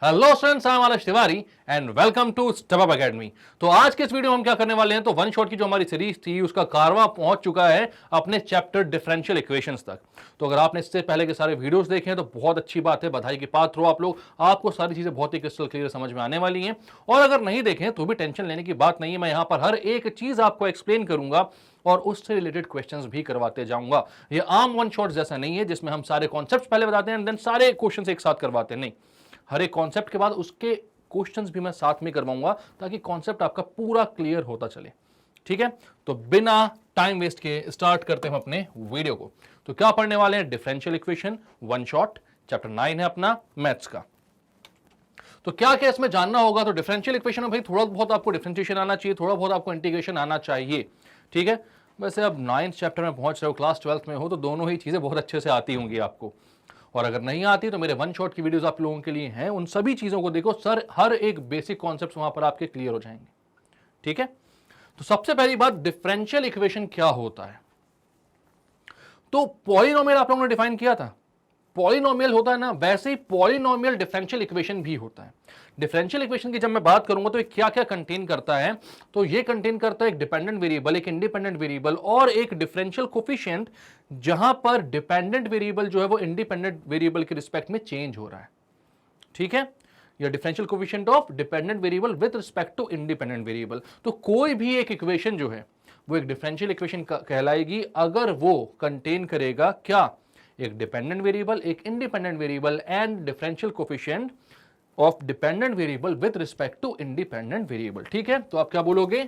Hello students, I am Alash Tiwari and welcome to Step Up Academy. तो आज के इस वीडियो में हम क्या करने वाले हैं, तो वन शॉट की जो हमारी सीरीज थी उसका कारवां पहुंच चुका है अपने चैप्टर डिफरेंशियल इक्वेशंस तक। तो अगर आपने इससे पहले के सारे वीडियोस देखे हैं तो बहुत अच्छी बात है, बधाई की पात्र हो आप लोग। आपको सारी चीजें बहुत ही क्रिस्टल क्लियर समझ में आने वाली हैं। और अगर नहीं देखें तो भी टेंशन लेने की बात नहीं है, मैं यहां पर हर एक चीज आपको एक्सप्लेन करूंगा और उससे रिलेटेड क्वेश्चंस भी करवाते जाऊंगा। ये आम वन शॉट जैसा नहीं है जिसमें हम सारे कॉन्सेप्ट पहले बताते हैं देन सारे क्वेश्चन एक साथ करवाते हैं। नहीं, हर एक कॉन्सेप्ट के बाद उसके क्वेश्चंस भी मैं साथ में करवाऊंगा ताकि कॉन्सेप्ट आपका पूरा क्लियर होता चले। ठीक है, तो बिना टाइम वेस्ट के स्टार्ट करते हैं अपने वीडियो को। तो क्या पढ़ने वाले हैं, differential equation one shot, chapter 9 है अपना मैथ्स का। तो क्या क्या इसमें जानना होगा, तो डिफरेंशियल इक्वेशन में भाई थोड़ा बहुत आपको डिफरेंशिएशन आना चाहिए, थोड़ा बहुत आपको इंटीग्रेशन आना चाहिए। ठीक है, वैसे अब 9th चैप्टर में पहुंच रहे हो, क्लास 12th में हो, तो दोनों ही चीजें बहुत अच्छे से आती होंगी आपको। और अगर नहीं आती तो मेरे वन शॉट की वीडियोस आप लोगों के लिए हैं, उन सभी चीजों को देखो सर, हर एक बेसिक कॉन्सेप्ट वहां पर आपके क्लियर हो जाएंगे। ठीक है, तो सबसे पहली बात, डिफरेंशियल इक्वेशन क्या होता है। तो पॉलिनोमियल आप लोगों ने डिफाइन किया था, पॉलिनोमियल होता है ना, वैसे ही पॉलिनोमियल डिफरेंशियल इक्वेशन भी होता है। डिफरेंशियल इक्वेशन की जब मैं बात करूंगा तो ये क्या क्या कंटेन करता है, तो ये कंटेन करता है एक डिपेंडेंट वेरिएबल, एक इंडिपेंडेंट वेरिएबल और एक डिफरेंशियल कोफिशिएंट, जहां पर डिपेंडेंट वेरिएबल जो है वो इंडिपेंडेंट वेरिएबल के रिस्पेक्ट में चेंज हो रहा है। ठीक है, या differential coefficient of dependent variable with respect to independent variable. तो कोई भी एक इक्वेशन जो है वो एक डिफरेंशियल इक्वेशन कहलाएगी अगर वो कंटेन करेगा क्या, एक डिपेंडेंट वेरिएबल, एक independent variable and differential coefficient of dependent variable with respect to independent variable. ठीक है, तो आप क्या बोलोगे,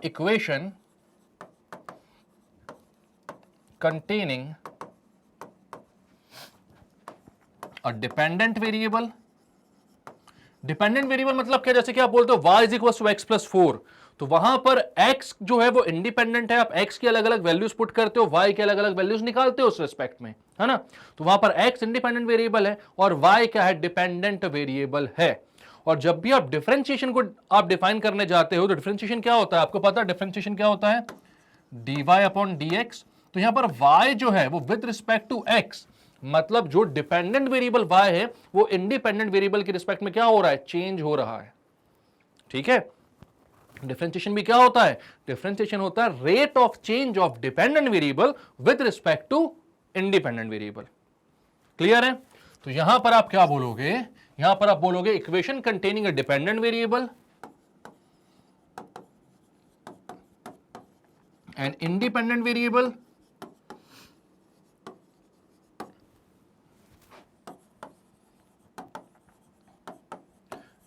equation containing a dependent variable. Dependent variable मतलब क्या, जैसे कि आप बोलते हो y is equal to x plus 4, तो वहां पर x जो है वो इंडिपेंडेंट है, आप x की अलग अलग वैल्यूज पुट करते हो, y के अलग अलग वैल्यूज निकालते हो उस रिस्पेक्ट में, है ना। तो वहां पर x इंडिपेंडेंट वेरिएबल है और y क्या है, डिपेंडेंट वेरिएबल है। और जब भी आप डिफरेंशिएशन को आप डिफाइन करने जाते हो तो डिफरेंशिएशन क्या होता है, आपको पता है डिफरेंशिएशन क्या होता है, dy अपॉन dx। तो यहां पर y जो है वो विद रिस्पेक्ट टू x, मतलब जो डिपेंडेंट वेरिएबल y है वो इंडिपेंडेंट वेरिएबल के रिस्पेक्ट में क्या हो रहा है, चेंज हो रहा है। ठीक है, डिफरेंशिएशन भी क्या होता है, डिफरेंशिएशन होता है rate of change of dependent variable with respect to independent variable. Clear है, तो यहां पर आप क्या बोलोगे, यहां पर आप बोलोगे equation containing a dependent variable and independent variable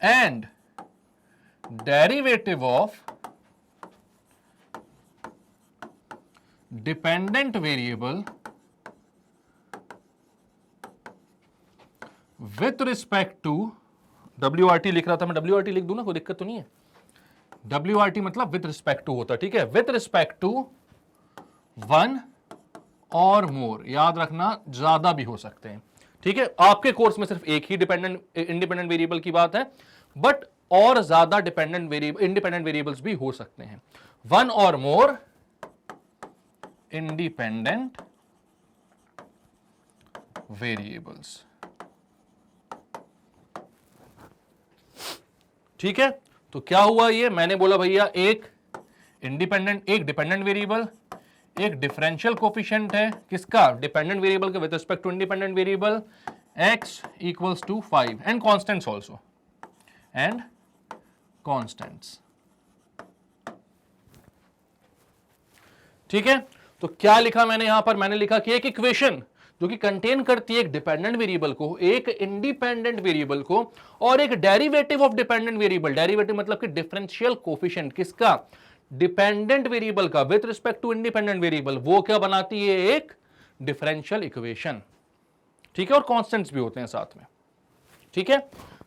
and derivative of dependent variable with respect to WRT लिख रहा था मैं, WRT लिख दूं ना, कोई दिक्कत तो नहीं है। WRT मतलब विथ रिस्पेक्ट टू होता है। ठीक है, विथ रिस्पेक्ट टू वन और मोर, याद रखना ज्यादा भी हो सकते हैं। ठीक है, आपके कोर्स में सिर्फ एक ही डिपेंडेंट इंडिपेंडेंट वेरिएबल की बात है, बट और ज्यादा डिपेंडेंट वेरिएबल इंडिपेंडेंट वेरिएबल्स भी हो सकते हैं। वन और मोर इंडिपेंडेंट वेरिएबल्स। ठीक है, तो क्या हुआ, ये मैंने बोला भैया एक इंडिपेंडेंट, एक डिपेंडेंट वेरिएबल, एक डिफरेंशियल कोफिशिएंट है किसका, डिपेंडेंट वेरिएबल के with respect to independent variable, x equals to 5 and constants also, and constants. ठीक है, तो क्या लिखा मैंने यहां पर, मैंने लिखा कि एक इक्वेशन जो कि कंटेन करती है एक डिपेंडेंट वेरिएबल को, एक इंडिपेंडेंट वेरिएबल को और एक derivative of dependent variable. Derivative मतलब कि डिफरेंशियल कोफिशिएंट किसका, डिपेंडेंट वेरिएबल का with respect to independent variable, वो क्या बनाती है, एक डिफरेंशियल इक्वेशन। ठीक है, और कांस्टेंट्स भी होते हैं साथ में। ठीक है,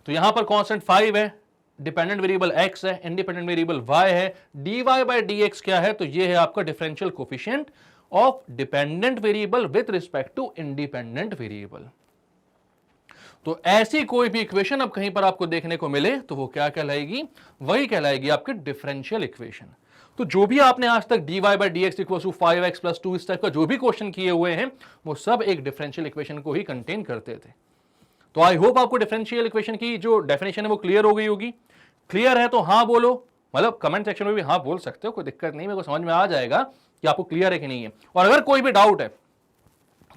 तो यहां पर कांस्टेंट 5 है, डिपेंडेंट वेरिएबल x है, इंडिपेंडेंट वेरिएबल y है, dy बाय dx क्या है, तो ये है आपका differential coefficient of dependent variable with respect to independent variable. तो ऐसी कोई भी इक्वेशन अब कहीं पर आपको देखने को मिले तो वो क्या कहलाएगी, वही कहलाएगी आपकी डिफरेंशियल इक्वेशन। तो जो भी आपने आज तक dy by d x equal to 5x plus 2 इस टाइप का जो भी क्वेश्चन किए हुए हैं वो सब एक डिफरेंशियल इक्वेशन को ही कंटेन करते थे। तो आई होप आपको डिफरेंशियल इक्वेशन की जो डेफिनेशन है वो क्लियर हो गई होगी। क्लियर है तो हाँ बोलो, मतलब कमेंट सेक्शन में भी हाँ बोल सकते हो, कोई दिक्कत नहीं, मेरे को समझ में आ जाएगा कि आपको क्लियर है कि नहीं है। और अगर कोई भी डाउट है,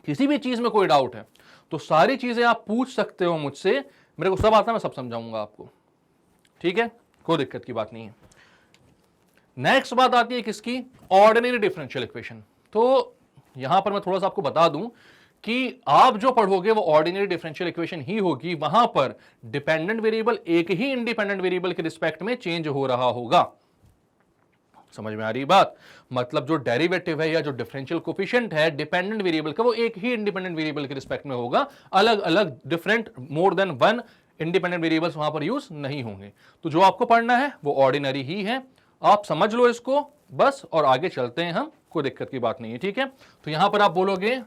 किसी भी चीज में कोई डाउट है, तो सारी चीजें आप पूछ सकते हो मुझसे, मेरे को सब आता है, मैं सब समझाऊंगा आपको, ठीक है, कोई दिक्कत की बात नहीं है। नेक्स्ट बात आती है किसकी, ऑर्डिनरी डिफरेंशियल इक्वेशन। तो यहां पर मैं थोड़ा सा आपको बता दूं कि आप जो पढ़ोगे वो ऑर्डिनरी डिफरेंशियल इक्वेशन ही होगी, वहां पर डिपेंडेंट वेरिएबल एक ही इंडिपेंडेंट वेरिएबल के रिस्पेक्ट में चेंज हो रहा होगा। समझ में आ रही बात, मतलब जो डेरिवेटिव है या जो डिफरेंशियल कोफिशिएंट है डिपेंडेंट वेरिएबल का, वो एक ही इंडिपेंडेंट वेरिएबल के रिस्पेक्ट में होगा, अलग अलग different more than one independent variables वहां पर यूज नहीं होंगे। तो जो आपको पढ़ना है वो ऑर्डिनरी ही है, आप समझ लो इसको बस, और आगे चलते हैं हम, कोई दिक्कत की बात नहीं है, ठीक है। तो यहां पर आप बोलोगे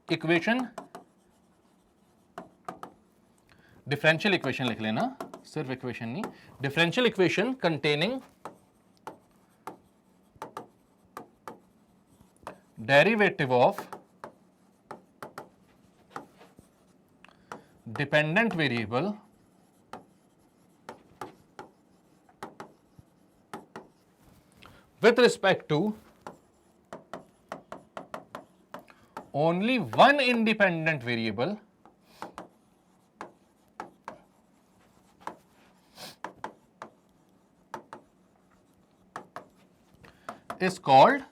इक्वेशन, डिफरेंशियल इक्वेशन लिख लेना, सिर्फ इक्वेशन नहीं, differential equation containing derivative of dependent variable with respect to only one independent variable is called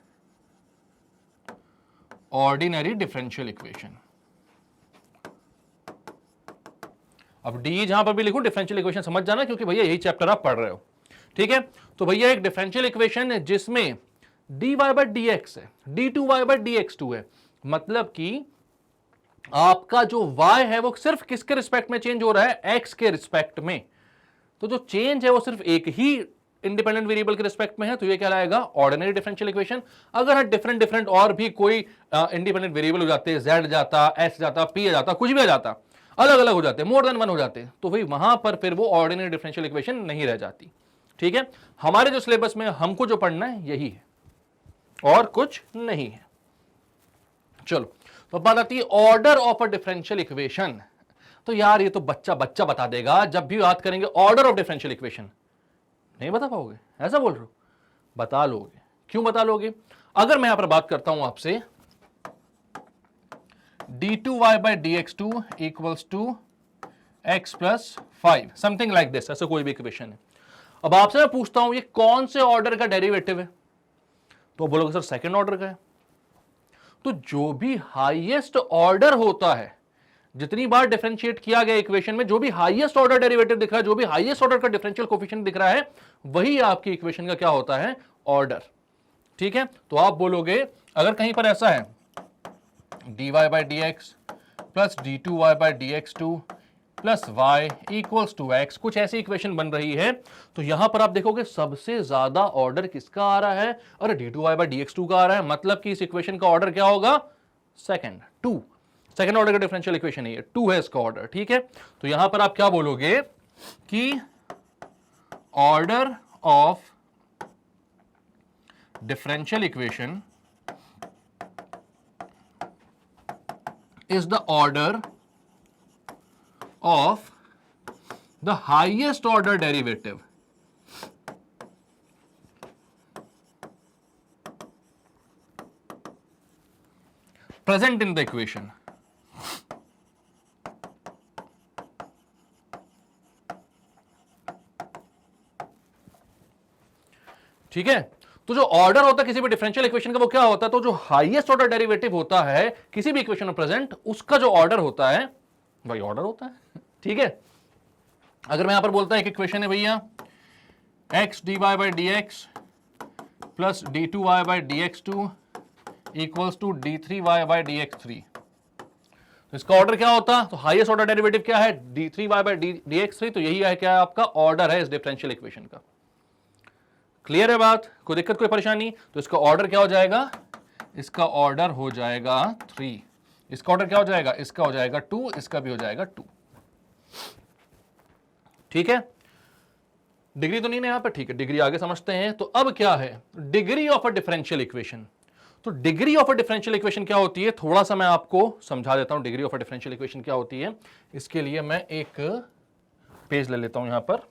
ordinary differential equation। अब डी जहां पर भी लिखूं डिफरेंशियल इक्वेशन समझ जाना, क्योंकि भैया यही चैप्टर आप पढ़ रहे हो, ठीक है। तो भैया एक डिफरेंशियल इक्वेशन है जिसमें dy बाय डी एक्स है, d2y bye d x to है, मतलब कि आपका जो y है वो सिर्फ किसके रिस्पेक्ट में चेंज हो रहा है, x के रिस्पेक्ट में। तो जो चेंज है वो सिर्फ एक ही इंडिपेंडेंट वेरिएबल के रिस्पेक्ट में है, तो ये कहलाएगा ऑर्डिनरी डिफरेंशियल इक्वेशन। अगर डिफरेंट डिफरेंट और भी कोई इंडिपेंडेंट वेरिएबल हो जाते हैं, z जाता, s जाता, p आ जाता, कुछ भी आ जाता, अलग अलग हो जाते, मोर देन वन हो जाते, तो भाई वहां पर फिर वो ऑर्डिनरी डिफरेंशियल इक्वेशन नहीं रह जाती, ठीक है। हमारे जो सिलेबस में हमको जो पढ़ना है यही है और कुछ नहीं है। चलो, तो बात आती है order of a differential equation. तो यार ये तो बच्चा बच्चा बता देगा, जब भी बात करेंगे ऑर्डर ऑफ डिफरेंशियल इक्वेशन नहीं बता पाओगे, ऐसा बोल रहे हो, बता लोगे। क्यों बता लोगे, अगर मैं यहां पर बात करता हूं आपसे d2y by dx2 equals to x plus 5, something like this, ऐसा कोई भी इक्वेशन है। अब आपसे मैं पूछता हूं ये कौन से ऑर्डर का डेरिवेटिव है, तो बोलोगे सर सेकंड ऑर्डर का है। तो जो भी हाईएस्ट ऑर्डर होता है, जितनी बार डिफरेंशिएट किया गया इक्वेशन में, जो भी हाईएस्ट ऑर्डर डेरिवेटिव दिख रहा है, जो भी हाईएस्ट ऑर्डर का डिफरेंशियल कोफिशिएंट दिख रहा है, वही आपकी इक्वेशन का क्या होता है, ऑर्डर, ठीक है। तो आप बोलोगे अगर कहीं पर ऐसा है dy by d x plus d2y by dx2 plus y equals to x, कुछ ऐसी इक्वेशन बन रही है, तो यहां पर आप देखोगे सबसे ज्यादा ऑर्डर किसका आ रहा है, अरे d2y बाय dx2 का आ रहा है, मतलब कि इस इक्वेशन का ऑर्डर क्या होगा, सेकंड, 2, सेकंड ऑर्डर का डिफरेंशियल इक्वेशन है ये, 2 है इसका ऑर्डर, ठीक है। तो यहां पर आप क्या बोलोगे कि order of differential equation is the order of the highest order derivative present in the equation। ठीक है, तो जो ऑर्डर होता है किसी भी डिफरेंशियल इक्वेशन का वो क्या होता है, तो जो हाईएस्ट ऑर्डर डेरिवेटिव होता है किसी भी इक्वेशन में प्रेजेंट, उसका जो ऑर्डर होता है वही ऑर्डर होता है, ठीक है। अगर मैं यहां पर बोलता हूं एक इक्वेशन है भैया x dy by dx plus d2y by dx2 equals to d3y by dx3, तो इसका ऑर्डर क्या होता, तो हाईएस्ट ऑर्डर डेरिवेटिव क्या है, d3y बाय dx3, तो यही है क्या आपका ऑर्डर है इस डिफरेंशियल इक्वेशन का। क्लियर है बात, कोई दिक्कत कोई परेशानी, तो इसका ऑर्डर क्या हो जाएगा, इसका ऑर्डर हो जाएगा 3, इसका ऑर्डर क्या हो जाएगा, इसका हो जाएगा 2, इसका भी हो जाएगा 2, ठीक है। डिग्री तो नहीं ना यहां पर, ठीक है, डिग्री आगे समझते हैं। तो अब क्या है degree of a differential equation, तो degree of a differential equation क्या होती है, थोड़ा सा मैं आपको समझा देता हूं degree of a differential equation क्या होती है। इसके लिए मैं एक पेज ले लेता हूं यहां पर।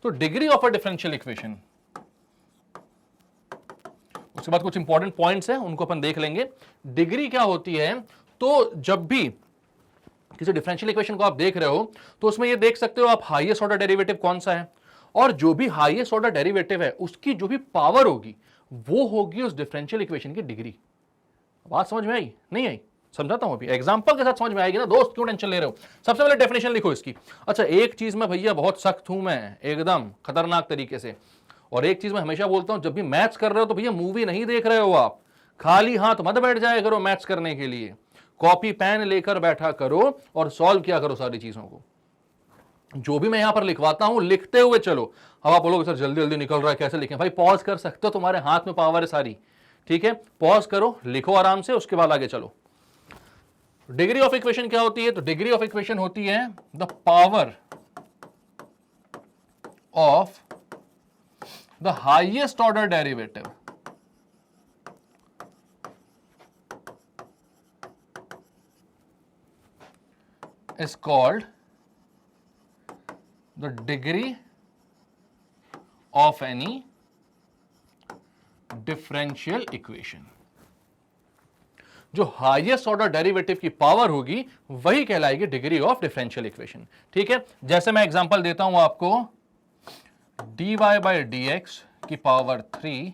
तो degree of a differential equation, उसके बाद कुछ इंपॉर्टेंट पॉइंट्स हैं उनको अपन देख लेंगे। डिग्री क्या होती है, तो जब भी किसी डिफरेंशियल इक्वेशन को आप देख रहे हो तो उसमें ये देख सकते हो आप हाईएस्ट ऑर्डर डेरिवेटिव कौन सा है, और जो भी हाईएस्ट ऑर्डर डेरिवेटिव है उसकी जो भी पावर होगी वो होगी उस डिफरेंशियल इक्वेशन की डिग्री। बात समझ में आई नहीं आई, समझाता हूं, अभी एग्जांपल के साथ समझ में आएगी ना दोस्त, क्यों टेंशन ले रहे हो। सबसे पहले डेफिनेशन लिखो इसकी। अच्छा, एक चीज में भैया बहुत सख्त हूं मैं, एकदम खतरनाक तरीके से, और एक चीज मैं हमेशा बोलता हूं, जब भी मैथ्स कर रहे हो तो भैया मूवी नहीं देख रहे हो आप, खाली हाथ मत बैठ जाया करो मैथ्स करने के लिए, कॉपी पेन लेकर बैठा करो और सॉल्व किया करो सारी चीजों को। जो भी मैं यहां पर लिखवाता हूं लिखते हुए चलो। अब आप बोलोगे सर जल्दी जल्दी निकल रहा है कैसे लिखें, भाई पॉज कर सकते हो, तुम्हारे हाथ में पावर है सारी, ठीक है, पॉज करो, लिखो आराम से, उसके बाद आगे चलो। डिग्री ऑफ इक्वेशन क्या होती है, तो डिग्री ऑफ इक्वेशन होती है the power of the highest order derivative is called the degree of any differential equation। जो हाईएस्ट ऑर्डर डेरिवेटिव की पावर होगी वही कहलाएगी डिग्री ऑफ डिफरेंशियल इक्वेशन। ठीक है, जैसे मैं एग्जांपल देता हूं आपको, dy बाई डी एक्स की power 3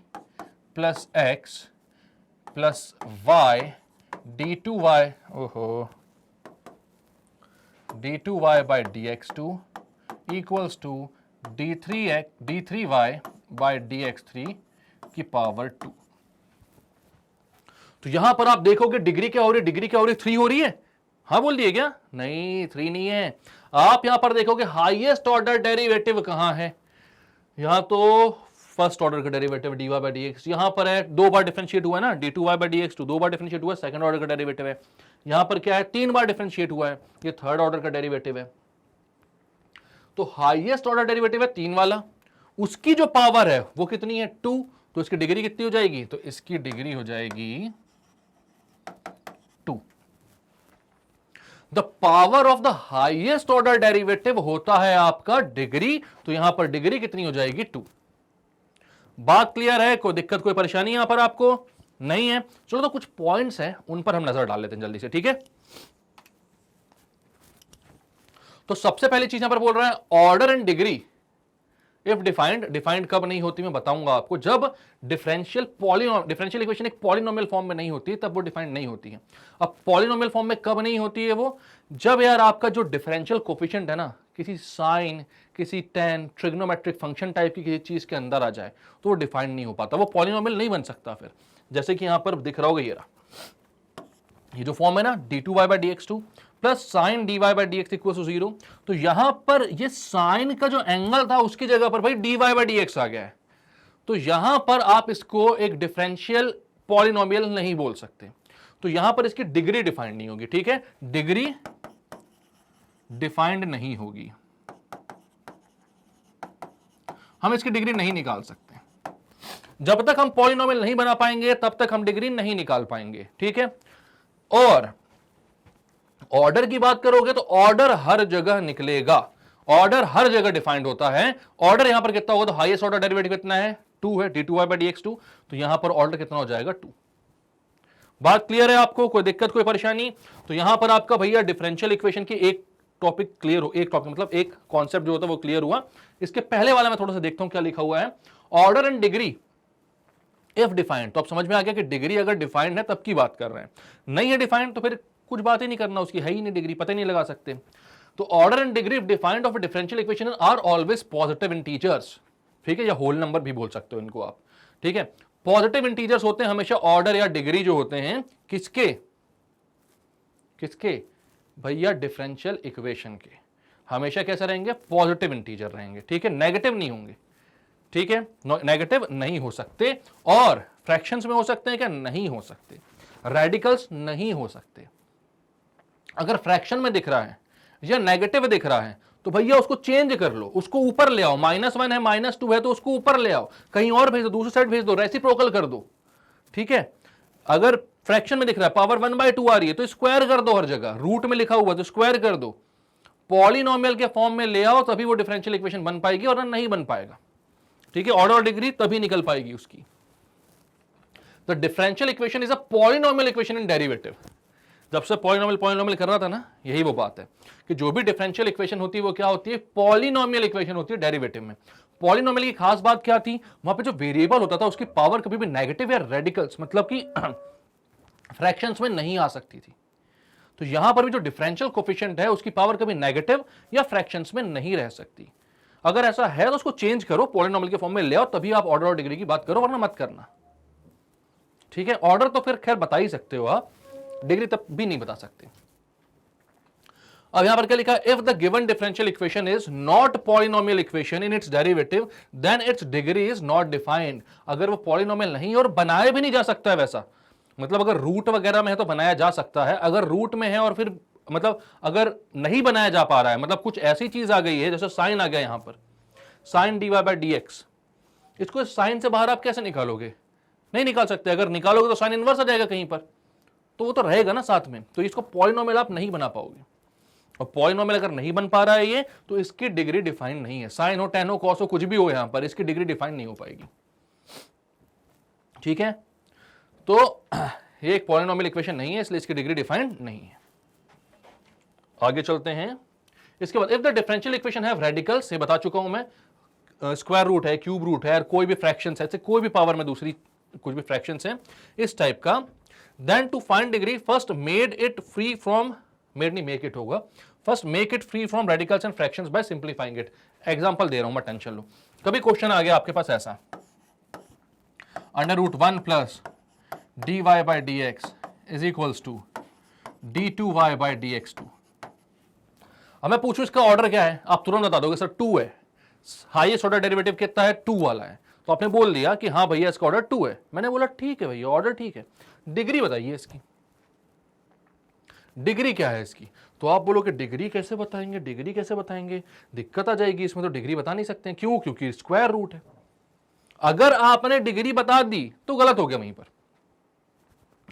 plus x plus y d two y, ओहो, d2y by dx2 equals to d3y by dx3 की पावर 2। तो यहां पर आप देखोगे डिग्री क्या हो रही है, डिग्री क्या हो रही है, 3 हो रही है। हाँ बोल दिए क्या, नहीं 3 नहीं है। आप यहां पर देखोगे हाईएस्ट ऑर्डर डेरिवेटिव कहां है, यहां तो फर्स्ट ऑर्डर का derivative dy by d x यहां पर है, 2 बार डिफरेंशिएट हुआ है ना, d2y by dx2 2 bar differentiate हुआ है, सेकंड ऑर्डर का डेरिवेटिव है। यहां पर क्या है, 3 बार डिफरेंशिएट हुआ है, ये थर्ड ऑर्डर का डेरिवेटिव है। तो हाईएस्ट ऑर्डर डेरिवेटिव है 3 वाला, उसकी जो पावर है वो कितनी है 2, तो इसकी डिग्री कितनी हो जाएगी, तो इसकी डिग्री हो जाएगी 2। The power of the highest order derivative होता है आपका डिग्री, तो यहां पर डिग्री कितनी हो जाएगी 2। बात क्लियर है, कोई दिक्कत कोई परेशानी यहां पर आपको नहीं है। चलो तो कुछ पॉइंट्स हैं उन पर हम नजर डाल लेते हैं जल्दी से, ठीक है। तो सबसे पहली चीज यहां पर बोल रहा है order and degree if defined. Defined कब नहीं होती मैं बताऊंगा आपको, जब डिफरेंशियल इक्वेशन एक पॉलिनोमियल फॉर्म में नहीं होती तब वो डिफाइंड नहीं होती है। अब पॉलिनोमियल फॉर्म में कब नहीं होती है वो, जब यार आपका जो डिफरेंशियल कोफिशिएंट है ना, किसी साइन, किसी टेन, ट्रिग्नोमेट्रिक फंक्शन टाइप की किसी चीज के अंदर आ जाए तो वो डिफाइंड नहीं हो पाता, वो पॉलिनोमियल नहीं बन सकता फिर। जैसे कि यहां पर दिख रहा होगा ये जो फॉर्म है ना, d2y by dx2 plus sine dy by dx equal to 0, तो यहां पर ये साइन का जो एंगल था उसकी जगह पर भाई dy बाई dx आ गया है, तो यहां पर आप इसको एक डिफरेंशियल पॉलिनोमियल नहीं बोल सकते, तो यहां पर इसकी डिग्री डिफाइंड नहीं होगी। ठीक है, डिग्री डिफाइंड नहीं होगी, हम इसकी डिग्री नहीं निकाल सकते। जब तक हम पॉलिनोमियल नहीं बना पाएंगे तब तक हम डिग्री नहीं निकाल पाएंगे। ठीक है, और ऑर्डर की बात करोगे तो ऑर्डर हर जगह निकलेगा, ऑर्डर हर जगह डिफाइंड होता है। ऑर्डर यहां पर कितना होगा, तो हाईएस्ट ऑर्डर डेरिवेटिव कितना है 2 है, d2y बाई dx2, तो यहां पर ऑर्डर कितना हो जाएगा 2। बात क्लियर है आपको, कोई दिक्कत कोई परेशानी। तो यहां पर आपका भैया डिफरेंशियल इक्वेशन की एक टॉपिक क्लियर हो, एक टॉपिक मतलब एक कॉन्सेप्ट जो होता है वो क्लियर हुआ। इसके पहले वाला मैं थोड़ा सा देखता हूं क्या लिखा हुआ है, order and degree if defined. तो अब समझ में आ गया कि डिग्री अगर डिफाइंड है तब की बात कर रहे हैं, नहीं है डिफाइंड तो फिर कुछ बात ही नहीं करना, उसकी है ही नहीं डिग्री, पता ही नहीं लगा सकते। तो order and degree if defined of a differential equation are always positive integers. ठीक है, या होल नंबर भी बोल सकते हो इनको आप। ठीक है, पॉजिटिव इंटीजर्स होते हैं हमेशा ऑर्डर या डिग्री जो होते हैं किसके, किसके भैया, डिफरेंशियल इक्वेशन के। हमेशा कैसे रहेंगे, पॉजिटिव इंटीजर रहेंगे। ठीक है, नेगेटिव नहीं होंगे। ठीक है, नेगेटिव नहीं हो सकते, और फ्रैक्शंस में हो सकते हैं क्या, नहीं हो सकते, रेडिकल्स नहीं हो सकते। अगर फ्रैक्शन में दिख रहा है या नेगेटिव दिख रहा है तो भैया उसको चेंज कर लो, उसको ऊपर ले आओ, -1 है -2 है तो उसको ऊपर ले आओ, कहीं और भेज दो, दूसरी साइड भेज दो, रेसिप्रोकल कर दो। ठीक है, अगर फ्रैक्शन में दिख रहा है पावर 1/2 आ रही है तो स्क्वायर कर दो, हर जगह रूट में लिखा हुआ तो स्क्वायर कर दो, पॉलिनोमियल के फॉर्म में ले आओ, तभी वो डिफरेंशियल इक्वेशन बन पाएगी, और नहीं बन पाएगा। ठीक है, ऑर्डर और डिग्री तभी निकल पाएगी उसकी। The differential equation is a polynomial equation in derivative. जब से पॉलिनोमियल कर रहा था ना, यही वो बात है कि जो भी डिफरेंशियल इक्वेशन होती है वो क्या होती है, पॉलिनोमियल इक्वेशन होती है डेरिवेटिव में। पॉलिनोमियल की खास बात क्या थी, वहां पे जो वेरिएबल होता था उसकी पावर कभी भी नेगेटिव या रेडिकल्स मतलब कि फ्रैक्शंस में नहीं आ सकती थी। तो यहां पर भी जो डिफरेंशियल कोफिशिएंट है उसकी पावर कभी नेगेटिव या फ्रैक्शंस में नहीं रह सकती। अगर ऐसा है तो उसको चेंज करो, पॉलिनोमियल के फॉर्म में ले आओ, तभी आप ऑर्डर और डिग्री की बात करो, वरना मत करना। ठीक है, ऑर्डर तो फिर खैर बता ही सकते हो आप, डिग्री तब भी नहीं बता सकते। अब यहां पर क्या लिखा, if the given differential equation is not polynomial equation in its derivative then its degree is not defined. अगर वो पॉलिनोमियल नहीं और बनाया भी नहीं जा सकता है वैसा, मतलब अगर रूट वगैरह में है तो बनाया जा सकता है, अगर रूट में है और फिर मतलब अगर नहीं बनाया जा पा रहा है, मतलब कुछ ऐसी चीज आ गई है जैसे साइन आ गया यहां पर, साइन dy/dx, इसको साइन से बाहर आप कैसे निकालोगे, नहीं निकाल सकते। अगर निकालोगे तो साइन इनवर्स आ जाएगा कहीं पर, तो वो तो रहेगा ना साथ में, तो इसको पॉलिनोमियल आप नहीं बना पाओगे। और पॉलिनोमियल अगर नहीं बन पा रहा है ये, तो इसकी डिग्री डिफाइन नहीं है। साइन हो, टेन हो, कॉस हो, कुछ भी हो, यहां पर इसकी डिग्री डिफाइन नहीं हो पाएगी। ठीक है, तो ये एक पॉलिनोमियल इक्वेशन नहीं है, इसलिए इसकी डिग्री डिफाइंड नहीं है। आगे चलते हैं। इसके बाद if the differential equation have radicals, ये बता चुका हूं मैं, स्क्वायर रूट है, क्यूब रूट है, कोई भी फ्रैक्शंस है, कोई भी पावर में दूसरी कुछ भी फ्रैक्शंस है इस टाइप का, then to find degree first made it free from, made नहीं मेक इट होगा, first make it free from radicals and fractions by simplifying it. Example दे रहा हूं मैं, टेंशन लो। कभी क्वेश्चन आ गया आपके पास ऐसा, √1 plus dy/dx is equals to d2y/dx2। अब मैं पूछूं इसका ऑर्डर क्या है, आप तुरंत बता दोगे सर 2 है, हाईएस्ट ऑर्डर डेरिवेटिव कितना है, 2 वाला है, तो आपने बोल दिया कि हाँ भैया इसका ऑर्डर 2 है। मैंने बोला ठीक है भैया ऑर्डर ठीक है, डिग्री बताइए इसकी, डिग्री क्या है इसकी। तो आप बोलोगे डिग्री कैसे बताएंगे, डिग्री कैसे बताएंगे, दिक्कत आ जाएगी इसमें, तो डिग्री बता नहीं सकते। क्यों, क्योंकि स्क्वायर रूट है। अगर आपने डिग्री बता दी तो गलत हो गया वहीं पर।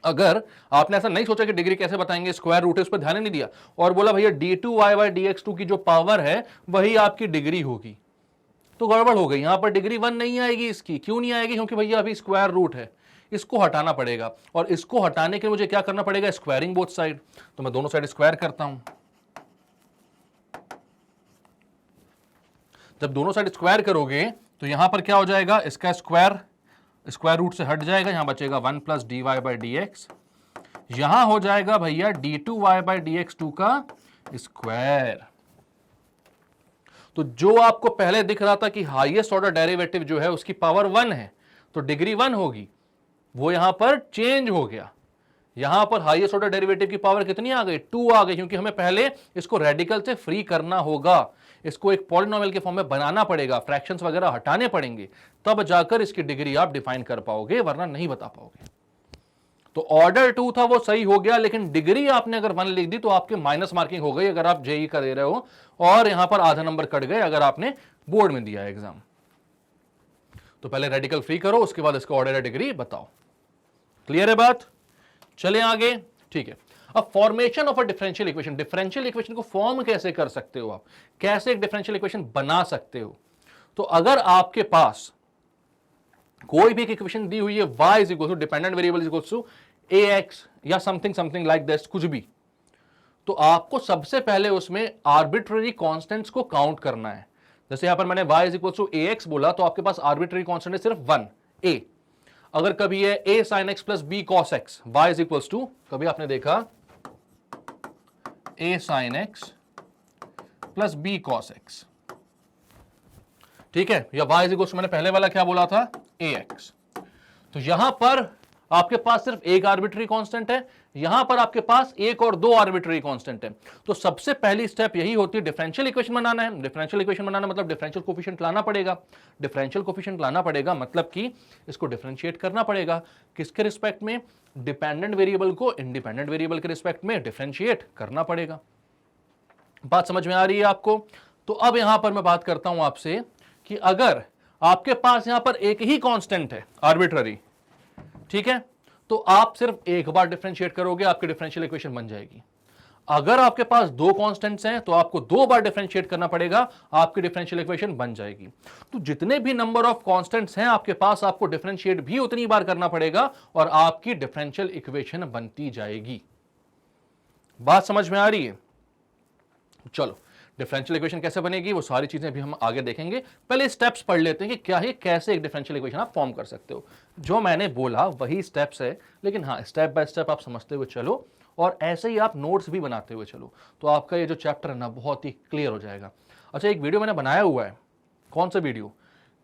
अगर आपने ऐसा नहीं सोचा कि डिग्री कैसे बताएंगे, स्क्वायर रूट है, उस पर ध्यान नहीं दिया और बोला भैया d2y/dx2 की जो पावर है वही आपकी डिग्री होगी, तो गड़बड़ हो गई। यहां पर डिग्री 1 नहीं आएगी इसकी। क्यों नहीं आएगी, क्योंकि भैया अभी स्क्वायर रूट है, इसको हटाना पड़ेगा, और इसको हटाने के लिए मुझे क्या करना पड़ेगा, स्क्वायरिंग बोथ साइड। तो मैं दोनों साइड स्क्वायर करता हूं। जब दोनों साइड स्क्वायर करोगे तो यहां पर क्या हो जाएगा, इसका स्क्वायर स्क्वायर रूट से हट जाएगा, यहां बचेगा 1 प्लस dy/dx, यहां हो जाएगा भैया d2y/dx2 का स्क्वायर। तो जो आपको पहले दिख रहा था कि हाईएस्ट ऑर्डर डेरिवेटिव जो है उसकी पावर 1 है तो डिग्री 1 होगी, वो यहां पर चेंज हो गया। यहां पर हाईएस्ट ऑर्डर डेरिवेटिव की पावर कितनी आ गई, 2 आ गई, क्योंकि हमें पहले इसको रेडिकल से फ्री करना होगा, इसको एक पॉलिनोमियल के फॉर्म में बनाना पड़ेगा, फ्रैक्शंस वगैरह हटाने पड़ेंगे, तब जाकर इसकी डिग्री आप डिफाइन कर पाओगे, वरना नहीं बता पाओगे। तो ऑर्डर 2 था वो सही हो गया, लेकिन डिग्री आपने अगर 1 लिख दी तो आपके माइनस मार्किंग हो गई अगर आप जेई का दे रहे हो, और यहां पर आधा नंबर कट गए अगर आपने बोर्ड में दिया एग्जाम। तो पहले रेडिकल फ्री करो, उसके बाद इसका ऑर्डर या डिग्री बताओ। क्लियर है बात, चले आगे। ठीक है, अब formation of a differential equation, differential equation को फॉर्म कैसे कर सकते हो आप, कैसे एक डिफरेंशियल इक्वेशन बना सकते हो। तो अगर आपके पास कोई भी एक इक्वेशन दी हुई है, y is equal to dependent variable is equal to ax या समथिंग लाइक दिस, कुछ भी, तो आपको सबसे पहले उसमें आर्बिट्ररी कांस्टेंट्स को काउंट करना है। जैसे यहां पर मैंने y is equal to ax बोला, तो आपके पास आर्बिट्ररी कांस्टेंट है सिर्फ 1 a। अगर कभी है a sin x plus b cos x, y is equal to, कभी आपने देखा a sin x plus b cos x, ठीक है, या y इज इक्वल टू, मैंने पहले वाला क्या बोला था, ax। तो यहां पर आपके पास सिर्फ एक आर्बिट्ररी कांस्टेंट है, यहां पर आपके पास एक और दो आर्बिट्ररी कांस्टेंट है। तो सबसे पहली स्टेप यही होती है, डिफरेंशियल इक्वेशन बनाना है। डिफरेंशियल इक्वेशन बनाना मतलब डिफरेंशियल कोफिशिएंट लाना पड़ेगा। डिफरेंशियल कोफिशिएंट लाना पड़ेगा मतलब कि इसको डिफरेंशिएट करना पड़ेगा, किसके रिस्पेक्ट में, डिपेंडेंट वेरिएबल को इंडिपेंडेंट वेरिएबल के रिस्पेक्ट में डिफरेंशिएट करना पड़ेगा। बात समझ में आ रही है आपको। तो अब यहां पर मैं बात करता हूं आपसे कि अगर आपके पास यहां पर एक ही कांस्टेंट है आर्बिट्ररी, ठीक है, तो आप सिर्फ एक बार डिफरेंशिएट करोगे, आपकी डिफरेंशियल इक्वेशन बन जाएगी। अगर आपके पास दो कांस्टेंट्स हैं तो आपको दो बार डिफरेंशिएट करना पड़ेगा, आपकी डिफरेंशियल इक्वेशन बन जाएगी। तो जितने भी नंबर ऑफ कांस्टेंट्स हैं आपके पास, आपको डिफरेंशिएट भी उतनी बार करना पड़ेगा और आपकी डिफरेंशियल इक्वेशन बनती जाएगी। बात समझ में आ रही है? चलो, डिफरेंशियल इक्वेशन कैसे बनेगी वो सारी चीजें भी हम आगे देखेंगे। पहले स्टेप्स पढ़ लेते हैं कि क्या है, कैसे एक डिफरेंशियल इक्वेशन आप फॉर्म कर सकते हो। जो मैंने बोला वही स्टेप्स है, लेकिन हाँ, स्टेप बाय स्टेप आप समझते हुए चलो और ऐसे ही आप नोट्स भी बनाते हुए चलो, तो आपका ये जो चैप्टर है ना बहुत ही क्लियर हो जाएगा। अच्छा, एक वीडियो मैंने बनाया हुआ है। कौन सा वीडियो?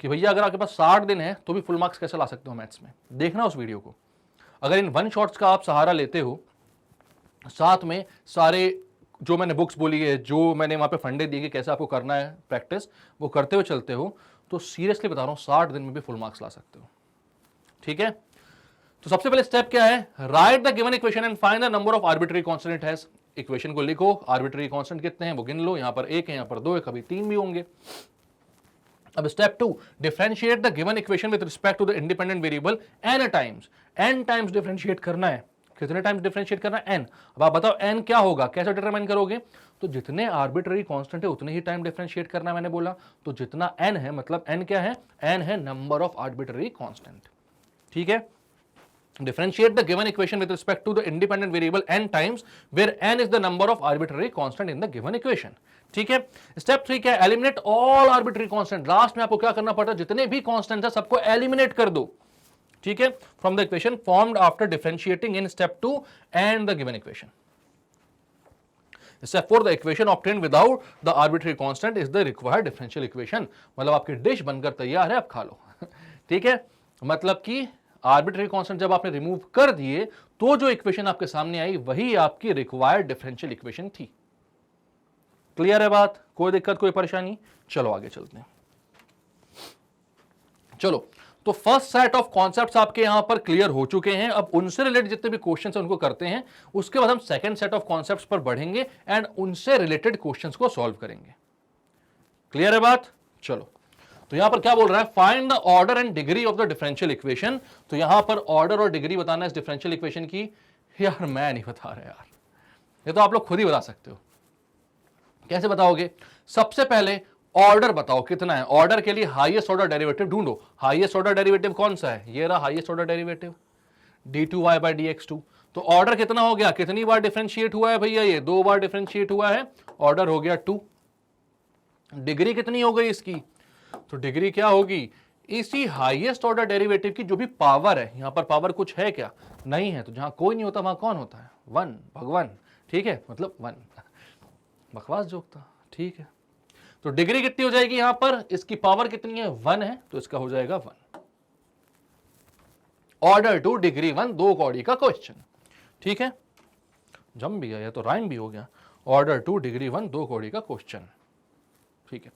कि भैया अगर आपके पास 60 दिन है तो भी फुल मार्क्स कैसे ला सकते हो मैथ्स में, देखना उस वीडियो को। अगर इन वन शॉट्स का आप सहारा लेते हो, साथ में सारे जो मैंने बुक्स बोली है, जो मैंने वहां पे फंडे दिए कि कैसे आपको करना है प्रैक्टिस, वो करते हुए चलते हो, तो सीरियसली बता रहा हूं 60 दिन में भी फुल मार्क्स ला सकते हो। ठीक है, तो सबसे पहले स्टेप क्या है? Right the given equation and find the number of arbitrary constant it has. Equation को लिखो, आर्बिट्ररी कांस्टेंट कितने हैं वो गिन लो। यहां पर एक है, यहां पर दो है, कभी तीन भी होंगे। अब step 2, differentiate the given equation with respect to the independent variable n times. n times differentiate करना है। कितने टाइम्स डिफरेंशिएट करना है? n। अब आप बताओ n क्या होगा, कैसे डिटरमाइन करोगे? तो जितने आर्बिट्ररी कांस्टेंट है उतने ही टाइम डिफरेंशिएट करना है, मैंने बोला। तो जितना n है, मतलब n क्या है? n है नंबर ऑफ आर्बिट्ररी कांस्टेंट। ठीक है, differentiate the given equation with respect to the independent variable n times where n is the number of arbitrary constant in the given equation। ठीक है, step 3 क्या है? Eliminate all arbitrary constant. Last में आपको क्या करना पड़ता है? जितने भी कांस्टेंट है सबको एलिमिनेट कर दो। ठीक है, from the equation formed after differentiating in step 2 and the given equation. Step 4, the equation obtained without the arbitrary constant is the required differential equation. मतलब आपकी डिश बनकर तैयार है, आप खा लो। ठीक है, मतलब कि आर्बिट्ररी कांस्टेंट जब आपने रिमूव कर दिए तो जो इक्वेशन आपके सामने आई वही आपकी रिक्वायर्ड डिफरेंशियल इक्वेशन थी। क्लियर है बात? कोई दिक्कत, कोई परेशानी? चलो आगे चलते हैं। चलो, तो फर्स्ट सेट ऑफ कॉन्सेप्ट्स आपके यहां पर क्लियर हो चुके हैं। अब उनसे रिलेटेड जितने भी क्वेश्चंस हैं उनको करते हैं, उसके बाद हम सेकंड सेट ऑफ कॉन्सेप्ट्स पर बढ़ेंगे एंड उनसे रिलेटेड क्वेश्चंस को सॉल्व करेंगे। क्लियर है बात? चलो, तो यहां पर क्या बोल रहा है? Find the order and degree of the differential equation. तो यहां पर ऑर्डर और डिग्री बताना है इस डिफरेंशियल इक्वेशन की। यार मैं नहीं बता रहा यार, ये तो आप लोग खुद ही बता सकते हो। कैसे बताओगे? सबसे पहले ऑर्डर बताओ कितना है। ऑर्डर के लिए हाईएस्ट ऑर्डर डेरिवेटिव ढूंढो। हाईएस्ट ऑर्डर डेरिवेटिव कौन सा है? ये रहा highest order derivative, d2y by dx2। तो ऑर्डर कितना हो गया? कितनी बार डिफरेंशिएट हुआ है भैया? ये दो बार डिफरेंशिएट हुआ है, ऑर्डर हो गया 2। डिग्री कितनी हो गई इसकी? तो डिग्री क्या होगी? इसी हाईएस्ट ऑर्डर डेरिवेटिव की जो भी पावर है। यहां पर पावर कुछ है क्या? नहीं है। तो जहां कोई नहीं होता वहां कौन होता है? 1, भगवान। ठीक है, मतलब 1। बकवास जोक था। ठीक है, तो डिग्री कितनी हो जाएगी? यहां पर इसकी पावर कितनी है? 1 है, तो इसका हो जाएगा 1। ऑर्डर 2 डिग्री 1, दो कौड़ी का क्वेश्चन। ठीक है, जम भी गया तो राइम भी हो गया। ऑर्डर 2 डिग्री 1, दो कौड़ी का क्वेश्चन। ठीक है,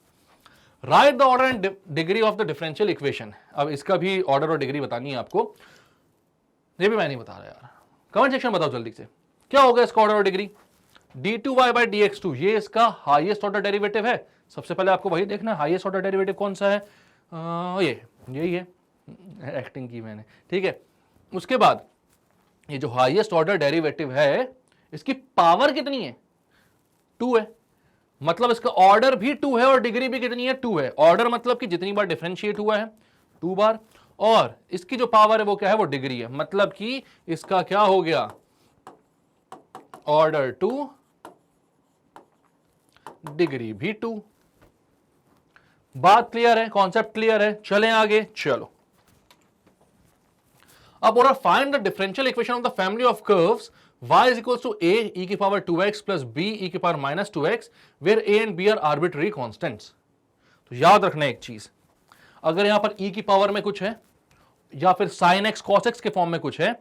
right the order and degree of the differential equation. अब इसका भी ऑर्डर और डिग्री बतानी है आपको, ये भी मैं नहीं बता रहा यार। कमेंट सेक्शन बताओ जल्दी से, क्या होगा इसका ऑर्डर और डिग्री? d2y by dx2, ये इसका हाईएस्ट ऑर्डर डेरिवेटिव है। सबसे पहले आपको वही देखना है, हाईएस्ट ऑर्डर डेरिवेटिव कौन सा है? यही है, एक्टिंग की मैंने। ठीक है, उसके बाद ये जो हाईएस्ट ऑर्डर डेरिवेटिव है इसकी पावर कितनी है? 2 है, मतलब इसका ऑर्डर भी 2 है और डिग्री भी कितनी है? 2 है। ऑर्डर मतलब कि जितनी बार डिफरेंशिएट हुआ है 2 बार, और इसकी जो पावर है वो क्या है? वो डिग्री है। मतलब कि इसका क्या हो गया? ऑर्डर 2, डिग्री भी 2। बात क्लियर है? कॉन्सेप्ट क्लियर है? चलें आगे। चलो, अब बोल रहा find the differential equation of the family of curves y is equals to a e की power 2x plus b e की power minus 2x where a and b are arbitrary constants। तो याद रखना एक चीज, अगर यहां पर e की पावर में कुछ है या फिर sin x cos x के फॉर्म में कुछ है,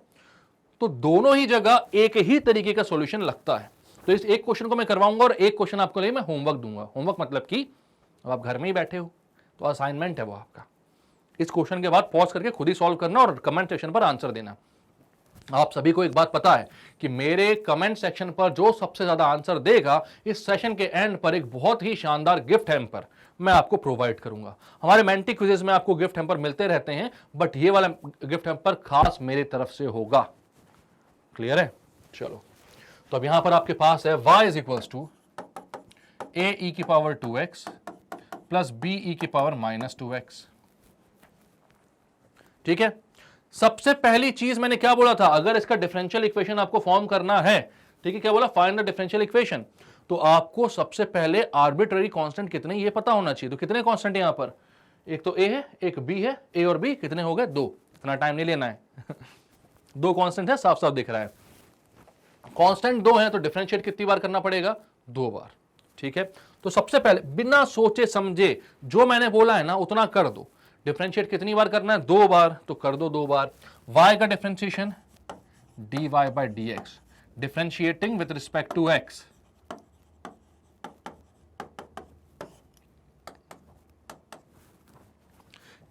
तो दोनों ही जगह एक ही तरीके का सॉल्यूशन लगता है। तो इस एक क्वेश्चन को मैं करवाऊंगा और एक क्वेश्चन आपको लिए मैं होमवर्क दूंगा। होमवर्क मतलब कि अब आप घर में ही बैठे हो तो असाइनमेंट है वो आपका। इस क्वेश्चन के बाद पॉज करके खुद ही सॉल्व करना और कमेंट सेक्शन पर आंसर देना। आप सभी को एक बात पता है कि मेरे कमेंट सेक्शन पर जो सबसे ज्यादा आंसर देगा, इस सेशन के एंड पर एक बहुत ही शानदार गिफ्ट हैम्पर मैं आपको प्रोवाइड करूंगा। हमारे मेंटी क्विजेस में आपको गिफ्ट हैम्पर मिलते रहते हैं, बट ये वाला गिफ्ट हैम्पर खास मेरी तरफ से होगा। क्लियर है? चलो, तो अब यहां पर आपके पास है y इज इक्वल्स टू ए ई की power 2x plus B E की पावर माइनस 2x। ठीक है, सबसे पहली चीज मैंने क्या बोला था, अगर इसका डिफरेंशियल इक्वेशन आपको फॉर्म करना है, ठीक है, क्या बोला, फाइंड द डिफरेंशियल इक्वेशन, तो आपको सबसे पहले आर्बिट्ररी कांस्टेंट कितने ये पता होना चाहिए। तो कितने कांस्टेंट है यहां पर, एक तो ए है, एक बी है, ए और बी कितने हो गए, 2। इतना टाइम नहीं लेना है दो कांस्टेंट है, साफ साफ दिख रहा है। कांस्टेंट 2 है तो डिफरेंशिएट कितनी बार करना पड़ेगा, 2 बार। ठीक है, तो सबसे पहले बिना सोचे समझे जो मैंने बोला है ना उतना कर दो। डिफरेंशिएट कितनी बार करना है, 2 बार, तो कर दो 2 बार। y का differentiation dy by dx, differentiating with respect to x।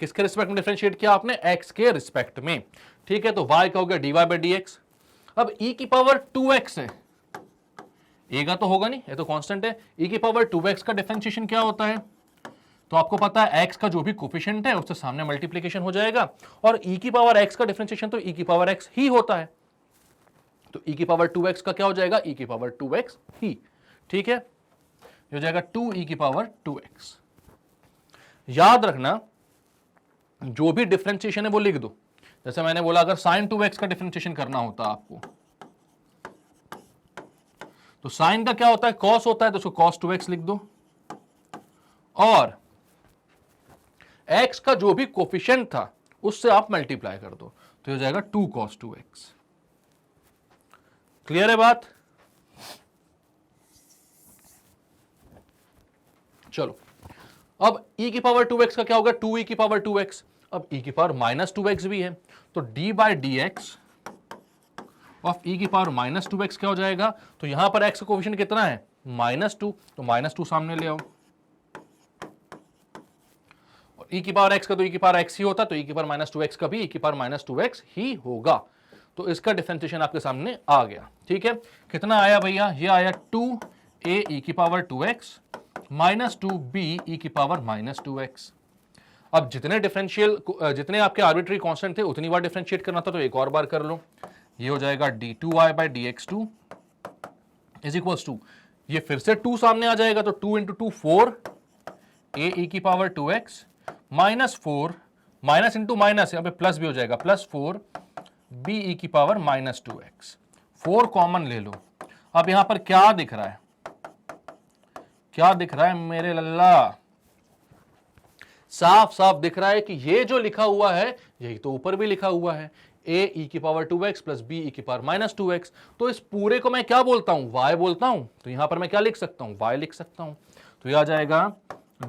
किसके रिस्पेक्ट में डिफरेंशिएट किया आपने, x के रिस्पेक्ट में। ठीक है, तो y का हो गया dy बाय dx। अब e की पावर 2x है, a का तो होगा नहीं, ये तो कांस्टेंट है। e की पावर 2x का डिफरेंशिएशन क्या होता है, तो आपको पता है x का जो भी कोफिशिएंट है उससे सामने मल्टीप्लिकेशन हो जाएगा, और e की पावर x का डिफरेंशिएशन तो e की पावर x ही होता है, तो e की पावर 2x का क्या हो जाएगा, e की पावर 2x ही। ठीक है, ये हो जाएगा 2e की पावर 2x। याद रखना जो भी डिफरेंशिएशन है वो लिख दो। जैसे मैंने बोला अगर sin 2x का डिफरेंशिएशन करना होता आपको, तो sin का क्या होता है, cos होता है, तो उसको cos 2x लिख दो, और x का जो भी कोफिशिएंट था उससे आप मल्टीप्लाई कर दो, तो हो जाएगा 2 cos 2x। क्लियर है बात? चलो, अब e की पावर 2x का क्या होगा, 2e की पावर 2x। अब e की पावर माइनस 2x भी है, तो d by dx of e की पावर माइनस 2x क्या हो जाएगा, तो यहां पर x का कोफिशिएंट कितना है, -2, तो -2 सामने ले आओ, और e की पावर x का तो e की पावर x ही होता, तो e की पावर -2x का भी e की पावर -2x ही होगा। तो इसका डिफरेंशिएशन आपके सामने आ गया। ठीक है, कितना आया भैया, ये आया 2a e की power 2x minus 2b e की पावर -2x। अब जितने आपके आर्बिट्री कांस्टेंट थे उतनी बार डिफरेंशिएट करना था, तो एक और बार कर लो। ये हो जाएगा d2y by dx2 is equals to, ये फिर से 2 सामने आ जाएगा, तो 2 इंटू 2 4 a e की power 2x -4, minus into minus, यहाँ पे प्लस भी हो जाएगा, +4 b e की पावर -2x। 4 कॉमन ले लो। अब यहां पर क्या दिख रहा है, क्या दिख रहा है मेरे लल्ला, साफ साफ दिख रहा है कि ये जो लिखा हुआ है यही तो ऊपर भी लिखा हुआ है, a e की power 2x plus b e की पावर -2x। तो इस पूरे को मैं क्या बोलता हूं, y बोलता हूं, तो यहां पर मैं क्या लिख सकता हूं, y लिख सकता हूं। तो यह आ जाएगा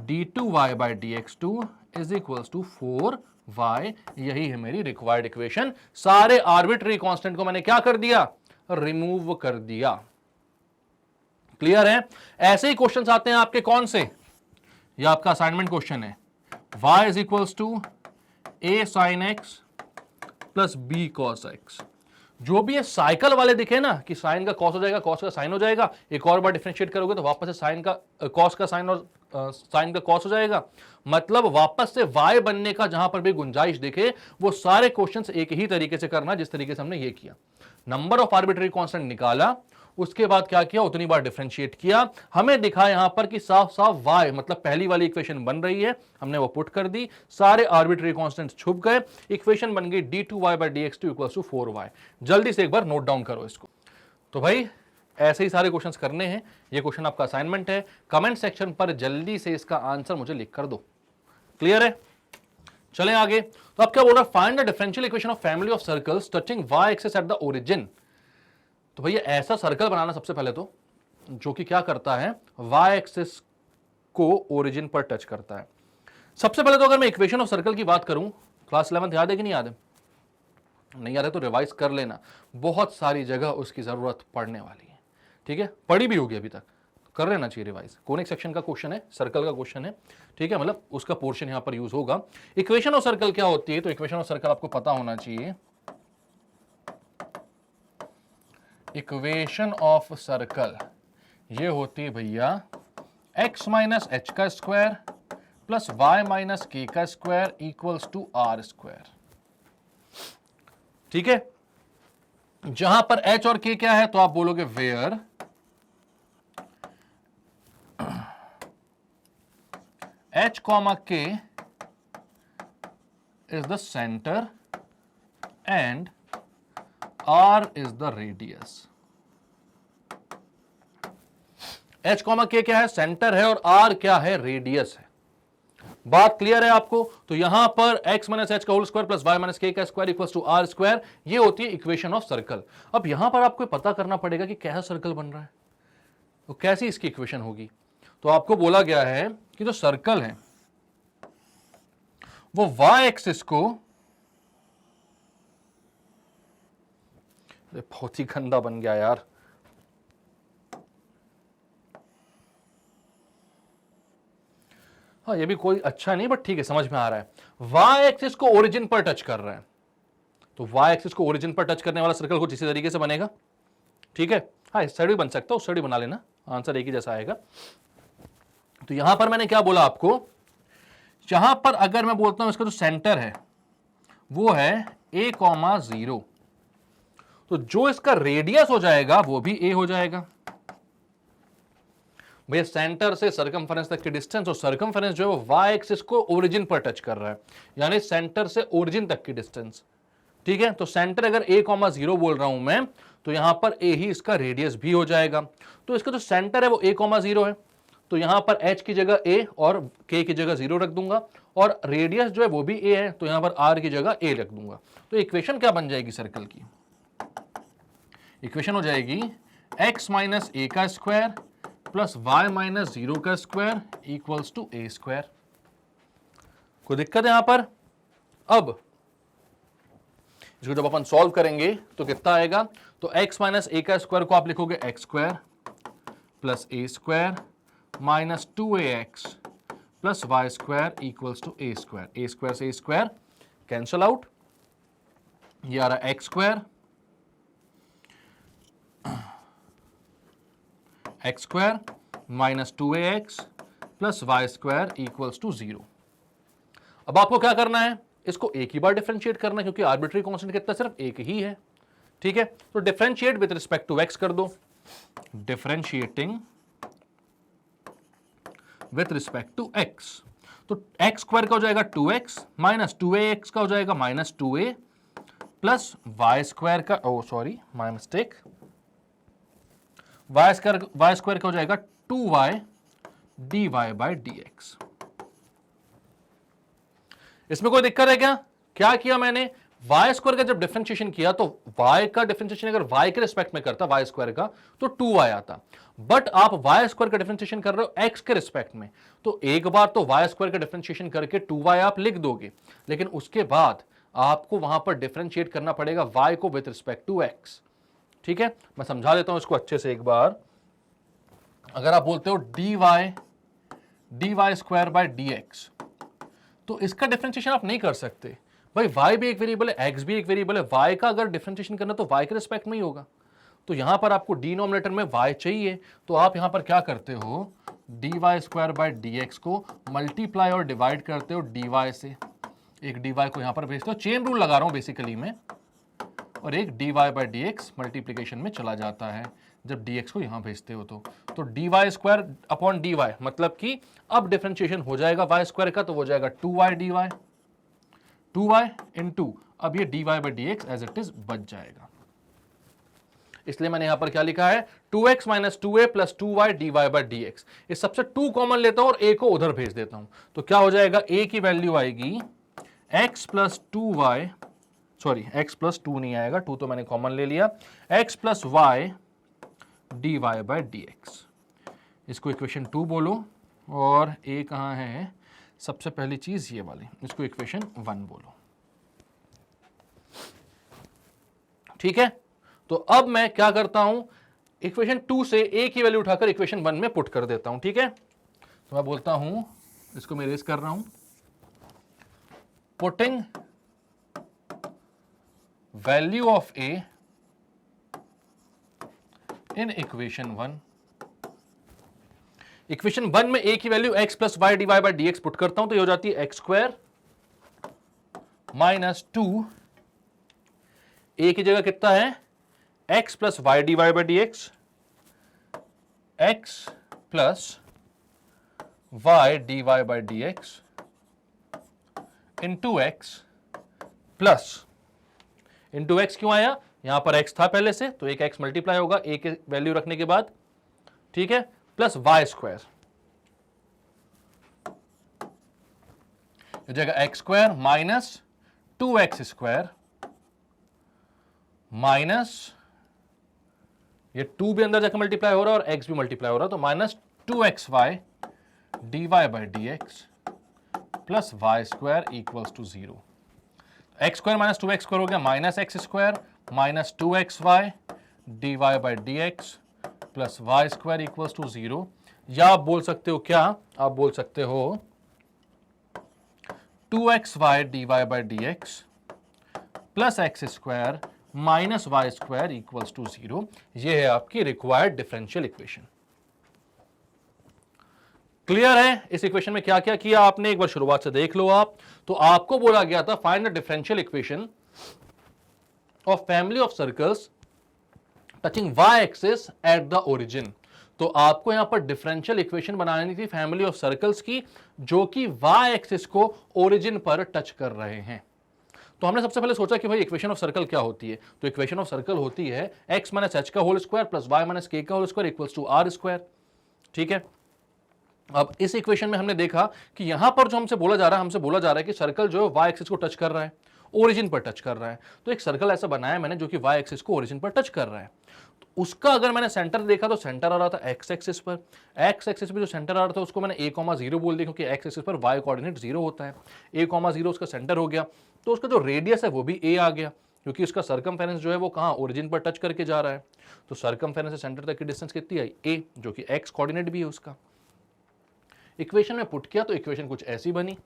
d2y by dx2 is equals to 4y। यही है मेरी रिक्वायर्ड इक्वेशन। सारे आर्बिट्री कांस्टेंट को मैंने क्या कर दिया, रिमूव कर दिया। क्लियर है? ऐसे ही क्वेश्चंस आते हैं आपके कौन से, ये आपका असाइनमेंट क्वेश्चन है, y is equals to a sin x plus b cos x। जो भी ये साइकिल वाले दिखे ना कि साइन का कॉस हो जाएगा, कॉस का साइन हो जाएगा, एक और बार डिफरेंशिएट करोगे तो वापस से साइन का कॉस का साइन और साइन का कॉस हो जाएगा। मतलब वापस से y बनने का जहां पर भी गुंजाइश दिखे वो सारे क्वेश्चंस एक ही तरीके से करना जिस तरीके से हमने ये किया। नंबर ऑफ आर्बिट्ररी कांस्टेंट निकाला, उसके बाद क्या किया, उतनी बार डिफरेंशिएट किया। हमें दिखा यहां पर कि साफ साफ y मतलब पहली वाली इक्वेशन बन रही है, हमने वो पुट कर दी, सारे आर्बिट्ररी कांस्टेंट्स छुप गए, इक्वेशन बन गई d2y by dx2 equals to 4y। जल्दी से एक बार नोट डाउन करो इसको। तो भाई ऐसे ही सारे क्वेश्चंस करने हैं, ये क्वेश्चन आपका असाइनमेंट है। कमेंट सेक्शन पर जल्दी से इसका आंसर मुझे लिख कर दो। क्लियर है? चलें आगे। तो अब क्या बोल रहा है, find the differential equation of family of circles touching y axis at the origin. तो भैया ऐसा सर्कल बनाना सबसे पहले तो जो कि क्या करता है, y एक्सिस को ओरिजिन पर टच करता है। सबसे पहले तो अगर मैं इक्वेशन ऑफ सर्कल की बात करूं, क्लास 11 याद है कि नहीं याद है? नहीं याद है तो रिवाइज कर लेना, बहुत सारी जगह उसकी जरूरत पड़ने वाली है। ठीक है, पढ़ी भी होगी अभी तक, कर लेना चाहिए रिवाइज। कोनिक सेक्शन का क्वेश्चन है, सर्कल का क्वेश्चन है, ठीक है, मतलब उसका पोर्शन यहां पर यूज होगा। इक्वेशन ऑफ सर्कल क्या होती है, तो इक्वेशन ऑफ सर्कल आपको पता होना चाहिए, इक्वेशन ऑफ सर्कल ये होती है भैया x माइनस एच का square plus y minus k का square equals to r square. ठीक है, जहां पर h और k क्या है तो आप बोलोगे where h comma k is the center and r is the radius। h comma k क्या है, सेंटर है, और r क्या है, रेडियस है। बात क्लियर है आपको? तो यहां पर x माइनस एच का whole square plus y minus k का square equals to r square, ये होती है इक्वेशन ऑफ सर्कल। अब यहां पर आपको पता करना पड़ेगा कि कैसा सर्कल बन रहा है, तो कैसी इसकी इक्वेशन होगी। तो आपको बोला गया है कि जो सर्कल है वो y एक्सिस को, बहुत ही गंदा बन गया यार, हाँ ये भी कोई अच्छा नहीं, बट ठीक है समझ में आ रहा है। y एक्सिस को ओरिजिन पर टच कर रहा है, तो y एक्सिस को ओरिजिन पर टच करने वाला सर्कल कुछ इसी तरीके से बनेगा। ठीक है, हाँ इस साइड भी बन सकता है, उस साइड भी बना लेना, आंसर एक ही जैसा आएगा। तो यहां पर मैंने क्या बोला आपको, जहां पर अगर मैं बोलता हूं इसका जो सेंटर है वो है a कॉमा 0, तो जो इसका रेडियस हो जाएगा वो भी a हो जाएगा। भैया सेंटर से सर्कमफेरेंस तक की डिस्टेंस, और सर्कमफेरेंस जो है वो y एक्सिस को ओरिजिन पर टच कर रहा है, यानी सेंटर से ओरिजिन तक की डिस्टेंस। ठीक है, तो सेंटर अगर a कॉमा 0 बोल रहा हूं मैं, तो यहां पर a ही इसका रेडियस भी हो जाएगा। तो इसका जो सेंटर है वो a कॉमा 0 है, तो यहां पर h की जगह a और k की जगह 0 रख दूंगा, और रेडियस जो है वो भी a है, तो यहां पर r की जगह a रख दूंगा। तो इक्वेशन क्या बन जाएगी सर्कल की, इक्वेशन हो जाएगी x माइनस ए का स्क्वायर प्लस y माइनस 0 का square equals to a square. कोई दिक्कत है यहां पर? अब इसको जब अपन सॉल्व करेंगे तो कितना आएगा, तो x माइनस ए का स्क्वायर को आप लिखोगे x square plus a square minus 2ax plus y square equals to a square. a square से a स्क्वायर कैंसल आउट, ये आ रहा है x square x square minus 2ax plus y square equals to 0। अब आपको क्या करना है, इसको एक ही बार डिफरेंशिएट करना है, क्योंकि आर्बिट्री कांस्टेंट कितना सिर्फ एक ही है। ठीक है, तो differentiate with respect to x कर दो, differentiating with respect to x, तो एक्स स्क्वायर का हो जाएगा 2x माइनस 2ax का हो जाएगा minus 2a plus y square का, oh sorry my mistake, y square का हो जाएगा 2y dy बाई dx। इसमें कोई दिक्कत है क्या? क्या किया मैंने, y स्क्वायर का जब डिफरेंशिएशन किया तो y का डिफरेंशिएशन अगर y के रिस्पेक्ट में करता y स्क्वायर का तो 2y आता, बट आप y स्क्वायर का डिफरेंशिएशन कर रहे हो x के रिस्पेक्ट में, तो एक बार तो y स्क्वायर का डिफरेंशिएशन करके 2y आप लिख दोगे, लेकिन उसके बाद आपको वहां पर डिफरेंशिएट करना पड़ेगा y को विथ रिस्पेक्ट टू x। ठीक है, मैं समझा देता हूं इसको अच्छे से एक बार। अगर आप बोलते हो dy स्क्वायर बाय dx, तो इसका डिफरेंशिएशन आप नहीं कर सकते भाई, y भी एक वेरिएबल है, x भी एक वेरिएबल है, y का अगर डिफरेंशिएशन करना तो y के रिस्पेक्ट में ही होगा। तो यहां पर आपको डिनोमिनेटर में y चाहिए, तो आप यहां पर क्या करते हो, dy स्क्वायर बाय dx को मल्टीप्लाई और डिवाइड करते हो dy से, एक dy को यहां पर भेजते हो, चेन रूल लगा रहा हूं बेसिकली में, और एक dy बाय dx मल्टीप्लीकेशन में चला जाता है जब dx को यहां भेजते हो तो dy स्क्वायर अपॉन dy, मतलब कि अब डिफरेंशिएशन हो जाएगा y स्क्वायर का, तो हो जाएगा 2y dy, 2y इंटू अब ये dy by dx as it is बच जाएगा। इसलिए मैंने यहां पर क्या लिखा है, 2x minus 2a plus 2y dy by dx। इस सबसे 2 कॉमन लेता हूं और a को उधर भेज देता हूं, तो क्या हो जाएगा, a की वैल्यू आएगी x plus 2y, sorry x plus 2 नहीं आएगा, 2 तो मैंने कॉमन ले लिया, x plus y dy by dx। इसको इक्वेशन 2 बोलो, और a कहां है, सबसे पहली चीज ये वाली, इसको इक्वेशन 1 बोलो। ठीक है, तो अब मैं क्या करता हूं, इक्वेशन 2 से a की वैल्यू उठाकर इक्वेशन 1 में पुट कर देता हूं। ठीक है, तो मैं बोलता हूं, इसको मैं इरेज कर रहा हूं, putting value of a in equation one में ए की value x plus y d y by d x put करता हूं तो ये हो जाती है एक्स स्क्वायर माइनस 2, ए की जगह कितना है x plus y d y by d x, x plus y d y by d x into x क्यों आया, यहां पर एक्स था पहले से तो एक एक्स मल्टीप्लाई होगा ए के वैल्यू रखने के बाद, ठीक है, प्लस वाई स्क्वायर, हो जाएगा x square minus 2x square minus ये 2 भी अंदर जाकर मल्टीप्लाई हो रहा है और x भी मल्टीप्लाई हो रहा है तो minus 2xy dy by d x plus y square equals to 0। X square minus 2x square हो गया minus x square minus 2xy dy by d x plus y square equals to 0। या आप बोल सकते हो क्या, आप बोल सकते हो 2xy dy by d x plus x square minus y square equals to 0। यह है आपकी रिक्वायर्ड डिफरेंशियल इक्वेशन। क्लियर है इस इक्वेशन में क्या क्या किया आपने, एक बार शुरुआत से देख लो आप। तो आपको बोला गया था find the differential equation of family of circles touching y axis at the origin. तो आपको यहां पर डिफरेंशियल इक्वेशन बनानी थी फैमिली ऑफ सर्कल्स की जो कि वाई एक्सिस को ओरिजिन पर टच कर रहे हैं। तो हमने सबसे पहले सोचा कि भाई इक्वेशन ऑफ सर्कल क्या होती है, तो इक्वेशन ऑफ सर्कल होती है x माइनस एच का whole square plus y minus k का whole square equals to r square, ठीक है। अब इस इक्वेशन में हमने देखा कि यहां पर जो हमसे बोला जा रहा है कि सर्कल जो है वाई एक्सिस को टच कर रहा है, ओरिजिन पर टच कर रहा है। तो एक सर्कल ऐसा बनाया मैंने जो कि वाई एक्सिस को ओरिजिन पर टच कर रहा है। तो उसका अगर मैंने सेंटर देखा तो सेंटर आ रहा था एक्स एक्सिस पर, एक्स एक्सिस पे जो सेंटर आ रहा था उसको मैंने a,0 बोल दिया क्योंकि एक्स एक्सिस पर वाई कोऑर्डिनेट 0 होता है। a,0 उसका सेंटर हो गया तो उसका जो रेडियस है वो भी a आ गया क्योंकि उसका सर्कमफेरेंस जो है वो कहां ओरिजिन पर टच करके जा रहा है। तो सर्कमफेरेंस से सेंटर तक की डिस्टेंस कितनी आई a, जो कि x कोऑर्डिनेट भी है उसका। इक्वेशन में पुट किया तो इक्वेशन कुछ ऐसी बनी।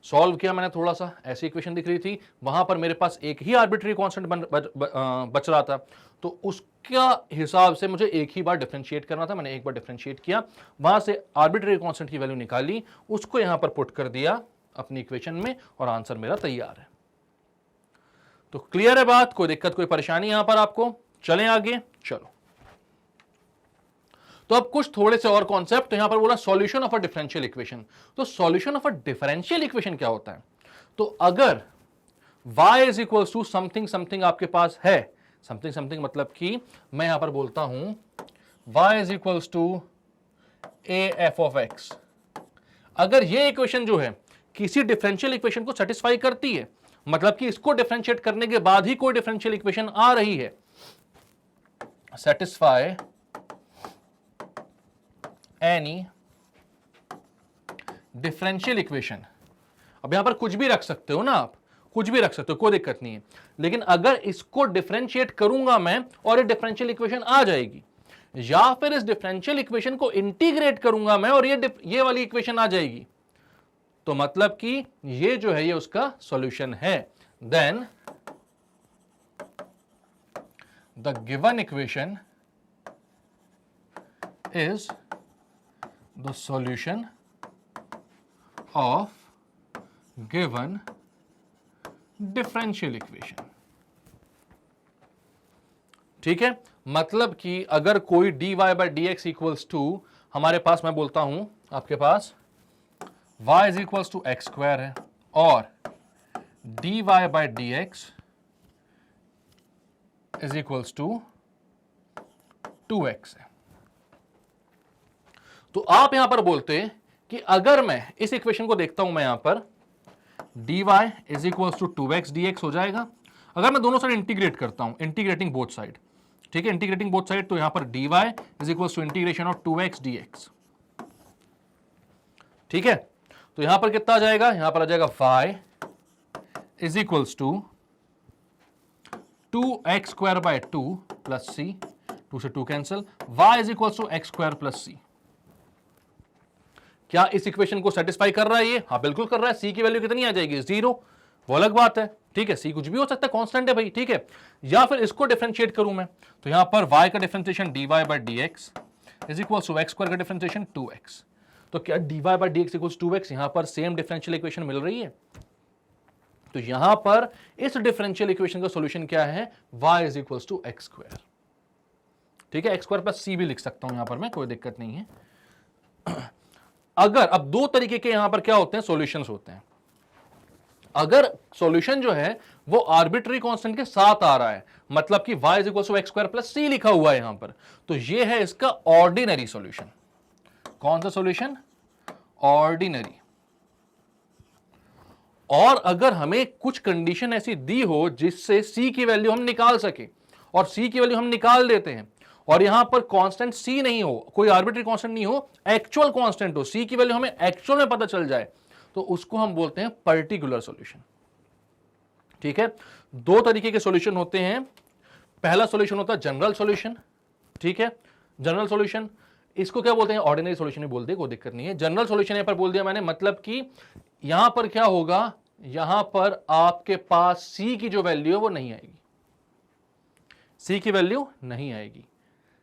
सॉल्व किया मैंने, थोड़ा सा ऐसी इक्वेशन दिख रही थी, वहां पर मेरे पास एक ही आर्बिट्री कांस्टेंट बच रहा था तो उसका हिसाब से मुझे एक ही बार डिफरेंशिएट करना था। मैंने एक बार डिफरेंशिएट किया, वहां से आर्बिट्री कांस्टेंट की वैल्यू निकाली, उसको यहां पर पुट कर दिया अपनी इक्वेशन में और आंसर मेरा तैयार है। तो क्लियर है बात, कोई दिक्कत कोई परेशानी यहां पर आपको? चलें आगे, चलो। तो अब कुछ थोड़े से और कॉन्सेप्ट, तो यहां पर बोला solution of a differential equation. तो solution of a differential equation क्या होता है? तो अगर y is equals to something something आपके पास है, समथिंग समथिंग मतलब कि मैं यहां पर बोलता हूं y is equals to a f of x। अगर ये इक्वेशन जो है किसी डिफरेंशियल इक्वेशन को सेटिस्फाई करती है, मतलब कि इसको डिफरेंशिएट करने के बाद ही कोई डिफरेंशियल इक्वेशन आ रही है, सेटिस्फाई एनी डिफरेंशियल इक्वेशन। अब यहां पर कुछ भी रख सकते हो ना, आप कुछ भी रख सकते हो, कोई दिक्कत नहीं है। लेकिन अगर इसको डिफरेंशिएट करूंगा मैं और ये डिफरेंशियल इक्वेशन आ जाएगी, या फिर इस डिफरेंशियल इक्वेशन को इंटीग्रेट करूंगा मैं और ये वाली इक्वेशन आ जाएगी, तो मतलब कि ये जो है ये उसका सॉल्यूशन है। Then the given equation is the solution of given differential equation। ठीक है, मतलब कि अगर कोई dy by d x equals to, हमारे पास मैं बोलता हूं आपके पास y is equals to x square है और dy by d x is equals to 2x है। तो आप यहां पर बोलते हैं कि अगर मैं इस इक्वेशन को देखता हूं, मैं यहां पर dy is equals to 2x dx हो जाएगा। अगर मैं दोनों साइड इंटीग्रेट करता हूं, इंटीग्रेटिंग बोथ साइड, ठीक है, इंटीग्रेटिंग बोथ साइड, तो यहां पर dy is equals to integration of 2x dx। ठीक है, तो यहां पर कितना आ जाएगा, यहां पर आ जाएगा y is equals to 2x square by 2 plus c, 2 से 2 cancel, y is equals to x square plus c। क्या इस इक्वेशन को सेटिस्फाई कर रहा है ये? हाँ बिल्कुल कर रहा है। c की वैल्यू कितनी आ जाएगी? 0। वो अलग बात है, ठीक है। सी कुछ भी हो सकता है, कांस्टेंट है भाई, ठीक है। या फिर इसको डिफरेंशिएट करूं मैं, तो यहां पर y का differentiation dy by d x is equal to x square का डिफरेंशिएशन 2x। तो क्या dy by d x equal 2x, यहां पर सेम डिफरेंशियल इक्वेशन मिल रही है। तो यहां पर इस डिफरेंशियल इक्वेशन का सॉल्यूशन क्या है, y is equal to x square, ठीक है। एक्स स्क्वायर प्लस सी भी लिख सकता हूं यहां पर मैं, कोई दिक्कत नहीं है। अगर अब दो तरीके के यहां पर क्या होते हैं, सॉल्यूशंस होते हैं। अगर सॉल्यूशन जो है वो आर्बिट्ररी कांस्टेंट के साथ आ रहा है, मतलब कि y is equal to x square plus c लिखा हुआ है यहां पर, तो ये है इसका ऑर्डिनरी सॉल्यूशन। कौन सा सॉल्यूशन, ऑर्डिनरी। और अगर हमें कुछ कंडीशन ऐसी दी हो जिससे c की वैल्यू हम निकाल सके, और c की वैल्यू हम निकाल देते हैं, और यहां पर कांस्टेंट c नहीं हो, कोई आर्बिट्ररी कांस्टेंट नहीं हो, एक्चुअल कांस्टेंट हो, c की वैल्यू हमें एक्चुअल में पता चल जाए, तो उसको हम बोलते हैं पर्टिकुलर सॉल्यूशन, ठीक है। दो तरीके के सॉल्यूशन होते हैं। पहला सॉल्यूशन होता है जनरल सॉल्यूशन, ठीक है। जनरल सॉल्यूशन, इसको क्या बोलते हैं, ऑर्डिनरी सॉल्यूशन ही बोलते हैं, कोई दिक्कत नहीं है। जनरल सॉल्यूशन यहां पर बोल दिया मैंने, मतलब कि यहां पर क्या होगा, यहां पर आपके पास c की जो वैल्यू है वो नहीं आएगी, c की वैल्यू नहीं आएगी।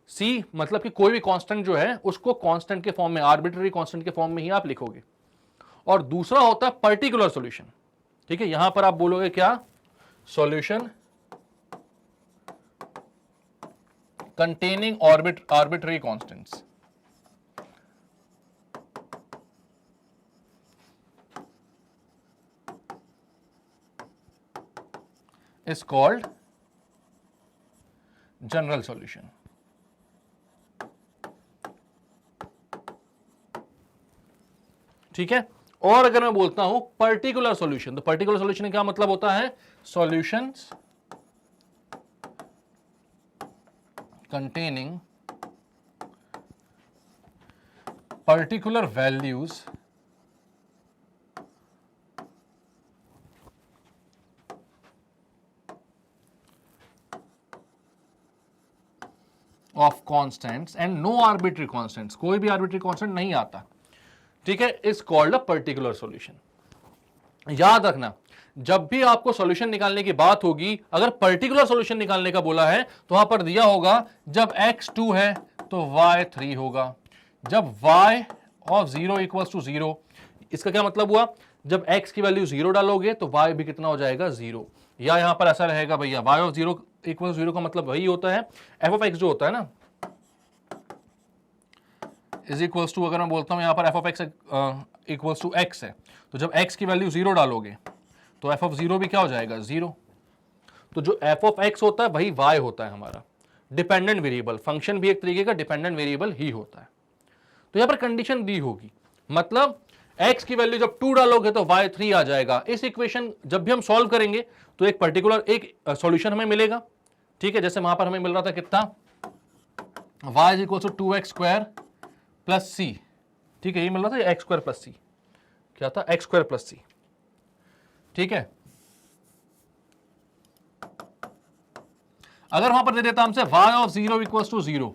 c मतलब कि कोई भी कांस्टेंट जो है उसको कांस्टेंट के फॉर्म में, आर्बिट्ररी कांस्टेंट के फॉर्म में ही आप लिखोगे। और दूसरा होता है पर्टिकुलर सॉल्यूशन, ठीक है। यहां पर आप बोलोगे क्या, solution containing arbitrary constants, is called general solution, ठीक है। और अगर मैं बोलता हूं पर्टिकुलर सॉल्यूशन, तो पर्टिकुलर सॉल्यूशन का क्या मतलब होता है, solutions containing particular values of constants and no arbitrary constants, कोई भी आर्बिट्री कॉन्स्टेंट नहीं आता, ठीक है, is called a particular solution. याद रखना, जब भी आपको सॉल्यूशन निकालने की बात होगी, अगर पर्टिकुलर सॉल्यूशन निकालने का बोला है तो वहां पर दिया होगा जब x 2 है तो y 3 होगा, जब y ऑफ 0 इक्वल्स टू 0, इसका क्या मतलब हुआ, जब x की वैल्यू 0 डालोगे तो y भी कितना हो जाएगा, 0। या यहां पर ऐसा रहेगा भैया, y ऑफ 0 इक्वल 0 का मतलब वही होता है, f ऑफ x जो होता है ना, इज इक्वल्स टू, अगर मैं बोलता हूं यहां पर f of x equals to x है, तो जब x की वैल्यू 0 डालोगे तो f ऑफ 0 भी क्या हो जाएगा, 0। तो जो f ऑफ x होता है वही y होता है हमारा, डिपेंडेंट वेरिएबल। फंक्शन भी एक तरीके का डिपेंडेंट वेरिएबल ही होता है। तो यहां पर कंडीशन दी होगी, मतलब x की वैल्यू जब 2 डालोगे तो y 3 आ जाएगा। इस इक्वेशन जब भी हम सॉल्व करेंगे तो एक पर्टिकुलर एक सॉल्यूशन हमें मिलेगा, ठीक है। जैसे वहां पर हमें मिल रहा था कितना, y is equal to 2x square plus c, ठीक है, ये मिल रहा था एक्स स्क्वायर प्लस सी, क्या था, एक्स स्क्वायर प्लस सी, ठीक है। अगर वहां पर दे देता हमसे y ऑफ 0 इक्वल्स टू 0,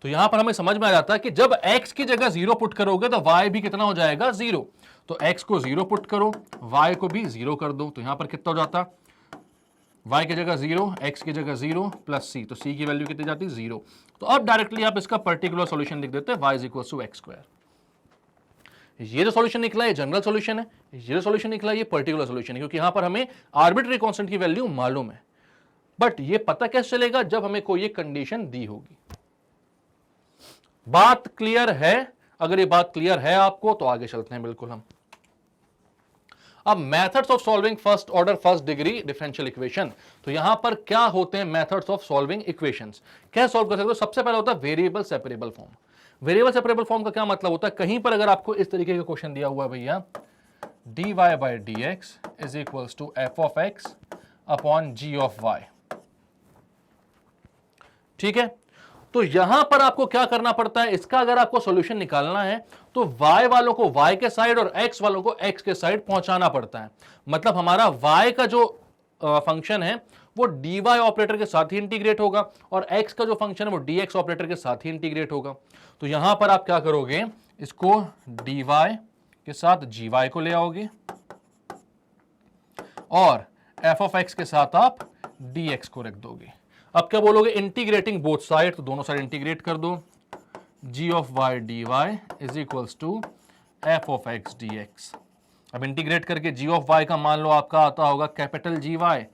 तो यहां पर हमें समझ में आ जाता है कि जब x की जगह 0 पुट करोगे तो y भी कितना हो जाएगा, 0। तो x को 0 पुट करो, y को भी 0 कर दो, तो यहां पर कितना हो जाता, y की जगह 0, x की जगह 0 प्लस c, तो c की वैल्यू कितनी जाती, 0। तो अब डायरेक्टली आप इसका पर्टिकुलर सॉल्यूशन लिख देते हैं, y is equal to x square. ये जो सॉल्यूशन निकला है जनरल सॉल्यूशन है, ये जो सॉल्यूशन निकला है ये पर्टिकुलर सॉल्यूशन है, क्योंकि यहां पर हमें आर्बिट्ररी कांस्टेंट की वैल्यू मालूम है। बट ये पता कैसे चलेगा, जब हमें कोई एक कंडीशन दी होगी। बात क्लियर है? अगर ये बात क्लियर है आपको तो आगे चलते हैं बिल्कुल हम। अब methods of solving first order first degree differential equation, तो यहां पर क्या होते हैं मेथड्स ऑफ सॉल्विंग इक्वेशंस, क्या सॉल्व कर सकते हो। सबसे पहले होता है variable separable form. Variable separable form का क्या मतलब होता है, कहीं पर अगर आपको इस तरीके का क्वेश्चन दिया हुआ है भैया, dy by d x is equals to f of x upon g of y, ठीक है। तो यहां पर आपको क्या करना पड़ता है, इसका अगर आपको सॉल्यूशन निकालना है तो y वालों को y के साइड और x वालों को x के साइड पहुंचाना पड़ता है। मतलब हमारा y का जो फंक्शन है वो dy ऑपरेटर के साथ ही इंटीग्रेट होगा और x का जो फंक्शन है वो dx ऑपरेटर के साथ ही इंटीग्रेट होगा। तो यहां पर आप क्या करोगे, इसको dy के साथ gy को ले आओगे, और एफ ऑफ एक्स के साथ आप डी एक्स को रख दोगे। अब क्या बोलोगे, इंटीग्रेटिंग बोथ साइड, तो दोनों साइड इंटीग्रेट कर दो। G of y d y is equals to f of x d x. अब इंटीग्रेट करके जी ऑफ वाई का मान लो आपका आता होगा कैपिटल जी वाई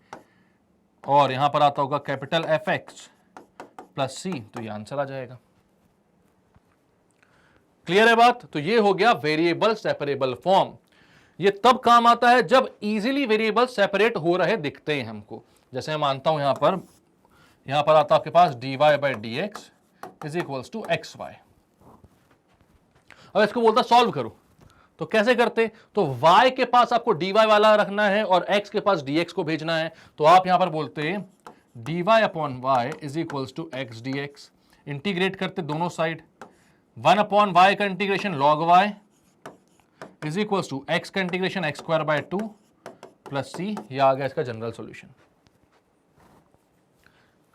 और यहां पर आता होगा कैपिटल एफ एक्स प्लस सी, तो ये आंसर आ जाएगा। क्लियर है बात? तो ये हो गया वेरिएबल सेपरेबल फॉर्म। ये तब काम आता है जब इजीली वेरिएबल सेपरेट हो रहे दिखते हैं हमको। जैसे मैं मानता हूं यहां पर आता आपके पास dy by d x is equals to x y. अब इसको बोलता सॉल्व करो, तो कैसे करते? तो y के पास आपको dy वाला रखना है और x के पास dx को भेजना है। तो आप यहां पर बोलते dy upon y is equals to x d x. Integrate करते दोनों साइड, 1 अपॉन वाई का integration log y is equals to x का integration x square by 2 plus c. ये आ गया इसका जनरल सॉल्यूशन।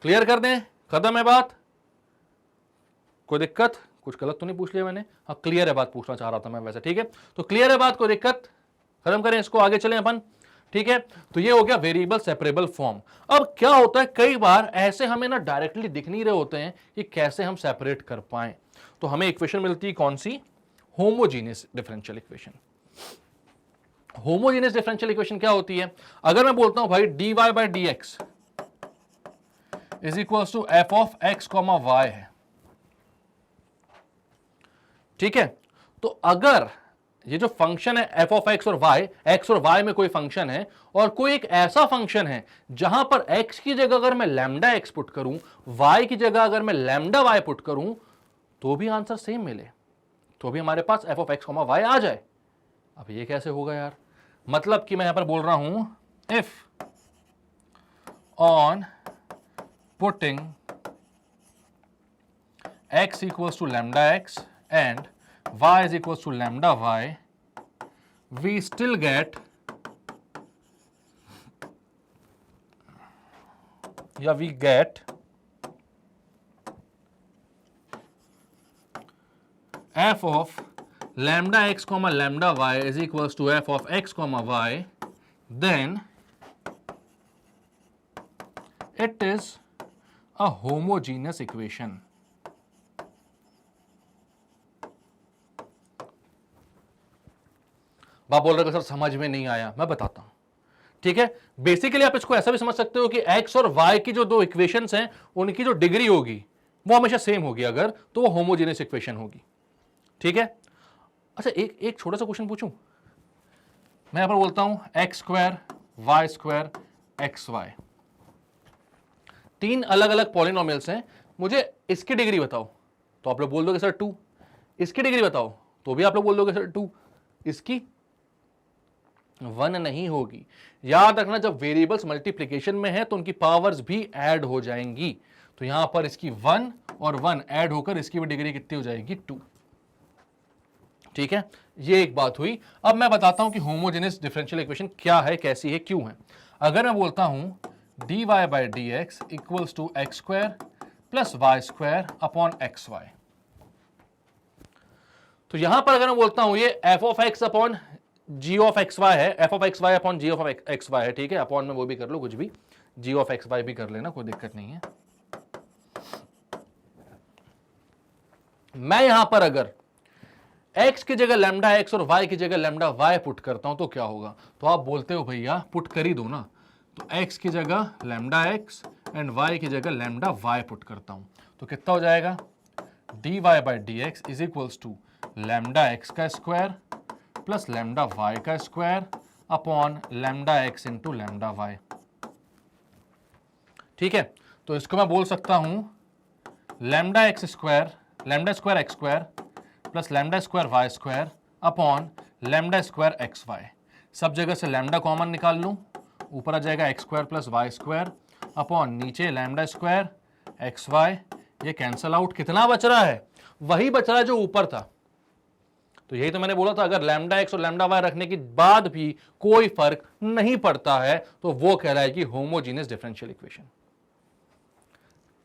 क्लियर कर दें, खत्म है बात? कोई दिक्कत? कुछ गलत तो नहीं पूछ लिया मैंने? हाँ क्लियर है बात, पूछना चाह रहा था मैं वैसे। ठीक है, तो क्लियर है बात, कोई दिक्कत? खत्म करें इसको, आगे चलें अपन। ठीक है, तो ये हो गया वेरिएबल सेपरेबल फॉर्म। अब क्या होता है, कई बार ऐसे हमें ना डायरेक्टली दिख नहीं रहे होते हैं कि कैसे हम सेपरेट कर पाए। तो हमें इक्वेशन मिलती है कौन सी? Homogeneous differential equation. Homogeneous differential equation क्या होती है? अगर मैं बोलता हूं भाई dy by d x is equals to f of x comma y है, ठीक है, तो अगर ये जो फंक्शन है एफ ऑफ एक्स और वाई में कोई फंक्शन है और कोई एक ऐसा फंक्शन है जहां पर x की जगह अगर मैं लैम्डा x पुट करूं, y की जगह अगर मैं लैम्डा y पुट करूं, तो भी आंसर सेम मिले, तो भी हमारे पास f of x comma y आ जाए। अब ये कैसे होगा यार? मतलब कि मैं यहां पर बोल रहा हूं if on putting x equals to lambda x and y is equals to lambda y, we still get f of lambda x comma lambda y is equals to f of x comma y, then it is a homogeneous equation. आप बोल रहे हो sir समझ में नहीं आया, मैं बताता हूं। ठीक है, बेसिकली आप इसको ऐसा भी समझ सकते हो कि x और y की जो दो इक्वेशंस हैं उनकी जो डिग्री होगी वो हमेशा सेम होगी, अगर तो वो होमोजेनियस इक्वेशन होगी। ठीक है, अच्छा एक छोटा सा क्वेश्चन पूछूं। मैं यहां पर बोलता हूं x square y square x y, तीन अलग अलग पॉलिनोमियल्स हैं, मुझे इसकी डिग्री बताओ, तो आप लोग बोल दोगे सर 2। इसकी डिग्री बताओ, तो भी आप लोग बोल दोगे सर 2। इसकी 1 नहीं होगी। याद रखना, जब वेरिएबल्स मल्टीप्लिकेशन में है तो उनकी पावर्स भी ऐड हो जाएंगी। तो यहां पर इसकी 1 और 1 ऐड होकर इसकी भी डिग्री कितनी हो जाएगी? 2। ठीक है, ये एक बात हुई। अब मैं बताता हूं कि होमोजेनियस डिफरेंशियल इक्वेशन क्या है, कैसी है, क्यों है। अगर मैं बोलता हूं dy by d x equals to x square plus y square upon x y, तो यहां पर अगर मैं बोलता हूं ये f of x upon g of x y है, f of x y upon g of x y है। ठीक है, अपॉन में वो भी कर लो, कुछ भी जी ऑफ एक्स वाई भी कर लेना, कोई दिक्कत नहीं है। मैं यहां पर अगर x की जगह लैम्डा x और y की जगह लैम्डा y पुट करता हूं तो क्या होगा? तो आप बोलते हो भैया पुट कर ही दो ना, तो x की जगह लैम्डा x एंड y की जगह लैम्डा y पुट करता हूं, तो कितना हो जाएगा? dy by d x is equals to lambda x का स्क्वायर प्लस लैम्डा y का square upon lambda x into lambda y। ठीक है, तो इसको मैं बोल सकता हूं lambda x square, lambda square x square plus lambda square y square upon lambda square x y. सब जगह से लैम्डा कॉमन निकाल लूं, ऊपर आ जाएगा x square plus y square upon नीचे लैम्डा स्क्वायर एक्स वाई। ये कैंसल आउट, कितना बच रहा है? वही बच रहा है जो ऊपर था। तो यही तो मैंने बोला था, अगर लैम्डा एक्स और लैम्डा वाई रखने के बाद भी कोई फर्क नहीं पड़ता है तो वो कहलाएगी होमोजेनियस डिफरेंशियल इक्वेशन।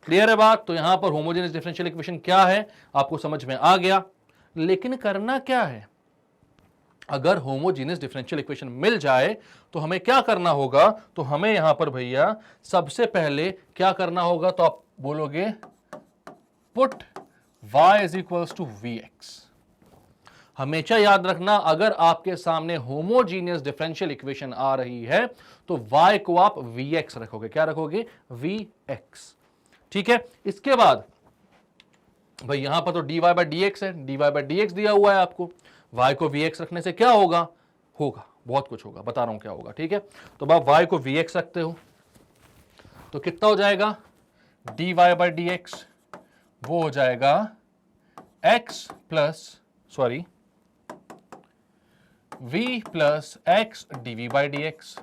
क्लियर है बात? तो यहां पर होमोजेनियस डिफरेंशियल इक्वेशन क्या है आपको समझ में आ गया, लेकिन करना क्या है? अगर होमोजीनियस डिफरेंशियल इक्वेशन मिल जाए तो हमें क्या करना होगा, तो हमें यहां पर भैया सबसे पहले क्या करना होगा, तो आप बोलोगे put y is equals to vx। हमेशा याद रखना, अगर आपके सामने होमोजीनियस डिफरेंशियल इक्वेशन आ रही है तो y को आप vx रखोगे। क्या रखोगे? vx। ठीक है, इसके बाद भाई यहां पर तो dy बाई dx है, dy बाई dx दिया हुआ है आपको, y को vx रखने से क्या होगा, बहुत कुछ होगा, बता रहा हूं क्या होगा। ठीक है, तो आप y को vx रखते हो तो कितना हो जाएगा, dy बाई dx वो हो जाएगा x plus v plus x dv by dx।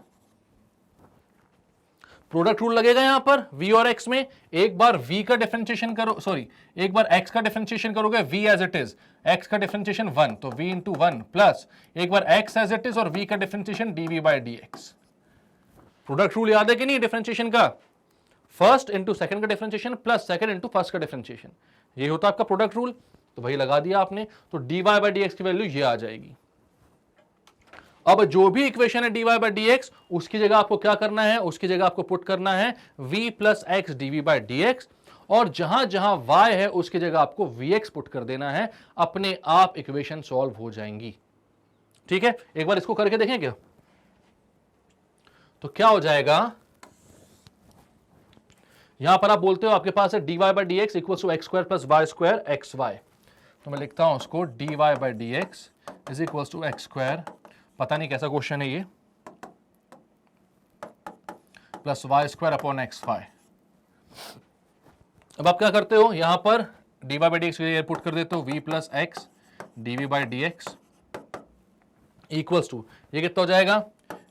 Product rule लगेगा यहां पर v और x में। एक बार v का डिफरेंशिएशन करो, एक बार x का डिफरेंशिएशन करोगे v as it is, x का डिफरेंशिएशन 1 तो v इंटू 1 प्लस एक बार x एज इट इज और v का differentiation dv by dx। Product rule याद है कि नहीं डिफरेंशिएशन का, फर्स्ट इंटू सेकंड का differentiation plus second into first का डिफरेंशिएशन, ये होता है आपका प्रोडक्ट रूल। तो भाई लगा दिया आपने, तो dy बाई dx की वैल्यू ये आ जाएगी। अब जो भी इक्वेशन है dy बाई dx, उसकी जगह आपको क्या करना है, उसकी जगह आपको पुट करना है v plus x dv by dx, और जहां जहां y है उसकी जगह आपको vx पुट कर देना है, अपने आप इक्वेशन सॉल्व हो जाएंगी। ठीक है, एक बार इसको करके देखें क्या, तो क्या हो जाएगा, यहां पर आप बोलते हो आपके पास है dy by dx equals to x square plus y square x y, तो मैं लिखता हूं उसको dy by dx is equals to x square, पता नहीं कैसा क्वेश्चन है ये, plus y square upon x y. अब आप क्या करते हो, यहां पर dy बाई dx पुट कर देते हो v plus x dv by dx equals to, ये कितना हो जाएगा,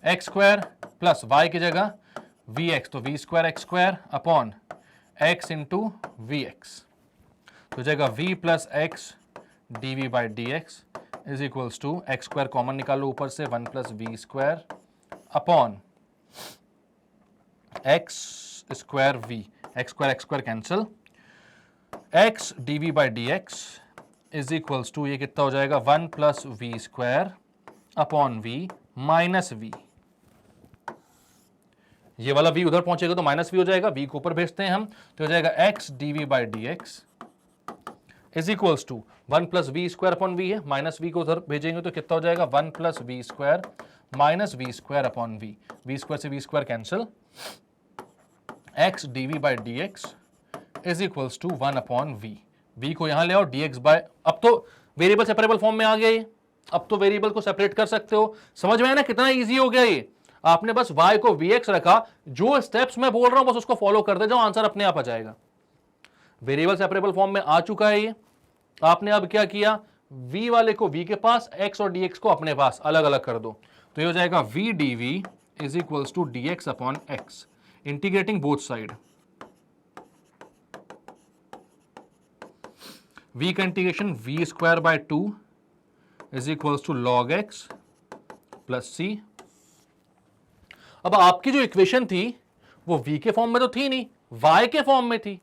एक्स स्क्वायर प्लस वाई की जगह वी एक्स, तो v square x square upon x into v x, तो जाएगा v plus x d v by d x is equals to x square common निकालो ऊपर से 1 plus v square upon x square v, x square cancel, x d v by d x is equals to, ये कितना हो जाएगा 1 plus v square upon v minus v, ये वाला v उधर पहुंचेगा तो माइनस v हो जाएगा, v को ऊपर भेजते हैं हम, तो हो जाएगा x dv by dx is equals to 1 plus v square upon v है, माइनस v को उधर भेजेंगे तो कितना हो जाएगा 1 plus v square minus v square upon v, v square से v square cancel, x dv by dx is equals to 1 upon v, v को यहां ले आओ dx बाय, अब तो वेरिएबल सेपरेबल फॉर्म में आ गया ये, अब तो वेरिएबल को सेपरेट कर सकते हो, समझ में आया ना कितना इजी हो गया ये। आपने बस y को vx रखा, जो स्टेप्स मैं बोल रहा हूं बस उसको फॉलो कर दे जाओ, आंसर अपने आप आ जाएगा। वेरिएबल सेपरेबल फॉर्म में आ चुका है ये, आपने अब क्या किया, v वाले को v के पास, x और dx को अपने पास अलग अलग कर दो, तो ये हो जाएगा v dv is equals to dx upon x, integrating both side, v का integration v square by 2 is equals to log x plus c। अब आपकी जो इक्वेशन थी वो v के फॉर्म में तो थी नहीं, y के फॉर्म में थी,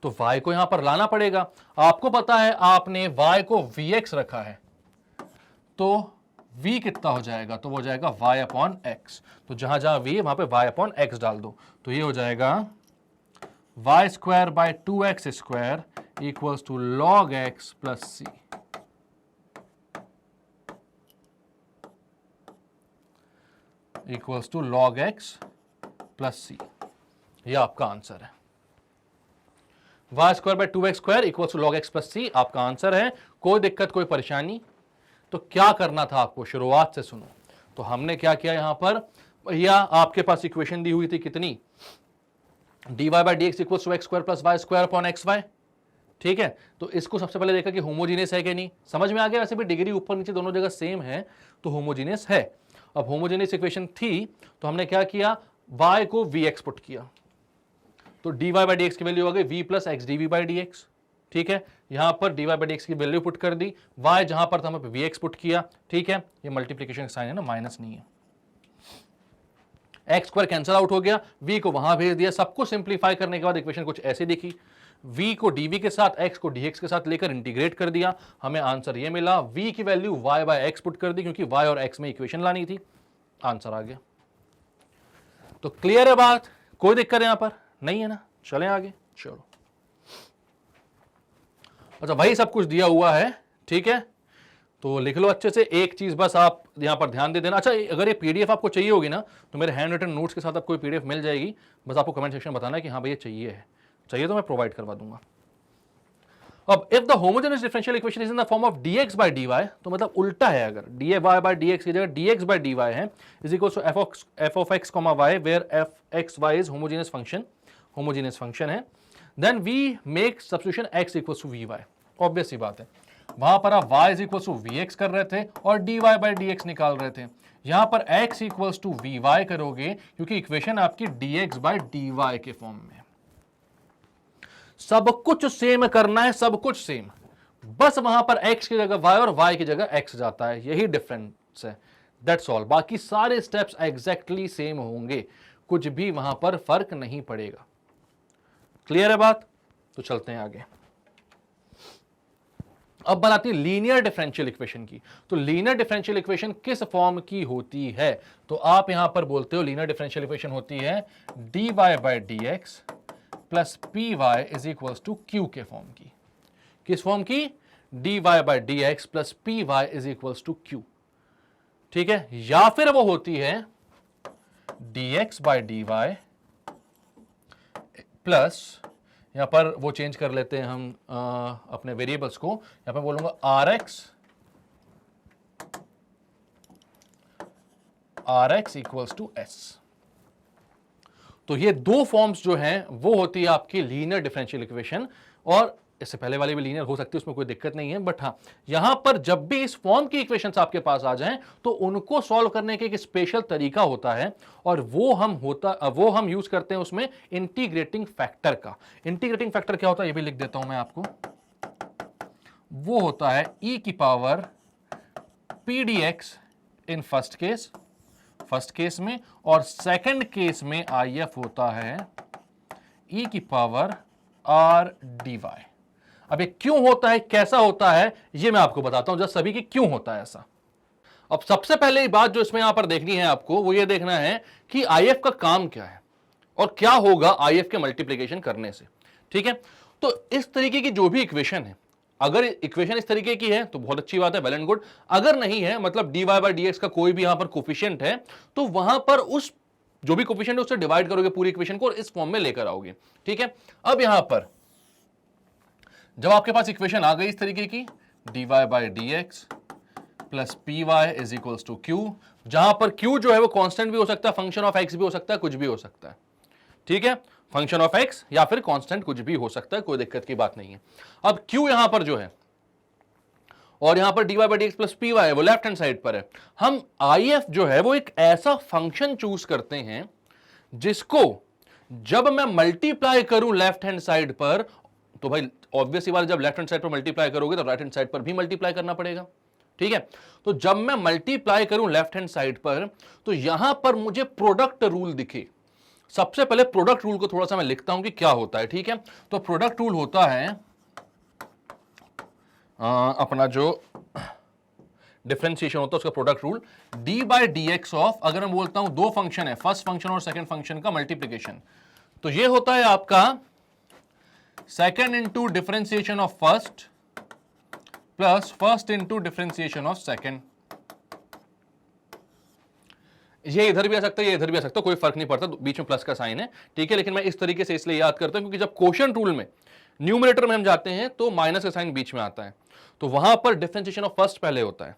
तो y को यहां पर लाना पड़ेगा। आपको पता है आपने y को vx रखा है, तो v कितना हो जाएगा, तो वो हो जाएगा y अपॉन एक्स, तो जहां जहां v है वहां पे y अपॉन एक्स डाल दो, तो ये हो जाएगा y square by 2x square equals to log x plus c. Equals to log x plus c, ये आपका आंसर है। Y square by 2x square equals to log x plus c आपका आंसर है। कोई दिक्कत कोई परेशानी, तो क्या करना था आपको, शुरुआत से सुनो। तो हमने क्या किया यहां पर, भैया आपके पास इक्वेशन दी हुई थी कितनी, dy by d x equals to x square plus y square upon x y, ठीक है। तो इसको सबसे पहले देखा कि होमोजीनियस है कि नहीं, समझ में आ गया। वैसे भी डिग्री ऊपर नीचे दोनों जगह सेम है तो होमोजीनियस है। अब होमोजेनियस इक्वेशन थी तो हमने क्या किया, y को vx पुट किया, तो dy बाई dx की वैल्यू हो गई v plus x dv by dx, ठीक है। यहां पर dy बाई dx की वैल्यू पुट कर दी, y जहां पर था हमें vx पुट किया, ठीक है। ये मल्टीप्लीकेशन साइन है ना, माइनस नहीं है, एक्स स्क्वायर कैंसिल आउट हो गया, v को वहां भेज दिया। सबको सिंप्लीफाई करने के बाद इक्वेशन कुछ ऐसी दिखी, v को dv के साथ, x को dx के साथ लेकर इंटीग्रेट कर दिया, हमें आंसर ये मिला। v की value y by x put कर दी क्योंकि y और x में इक्वेशन लानी थी, आंसर आ गया। तो क्लियर है बात, कोई दिक्कत यहां पर नहीं है ना? चलें आगे, चलो। अच्छा, वही सब कुछ दिया हुआ है, ठीक है, तो लिख लो अच्छे से। एक चीज बस आप यहां पर ध्यान दे देना। अच्छा, अगर ये पीडीएफ आपको चाहिए होगी ना, तो मेरे हैंड रिटन नोट्स के साथ आपको पीडीएफ मिल जाएगी, बस आपको कमेंट सेक्शन में बताना है कि हाँ भैया चाहिए है, चाहिए तो मैं प्रोवाइड करवा दूंगा। अब if the homogeneous differential equation is in the form of dx by dy, तो मतलब उल्टा है, अगर dy बाय dx की जगह dx बाय dy है, is equal to f of x comma y, where f x y is homogeneous function है, then we make substitution x equals to vy। Obvious सी बात है, वहां पर आप y is equals to vx कर रहे थे और dy बाय dx निकाल रहे थे, यहां पर x इक्वल्स टू vy करोगे क्योंकि इक्वेशन आपकी dx बाय dy के फॉर्म में। सब कुछ सेम करना है, सब कुछ सेम, बस वहां पर x की जगह y और y की जगह x जाता है, यही डिफरेंस है, दैट्स ऑल। बाकी सारे स्टेप्स एग्जैक्टली सेम होंगे, कुछ भी वहां पर फर्क नहीं पड़ेगा। क्लियर है बात? तो चलते हैं आगे। अब बनाती है लीनियर डिफरेंशियल इक्वेशन की। तो लीनियर डिफरेंशियल इक्वेशन किस फॉर्म की होती है? तो आप यहां पर बोलते हो लीनियर डिफरेंशियल इक्वेशन होती है dy by dx plus p y is equals to q के फॉर्म की। किस फॉर्म की? dy by dx plus p y is equals to q, ठीक है। या फिर वो होती है dx बाय dy प्लस, यहां पर वो चेंज कर लेते हैं हम अपने वेरिएबल्स को, यहां पर बोलूंगा rx इक्वल्स टू s। तो ये दो फॉर्म्स जो हैं वो होती है आपकी लीनियर डिफरेंशियल इक्वेशन, और इससे पहले वाली भी लीनियर हो सकती है, उसमें कोई दिक्कत नहीं है, बट हाँ यहां पर जब भी इस फॉर्म की इक्वेशंस आपके पास आ जाएं तो उनको सॉल्व करने के एक स्पेशल तरीका होता है, और वो हम यूज करते हैं उसमें इंटीग्रेटिंग फैक्टर का। इंटीग्रेटिंग फैक्टर क्या होता है ये भी लिख देता हूं मैं आपको, वो होता है e की power pdx in first case में, और सेकंड केस में IF होता है e की पावर r dy। अब ये क्यों होता है, कैसा होता है, ये मैं आपको बताता हूं, जस्ट सभी की क्यों होता है ऐसा। अब सबसे पहले बात जो इसमें यहां पर देखनी है आपको, वो ये देखना है कि IF का काम क्या है और क्या होगा IF के मल्टीप्लिकेशन करने से, ठीक है। तो इस तरीके की जो भी इक्वेशन है, अगर इक्वेशन इस तरीके की है तो बहुत अच्छी बात है, वेल एंड गुड। अगर नहीं है, मतलब dy बाय dx का कोई भी यहां पर कोफिशिएंट है, तो वहां पर उस जो भी कोफिशिएंट है उससे डिवाइड करोगे पूरी इक्वेशन को और इस फॉर्म में लेकर आओगे, ठीक है। अब यहां पर जब आपके पास इक्वेशन आ गई इस तरीके की, dy by dx plus p y is equals to q, जहां पर क्यू जो है वो कांस्टेंट भी हो सकता है, फंक्शन ऑफ एक्स भी हो सकता है, कुछ भी हो सकता है, ठीक है। फंक्शन ऑफ एक्स या फिर कांस्टेंट कुछ भी हो सकता है, कोई दिक्कत की बात नहीं है। अब क्यू यहां पर जो है और यहां पर dy by dx plus p y वो लेफ्ट हैंड साइड पर है। हम IF जो है वो एक ऐसा फंक्शन चूज करते हैं जिसको जब मैं मल्टीप्लाई करूं लेफ्ट हैंड साइड पर, तो भाई ऑब्वियस ही बात, जब लेफ्ट हैंड साइड पर मल्टीप्लाई करोगे तो राइट हैंड साइड पर भी मल्टीप्लाई करना पड़ेगा, ठीक है। तो जब मैं मल्टीप्लाई करूं लेफ्ट हैंड साइड पर, तो यहां पर मुझे प्रोडक्ट रूल दिखे। सबसे पहले प्रोडक्ट रूल को थोड़ा सा मैं लिखता हूं कि क्या होता है, ठीक है। तो प्रोडक्ट रूल होता है अपना जो डिफरेंशिएशन होता है उसका product rule, D by d x of, अगर मैं बोलता हूं दो फंक्शन है, फर्स्ट फंक्शन और सेकंड फंक्शन का मल्टीप्लीकेशन, तो ये होता है आपका second into differentiation of first plus first into differentiation of second. ये इधर भी आ सकता है, ये इधर भी आ सकता है, कोई फर्क नहीं पड़ता, बीच में प्लस का साइन है, ठीक है। लेकिन मैं इस तरीके से इसलिए याद करता हूं क्योंकि जब क्वोशिएंट रूल में न्यूमरेटर में हम जाते हैं तो माइनस का साइन बीच में आता है, तो वहां पर डिफरेंशिएशन ऑफ फर्स्ट पहले होता है,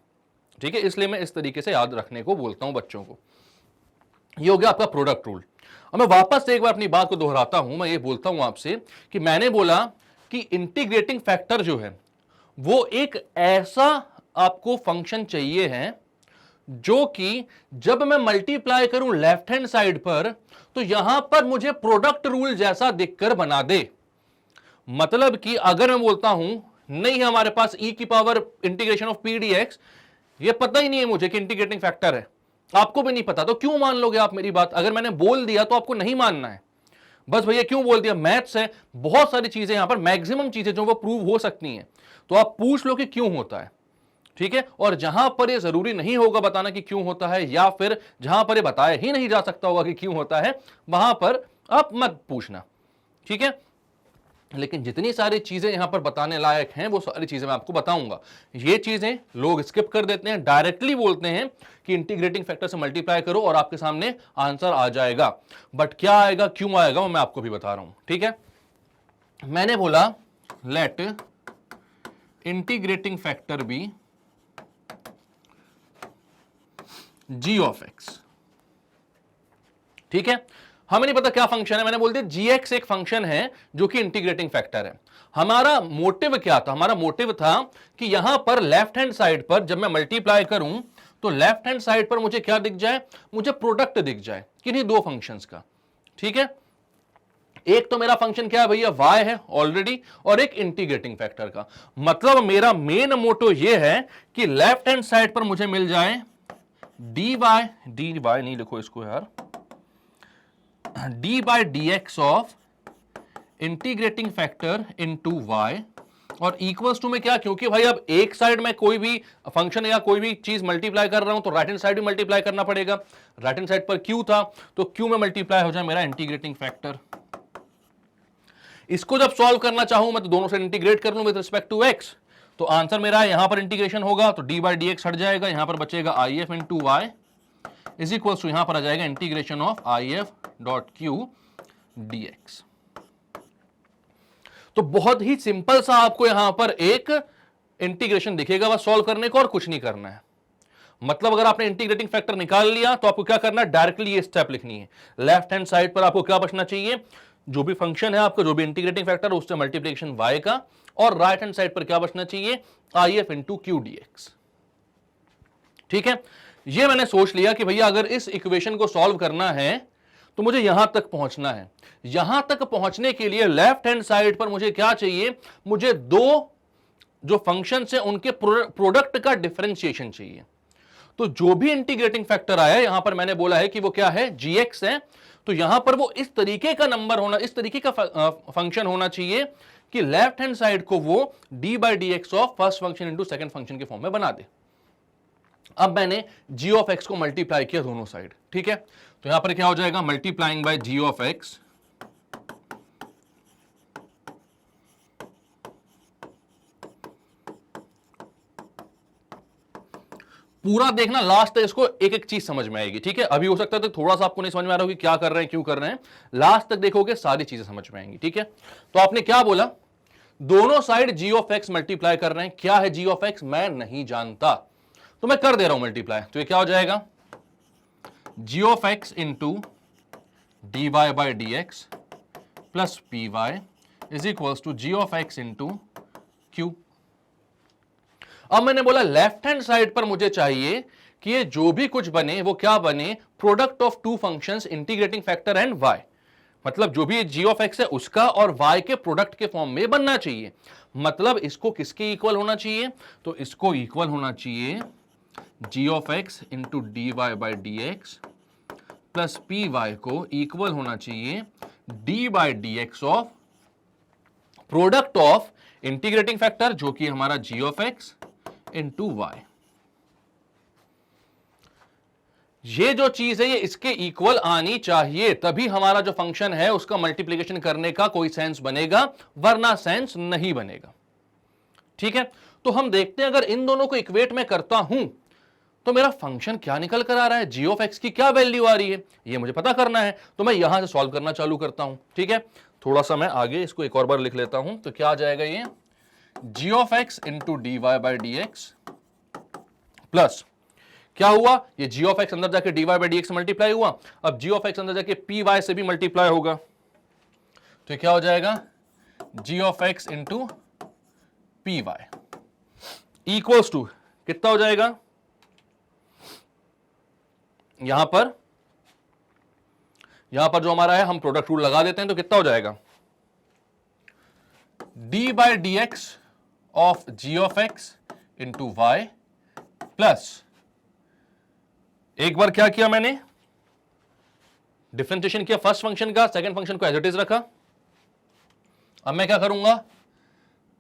ठीक है। इसलिए मैं इस तरीके से याद रखने को बोलता हूं बच्चों को। ये हो गया आपका प्रोडक्ट रूल। अब मैं वापस से एक बार अपनी बात को दोहराता हूं, मैं ये बोलता हूं आपसे कि मैंने बोला कि इंटीग्रेटिंग फैक्टर जो है वो एक ऐसा आपको फंक्शन चाहिए है जो कि जब मैं मल्टीप्लाई करूं लेफ्ट हैंड साइड पर तो यहां पर मुझे प्रोडक्ट रूल जैसा दिखकर बना दे। मतलब कि अगर मैं बोलता हूं नहीं हमारे पास e की power integration of p d x, ये पता ही नहीं है मुझे कि इंटीग्रेटिंग फैक्टर है, आपको भी नहीं पता, तो क्यों मान लोगे आप मेरी बात? अगर मैंने बोल दिया तो आपको नहीं मानना है। बस भैया क्यों बोल दिया, मैथ्स है, बहुत सारी चीजें यहां पर, मैक्सिमम चीजें जो वो प्रूव हो सकती हैं, तो आप पूछ लो कि क्यों होता है, ठीक है। और जहां पर ये जरूरी नहीं होगा बताना कि क्यों होता है, या फिर जहां पर ये बताया ही नहीं जा सकता होगा कि क्यों होता है, वहां पर आप मत पूछना, ठीक है। लेकिन जितनी सारी चीजें यहां पर बताने लायक हैं वो सारी चीजें मैं आपको बताऊंगा। ये चीजें लोग स्किप कर देते हैं, डायरेक्टली बोलते हैं कि इंटीग्रेटिंग फैक्टर से मल्टीप्लाई करो और आपके सामने आंसर आ जाएगा। बट क्या आएगा, क्यों आएगा, वो मैं आपको भी बता रहा हूं, ठीक है। मैंने बोला let integrating factor be g of x, ठीक है। हमें नहीं पता क्या फंक्शन है, मैंने बोल दिया जी एक्स एक फंक्शन है जो कि इंटीग्रेटिंग फैक्टर है। हमारा मोटिव क्या था, हमारा मोटिव था कि यहां पर लेफ्ट हैंड साइड पर जब मैं मल्टीप्लाई करूं तो लेफ्ट हैंड साइड पर मुझे क्या दिख जाए, मुझे प्रोडक्ट दिख जाए किन्हीं दो फंक्शंस का, ठीक है। एक तो मेरा फंक्शन क्या है भैया, y है ऑलरेडी, और एक इंटीग्रेटिंग फैक्टर का। मतलब मेरा मेन मोटो यह है कि लेफ्ट हैंड साइड पर मुझे मिल जाए dy, नहीं लिखो इसको यार, D by d x of integrating factor into y, और इक्वल्स टू में क्या, क्योंकि भाई अब एक साइड में कोई भी फंक्शन या कोई भी चीज मल्टीप्लाई कर रहा हूं तो राइट हैंड साइड भी मल्टीप्लाई करना पड़ेगा। राइट हैंड साइड पर q था तो q में मल्टीप्लाई हो जाए मेरा इंटीग्रेटिंग फैक्टर। इसको जब सॉल्व करना चाहूं मैं तो दोनों से इंटीग्रेट कर लूं विद रिस्पेक्ट टू x, तो आंसर मेरा यहां पर इंटीग्रेशन होगा तो डी बाई डी एक्स हट जाएगा, यहां पर बचेगा I F into y is equal to, यहां पर आ जाएगा integration of I F dot q d x. तो बहुत ही सिंपल सा आपको यहां पर एक इंटीग्रेशन दिखेगा बस सॉल्व करने को, और कुछ नहीं करना है। मतलब अगर आपने इंटीग्रेटिंग फैक्टर निकाल लिया तो आपको क्या करना है, डायरेक्टली ये स्टेप लिखनी है। लेफ्ट हैंड साइड पर आपको क्या बचना चाहिए, जो भी फंक्शन है आपका, जो भी इंटीग्रेटिंग फैक्टर उससे मल्टीप्लिकेशन y का, और राइट हैंड साइड पर क्या बचना चाहिए, आई F into Q d x, ठीक है। ये मैंने सोच लिया कि भैया अगर इस इक्वेशन को सॉल्व करना है तो मुझे यहां तक पहुंचना है। यहां तक पहुंचने के लिए लेफ्ट हैंड साइड पर मुझे क्या चाहिए, मुझे दो जो फंक्शन है उनके प्रोडक्ट का डिफरेंशिएशन चाहिए। तो जो भी इंटीग्रेटिंग फैक्टर आया यहां पर मैंने बोला है कि वो क्या है, gx है, तो यहां पर वो इस तरीके का नंबर होना, इस तरीके का फंक्शन होना चाहिए कि लेफ्ट हैंड साइड को वो D by d x of first function into second function के फॉर्म में बना दे। अब मैंने g ऑफ x को मल्टीप्लाई किया दोनों साइड, ठीक है। तो यहां पर क्या हो जाएगा, multiplying by g of x पूरा देखना लास्ट तक, इसको एक एक चीज समझ में आएगी, ठीक है। अभी हो सकता है तो थोड़ा सा आपको नहीं समझ में आ रहा हो कि क्या कर रहे हैं, क्यों कर रहे हैं, लास्ट तक देखोगे सारी चीजें समझ में आएंगी, ठीक है। तो आपने क्या बोला, दोनों side g of x multiply कर रहे हैं। क्या है g ऑफ x, मैं नहीं जानता, तो मैं कर दे रहा हूं मल्टीप्लाई। तो ये क्या हो जाएगा, g of x into d y by d x plus p y is equals to g of x into q. अब मैंने बोला लेफ्ट हैंड साइड पर मुझे चाहिए कि ये जो भी कुछ बने वो क्या बने, product of two functions integrating factor and y। मतलब जो भी g ऑफ x है उसका और y के प्रोडक्ट के फॉर्म में बनना चाहिए। मतलब इसको किसके इक्वल होना चाहिए, तो इसको इक्वल होना चाहिए g of x into d y by d x plus p y को इक्वल होना चाहिए d by d x of product of integrating factor जो कि हमारा g of x into y. ये जो चीज है ये इसके इक्वल आनी चाहिए, तभी हमारा जो फंक्शन है उसका मल्टीप्लिकेशन करने का कोई सेंस बनेगा, वरना सेंस नहीं बनेगा, ठीक है। तो हम देखते हैं अगर इन दोनों को इक्वेट में करता हूं तो मेरा फंक्शन क्या निकल कर आ रहा है, g ऑफ x की क्या वैल्यू आ रही है, ये मुझे पता करना है। तो मैं यहां से सॉल्व करना चालू करता हूं, ठीक है। थोड़ा सा मैं आगे इसको एक और बार लिख लेता हूं, तो क्या आ जाएगा, ये g of x into d y by d x plus क्या हुआ, ये g ऑफ x अंदर जाके dy by d x multiply हुआ, अब g ऑफ x अंदर जाके पी वाई से भी मल्टीप्लाई होगा, तो क्या हो जाएगा g of x into p y equals to कितना हो जाएगा, यहां पर जो हमारा है हम प्रोडक्ट रूल लगा देते हैं, तो कितना हो जाएगा, d by d x of g of x into y plus, एक बार क्या किया मैंने, डिफरेंशिएशन किया फर्स्ट फंक्शन का, सेकंड फंक्शन को एज इट इज रखा। अब मैं क्या करूंगा,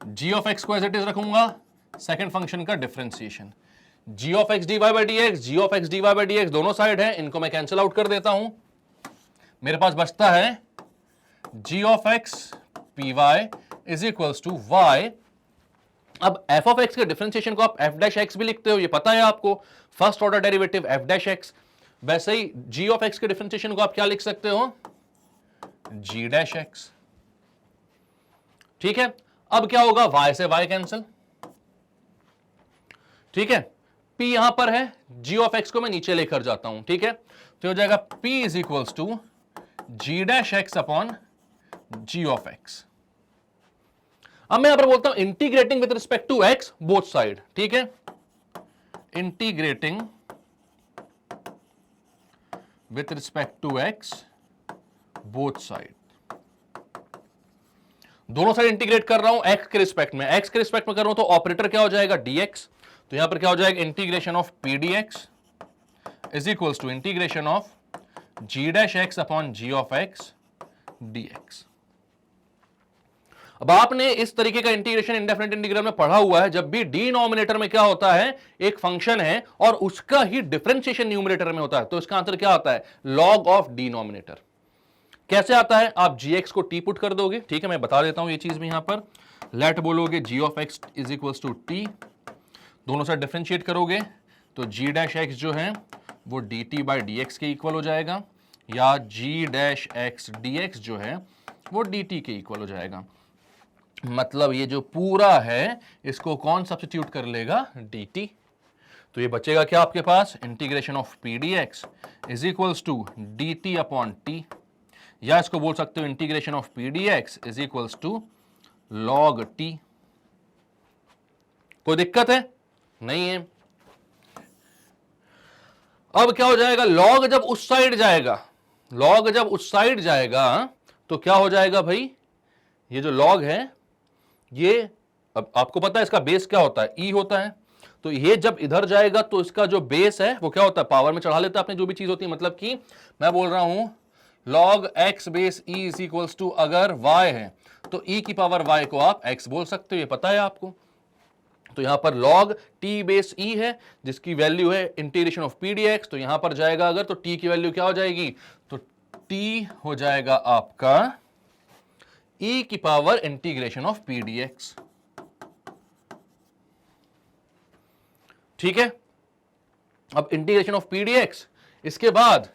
g ऑफ x को एज इट इज रखूंगा, सेकंड फंक्शन का differentiation, g of x dy by dx, g of x dy by dx दोनों साइड है, इनको मैं कैंसिल आउट कर देता हूं। मेरे पास बचता है g of x py is equals to y। अब f ऑफ x के डिफरेंशिएशन को आप f डैश x भी लिखते हो, ये पता है आपको, first order derivative f dash x। वैसे ही g ऑफ x के डिफरेंशिएशन को आप क्या लिख सकते हो, g डैश x। ठीक है, अब क्या होगा, y से y कैंसिल। ठीक है, p यहां पर है, g ऑफ x को मैं नीचे लेकर जाता हूं। ठीक है, तो हो जाएगा p is equals to g dash x upon g of x। अब मैं यहां पर बोलता हूं integrating with respect to x both side. ठीक है, integrating with respect to x both side, दोनों साइड इंटीग्रेट कर रहा हूं x के रिस्पेक्ट में, x के रिस्पेक्ट में कर रहा हूं तो ऑपरेटर क्या हो जाएगा, dx। तो यहां पर क्या हो जाएगा, integration of p d x is equals to integration of g dash x upon g of x dx। अब आपने इस तरीके का इंटीग्रेशन इंडेफिनिट इंटीग्रल में पढ़ा हुआ है, जब भी डिनोमिनेटर में क्या होता है, एक फंक्शन है और उसका ही डिफरेंशिएशन न्यूमरेटर में होता है, तो इसका आंसर क्या होता है, लॉग ऑफ डिनोमिनेटर। कैसे आता है, आप gx को t पुट कर दोगे। ठीक है, मैं बता देता हूं ये चीज भी यहां पर, लेट बोलोगे g of x is equals to t, दोनों साइड डिफरेंशिएट करोगे तो g डैश x जो है वो dt बाई dx के इक्वल हो जाएगा, या g डैश x dx जो है वो dt के इक्वल हो जाएगा। मतलब ये जो पूरा है इसको कौन सब्स्टिट्यूट कर लेगा, dt। तो ये बचेगा क्या आपके पास, integration of p d x is equals to d t upon t, या इसको बोल सकते हो integration of p d x is equals to log t. कोई दिक्कत है, नहीं है। अब क्या हो जाएगा, लॉग जब उस साइड जाएगा, लॉग जब उस साइड जाएगा तो क्या हो जाएगा भाई, ये जो लॉग है ये, अब आपको पता है इसका बेस क्या होता है, e होता है। तो ये जब इधर जाएगा तो इसका जो बेस है वो क्या होता है, पावर में चढ़ा लेता है अपने जो भी चीज होती है। मतलब कि मैं बोल रहा हूं log x base e is equals to, अगर y है तो e की पावर y को आप x बोल सकते हो, ये पता है आपको। तो यहां पर log t बेस e है जिसकी वैल्यू है integration of p d x, तो यहां पर जाएगा अगर तो t की वैल्यू क्या हो जाएगी, तो t हो जाएगा आपका e की power integration of p d x. ठीक है, अब integration of p d x, इसके बाद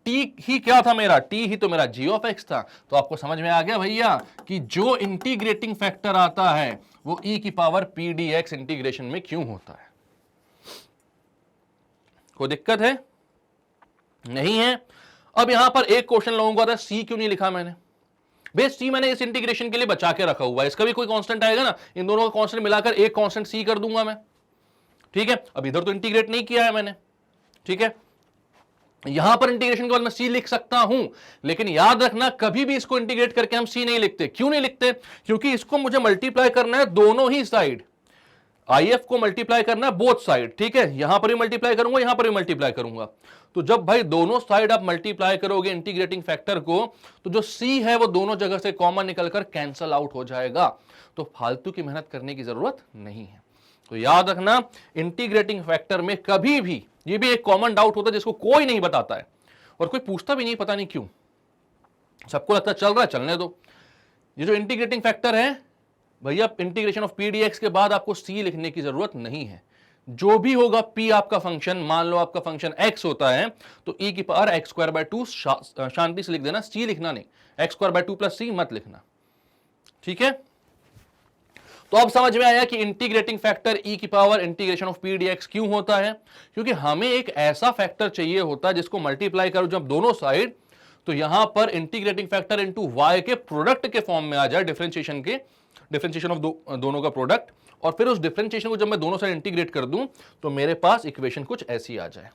t ही क्या था मेरा, t ही तो मेरा g ऑफ x था। तो आपको समझ में आ गया भैया कि जो इंटीग्रेटिंग फैक्टर आता है वो e की power P d x integration में क्यों होता है। कोई दिक्कत है, नहीं है। अब यहां पर एक क्वेश्चन लोगों को आता है c क्यों नहीं लिखा मैंने, बेस c मैंने इस इंटीग्रेशन के लिए बचा के रखा हुआ है, इसका भी कोई कांस्टेंट आएगा ना, इन दोनों का कांस्टेंट मिलाकर एक कांस्टेंट c कर दूंगा मैं। ठीक है, अब इधर तो इंटीग्रेट नहीं किया है मैंने। ठीक है, यहां पर इंटीग्रेशन के बाद मैं c लिख सकता हूं, लेकिन याद रखना कभी भी इसको इंटीग्रेट करके हम c नहीं लिखते। क्यों नहीं लिखते, क्योंकि इसको मुझे मल्टीप्लाई करना है दोनों ही साइड, if को मल्टीप्लाई करना है बोथ साइड। ठीक है, यहां पर भी मल्टीप्लाई करूंगा, यहां पर भी मल्टीप्लाई करूंगा। तो जब भाई दोनों साइड आप मल्टीप्लाई करोगे इंटीग्रेटिंग फैक्टर को, तो जो c है वो दोनों जगह से कॉमन निकलकर कैंसल आउट हो जाएगा, तो फालतू की मेहनत करने की जरूरत नहीं है। तो याद रखना इंटीग्रेटिंग फैक्टर में कभी भी, ये भी एक कॉमन डाउट होता है जिसको कोई नहीं बताता है और कोई पूछता भी नहीं, पता नहीं क्यों, सबको लगता है चल रहा है चलने दो। ये जो इंटीग्रेटिंग फैक्टर है भैया, integration of p d x के बाद आपको c लिखने की जरूरत नहीं है। जो भी होगा p आपका फंक्शन, मान लो आपका फंक्शन x होता है तो e की पावर x स्क्वायर बाय 2 शांति से लिख देना, c लिखना नहीं, x square by 2 plus c मत लिखना। ठीक है, तो अब समझ में आया कि इंटीग्रेटिंग फैक्टर e की power integration of p d x क्यों होता है, क्योंकि हमें एक ऐसा फैक्टर चाहिए होता है जिसको मल्टीप्लाई करो जब दोनों साइड, तो यहां पर इंटीग्रेटिंग फैक्टर इनटू y के प्रोडक्ट के फॉर्म में आ जाए, डिफरेंशिएशन के, डिफरेंशिएशन ऑफ दोनों का प्रोडक्ट, और फिर उस डिफरेंशिएशन को जब मैं दोनों साइड इंटीग्रेट कर दूं तो मेरे पास इक्वेशन कुछ ऐसी आ जाए।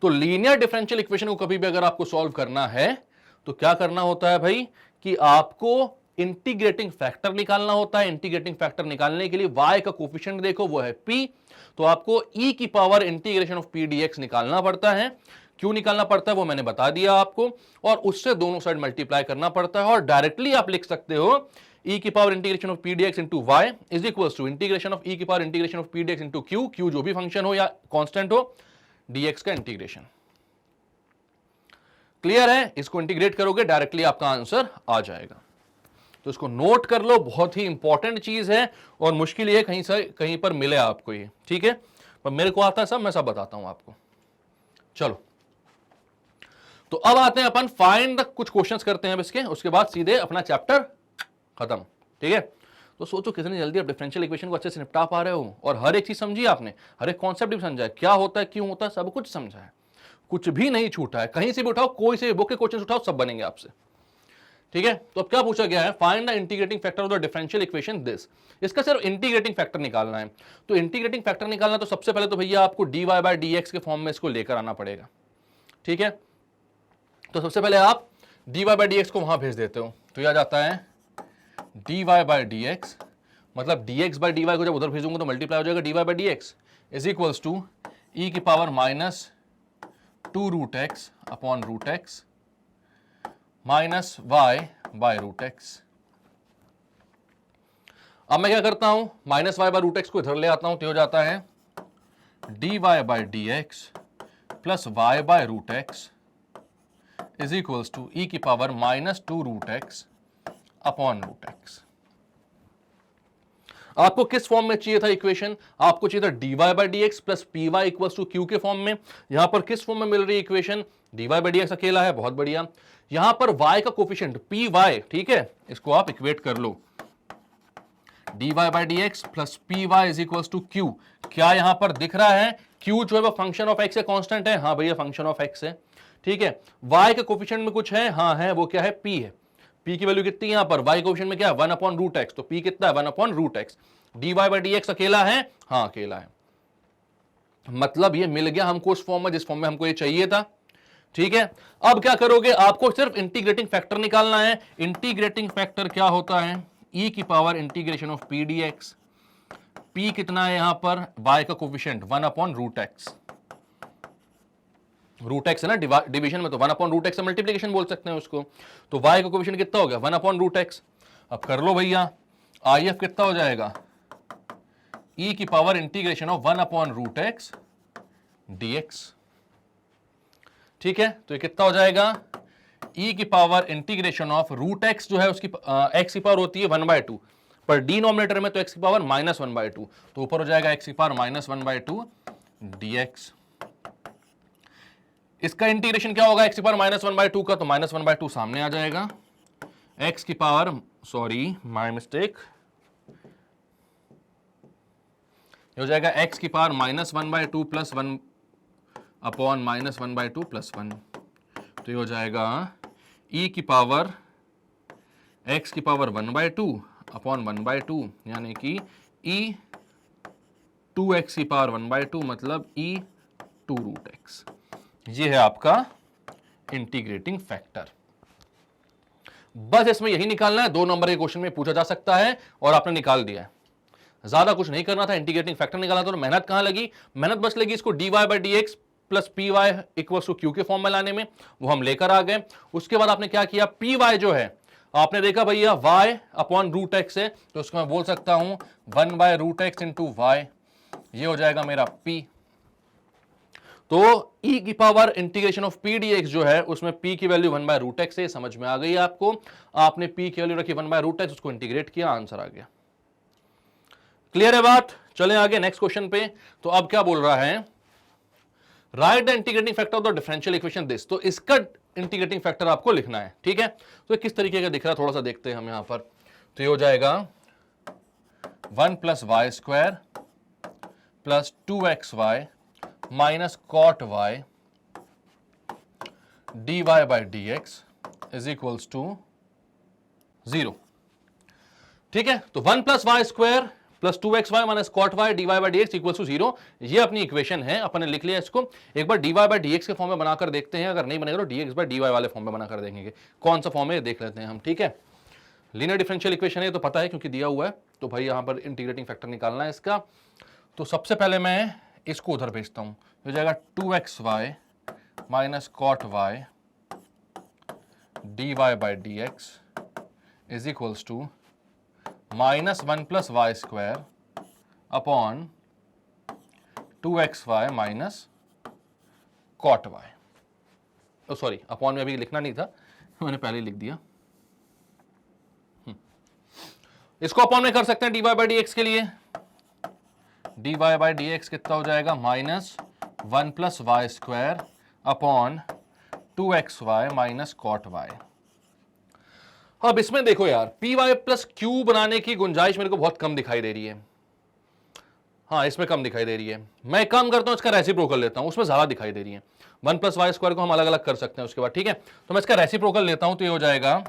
तो लीनियर डिफरेंशियल इक्वेशन को कभी भी अगर आपको सॉल्व करना है तो क्या करना होता है भाई, कि आपको इंटीग्रेटिंग फैक्टर निकालना होता है। इंटीग्रेटिंग फैक्टर निकालने के लिए y का कोफिशिएंट देखो वो है p, तो आपको e की power integration of p d x निकालना पड़ता है। क्यों निकालना पड़ता है वो मैंने बता दिया आपको, और उससे दोनों साइड मल्टीप्लाई करना पड़ता है, और डायरेक्टली आप लिख सकते हो e की power integration of p d x into y is equals to integration of e की power integration of p d x into q, q जो भी फंक्शन हो या कांस्टेंट हो, dx का इंटीग्रेशन। क्लियर है? इसको इंटीग्रेट करोगे डायरेक्टली आपका आंसर आ जाएगा। तो इसको नोट कर लो, बहुत ही इंपॉर्टेंट चीज है, और मुश्किल ये कहीं से कहीं पर मिले आपको ये, ठीक है? पर मेरे को आता है सब, मैं सब बताता हूं आपको। चलो, तो अब आते हैं अपन फाइंड, कुछ क्वेश्चंस करते हैं अब इसके, उसके बाद सीधे अपना चैप्टर खत्म, ठीक है? तो सोचो कितनी जल्दी आप डिफरेंशियल इक्वेशन को अच्छे से निपटा पा रहे हो, और हर एक चीज समझी आपने, हर एक कॉन्सेप्ट भी समझा है, क्या होता है, क्यों होता है, सब कुछ समझा है, कुछ भी नहीं छूटा है। कहीं से भी उठाओ, कोई से बुक के क्वेश्चन उठाओ, सब बनेंगे आपसे, ठीक है? तो अब क्या पूछा गया है, find the integrating factor of the differential equation this. इसका सिर्फ इंटीग्रेटिंग फैक्टर निकालना है। तो इंटीग्रेटिंग फैक्टर निकालना, तो सबसे पहले तो भैया आपको dy बाय dx के फॉर्म में इसको लेकर आना पड़ेगा, ठीक है? तो सबसे पहले आप dy बाय dx को वहां भेज देते हो, तो यह जाता है dy बाय dx, मतलब dx बाय dy को जब उधर भेजूंगा तो मल्टीप्लाई हो जाएगा dy by dx is equals to e की power minus 2 root x upon root x minus y by root x. अब मैं क्या करता हूं, minus y by root x को इधर ले आता हूं, तो हो जाता है dy by dx plus y by root x is equals to e की power minus 2 root x upon root x. आपको किस फॉर्म में चाहिए था इक्वेशन? आपको चाहिए था dy by dx plus p y equals to q के फॉर्म में। यहां पर किस फॉर्म में मिल रही है इक्वेशन? dy बाय dx अकेला है, बहुत बढ़िया। यहां पर y का कोफिशिएंट पी वाई, ठीक है, इसको आप इक्वेट कर लो, dy by dx plus p y is equals to q. क्या यहां पर दिख रहा है? क्यू जो है वो फंक्शन ऑफ एक्स है, कांस्टेंट है, हाँ भैया फंक्शन ऑफ एक्स है, ठीक है। y के कोफिशिएंट में कुछ है, हाँ है, वो क्या है? p है। p की वैल्यू कितनी है यहां पर? y कोफिशिएंट में क्या है? 1 अपॉन रूट एक्स, तो p कितना है? 1 upon root x. dy by dx अकेला है, हाँ अकेला है, मतलब ये मिल गया हमको उस फॉर्म में जिस फॉर्म में हमको ये चाहिए था, ठीक है। अब क्या करोगे, आपको सिर्फ इंटीग्रेटिंग फैक्टर निकालना है। इंटीग्रेटिंग फैक्टर क्या होता है? e की power integration of p d x. P कितना है यहां पर? y का coefficient 1 upon root x, root x है ना डिवीजन में, तो 1 अपॉन रूट एक्स से मल्टीप्लीकेशन बोल सकते हैं उसको। तो y का कोफिशिएंट कितना हो गया? 1 अपॉन रूट एक्स। अब कर लो भैया, IF कितना हो जाएगा? e की power integration of 1 upon root x dx, ठीक है। तो ये कितना हो जाएगा? e की power integration of root x जो है उसकी x की पावर होती है 1/2, पर डिनोमिनेटर में तो x की पावर -1/2, तो ऊपर हो जाएगा x की पावर -1/2 dx। इसका इंटीग्रेशन क्या होगा x की पावर -1/2 का? तो -1/2 सामने आ जाएगा, x की पावर, सॉरी माय मिस्टेक, हो जाएगा x की पावर -1/2 प्लस 1 अपॉन -1/2 प्लस 1, तो ये हो जाएगा e की पावर x की पावर 1/2 अपॉन 1/2, यानी कि e 2x की पावर 1/2, मतलब e 2 रूट x। ये है आपका इंटीग्रेटिंग फैक्टर। बस इसमें यही निकालना है, 2 नंबर के क्वेश्चन में पूछा जा सकता है और आपने निकाल दिया है। ज्यादा कुछ नहीं करना था, इंटीग्रेटिंग फैक्टर निकालना था। तो मेहनत कहां लगी? मेहनत बस लगी इसको dy by dx plus p y equals to q के फॉर्म में लाने में, वो हम लेकर आ गए। उसके बाद आपने क्या किया? पी वाई जो है आपने देखा भैया y अपॉन रूट एक्स है, तो उसको मैं बोल सकता हूं 1 by root x into y, ये हो जाएगा मेरा p। तो e की power integration of p d x जो है उसमें p की वैल्यू 1 बाय रूट एक्स है, समझ में आ गई आपको। आपने p की वैल्यू रखी 1 बाय रूट एक्स, उसको इंटीग्रेट किया, आंसर आ गया। क्लियर है बात? चलें आगे नेक्स्ट क्वेश्चन पे। तो अब क्या बोल रहा है? Right the integrating factor of the differential equation this. तो इसका इंटीग्रेटिंग फैक्टर आपको लिखना है, ठीक है। तो किस तरीके का दिख रहा है थोड़ा सा देखते हैं हम यहां पर। तो ये हो जाएगा 1 plus y square plus 2xy minus cot y dy by dx is equals to 0, ठीक है। तो 1 plus y square plus 2xy minus cot y dy by dx equals to 0, ये अपनी इक्वेशन है, अपन ने लिख लिया इसको। एक बार dy बाय dx के फॉर्म में बनाकर देखते हैं, अगर नहीं बनेगा तो dx बाय dy वाले फॉर्म में बनाकर देखेंगे। कौन सा फॉर्म है देख लेते हैं हम, ठीक है। लीनियर डिफरेंशियल इक्वेशन है तो पता है क्योंकि दिया हुआ है, तो भाई यहां पर इंटीग्रेटिंग फैक्टर निकालना है इसका। तो सबसे पहले मैं इसको उधर भेजता हूं, हो जाएगा 2xy minus cot y dy by d x is equals to minus 1 plus y square upon 2xy minus cot y. Sorry, upon में अभी लिखना नहीं था, मैंने पहले लिख दिया। इसको अपॉन में कर सकते हैं dy बाई डी एक्स के लिए। dy बाई डी एक्स कितना हो जाएगा, minus 1 plus y square upon 2xy minus cot y. अब इसमें देखो यार, पी वाई प्लस क्यू बनाने की गुंजाइश मेरे को बहुत कम दिखाई दे रही है। हाँ, इसमें कम दिखाई दे रही है। मैं एक काम करता हूं, इसका रेसिप्रोकल लेता हूं, उसमें ज्यादा दिखाई दे रही है। 1 प्लस वाई स्क्वायर को हम अलग अलग कर सकते हैं उसके बाद, ठीक है। तो मैं इसका रेसिप्रोकल लेता हूं, तो ये हो जाएगा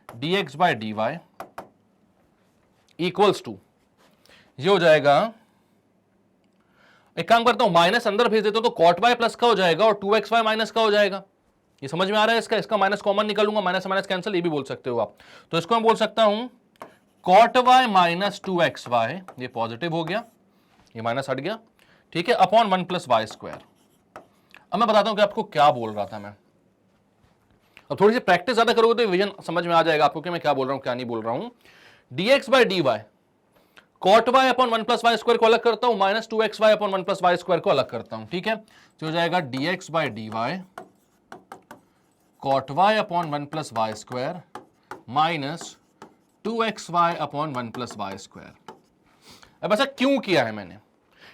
dx by d y equals to, ये हो जाएगा, एक काम करता हूं माइनस अंदर भेज देता हूं, तो कॉट वाई प्लस का हो जाएगा और 2xy माइनस का हो जाएगा। ये समझ में आ रहा है? इसका माइनस कॉमन निकालूंगा, माइनस से माइनस कैंसिल, ये भी बोल सकते हो आप। तो इसको मैं बोल सकता हूं कॉट वाई माइनस 2xy, ये पॉजिटिव हो गया, ये माइनस हट गया, ठीक है, अपॉन 1 प्लस वाई स्क्वायर। अब मैं बताता हूं कि आपको क्या बोल रहा था मैं। अब थोड़ी सी प्रैक्टिस ज्यादा करोगे तो विजन समझ में आ जाएगा आपको कि मैं क्या बोल रहा हूं, क्या नहीं बोल रहा हूं। dx by d y, cot y upon 1 plus y square को अलग करता हूं, minus 2xy upon 1 plus y square को अलग करता हूं, ठीक है। तो हो जाएगा dx by d y cot y upon 1 plus y square minus 2xy upon 1 plus y square. अब ऐसा क्यों किया है मैंने?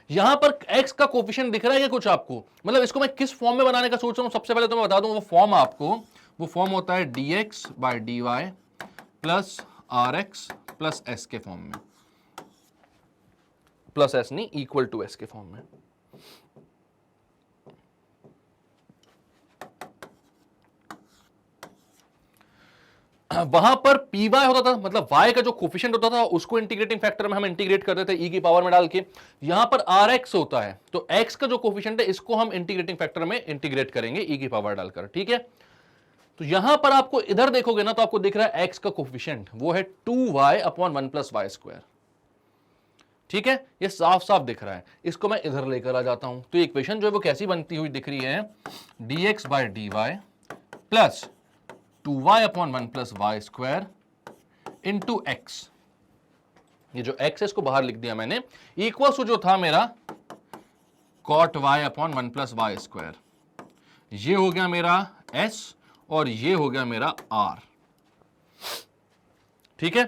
यहां पर x का कोफिशिएंट दिख रहा है क्या कुछ आपको? मतलब इसको मैं किस फॉर्म में बनाने का सोच रहा हूं, सबसे पहले तो मैं बता दूं वो फॉर्म आपको, वो फॉर्म होता है dx by d y plus r x plus s के फॉर्म में, प्लस एस नहीं, इक्वल टू एस के फॉर्म में। वहां पर पी वाई होता था, मतलब वाई का जो कोफिशिएंट होता था उसको इंटीग्रेटिंग फैक्टर में हम इंटीग्रेट करते थे ई की पावर में डाल के। यहां पर आर एक्स होता है, तो एक्स का जो कोफिशिएंट है इसको हम इंटीग्रेटिंग फैक्टर में इंटीग्रेट करेंगे ई की पावर डालकर, ठीक है। तो यहां पर आपको इधर देखोगे ना तो आपको दिख रहा है एक्स का कोफिशिएंट, वो है 2y upon 1 plus y square, ठीक है। ये साफ साफ दिख रहा है। इसको मैं इधर लेकर आ जाता हूं, तो इक्वेशन जो है वो कैसी बनती हुई दिख रही है, dx by d y plus 2y upon 1 plus y square into x. ये जो x है इसको बाहर लिख दिया मैंने, इक्वल्स टू जो था मेरा cot y upon 1 plus y square. ये हो गया मेरा s और ये हो गया मेरा r, ठीक है।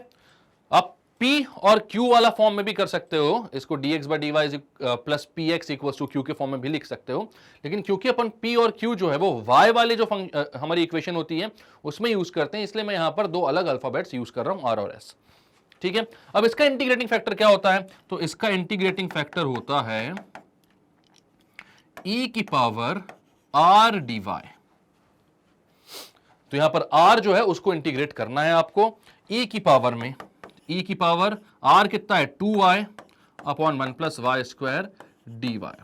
अब p और q वाला फॉर्म में भी कर सकते हो इसको, dx by d y plus p x equals to q के फॉर्म में भी लिख सकते हो, लेकिन क्योंकि अपन p और q जो है वो y वाले जो हमारी इक्वेशन होती है उसमें यूज करते हैं, इसलिए मैं यहां पर दो अलग अल्फाबेट्स यूज कर रहा हूं, r और s, ठीक है। अब इसका इंटीग्रेटिंग फैक्टर क्या होता है? तो इसका इंटीग्रेटिंग फैक्टर होता है e की पावर r dy। तो यहां पर r जो है उसको इंटीग्रेट करना है आपको e की पावर में, e की पावर r कितना है 2y upon 1 plus y square d y.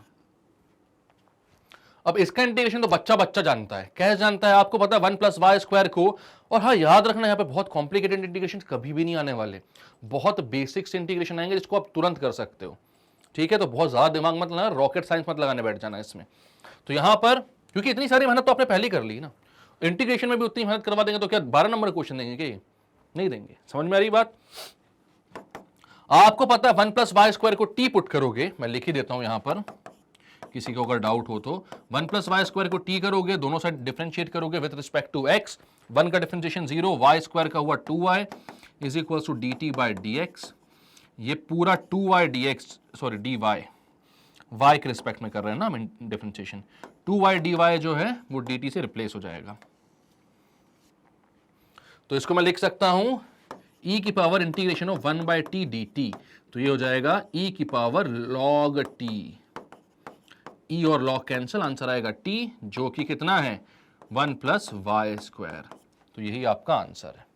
अब इसका इंटीग्रेशन तो बच्चा बच्चा जानता है, कैसे जानता है आपको पता है, 1 प्लस वाई स्क्वायर को। और हाँ, याद रखना यहां पे बहुत कॉम्प्लिकेटेड इंटीग्रेशन कभी भी नहीं आने वाले, बहुत बेसिक से इंटीग्रेशन आएंगे जिसको आप तुरंत कर सकते हो, ठीक है। तो बहुत ज्यादा दिमाग मत लगाना, रॉकेट साइंस मत लगाने बैठ जाना इसमें। तो यहां पर क्योंकि इतनी सारी मेहनत तो आपने पहले कर ली ना, इंटीग्रेशन में भी उतनी मेहनत करवा देंगे तो क्या 12 नंबर क्वेश्चन देंगे क्या? नहीं देंगे। समझ में आ रही बात? आपको पता है 1 प्लस वाई स्क्वायर को टी पुट करोगे, मैं लिख ही देता हूं यहां पर, किसी को अगर डाउट हो तो 1 प्लस वाई स्क्वायर को टी करोगे, दोनों साइड डिफरेंशिएट करोगे विद रिस्पेक्ट टू एक्स, 1 का डिफरेंशिएशन 0, वाई स्क्वायर का हुआ 2y is equal to d t by d x. ये पूरा 2y dx, sorry dy, y के रिस्पेक्ट में कर रहे हैं ना हम डिफरेंशिएशन, 2y dy जो है वो dt से रिप्लेस हो जाएगा। तो इसको मैं लिख सकता हूं e की power integration of 1 by T D t. तो ये हो जाएगा e की पावर log t, e और log कैंसिल, आंसर आएगा t जो कि कितना है 1 प्लस वाई स्क्वायर। तो यही आपका आंसर है।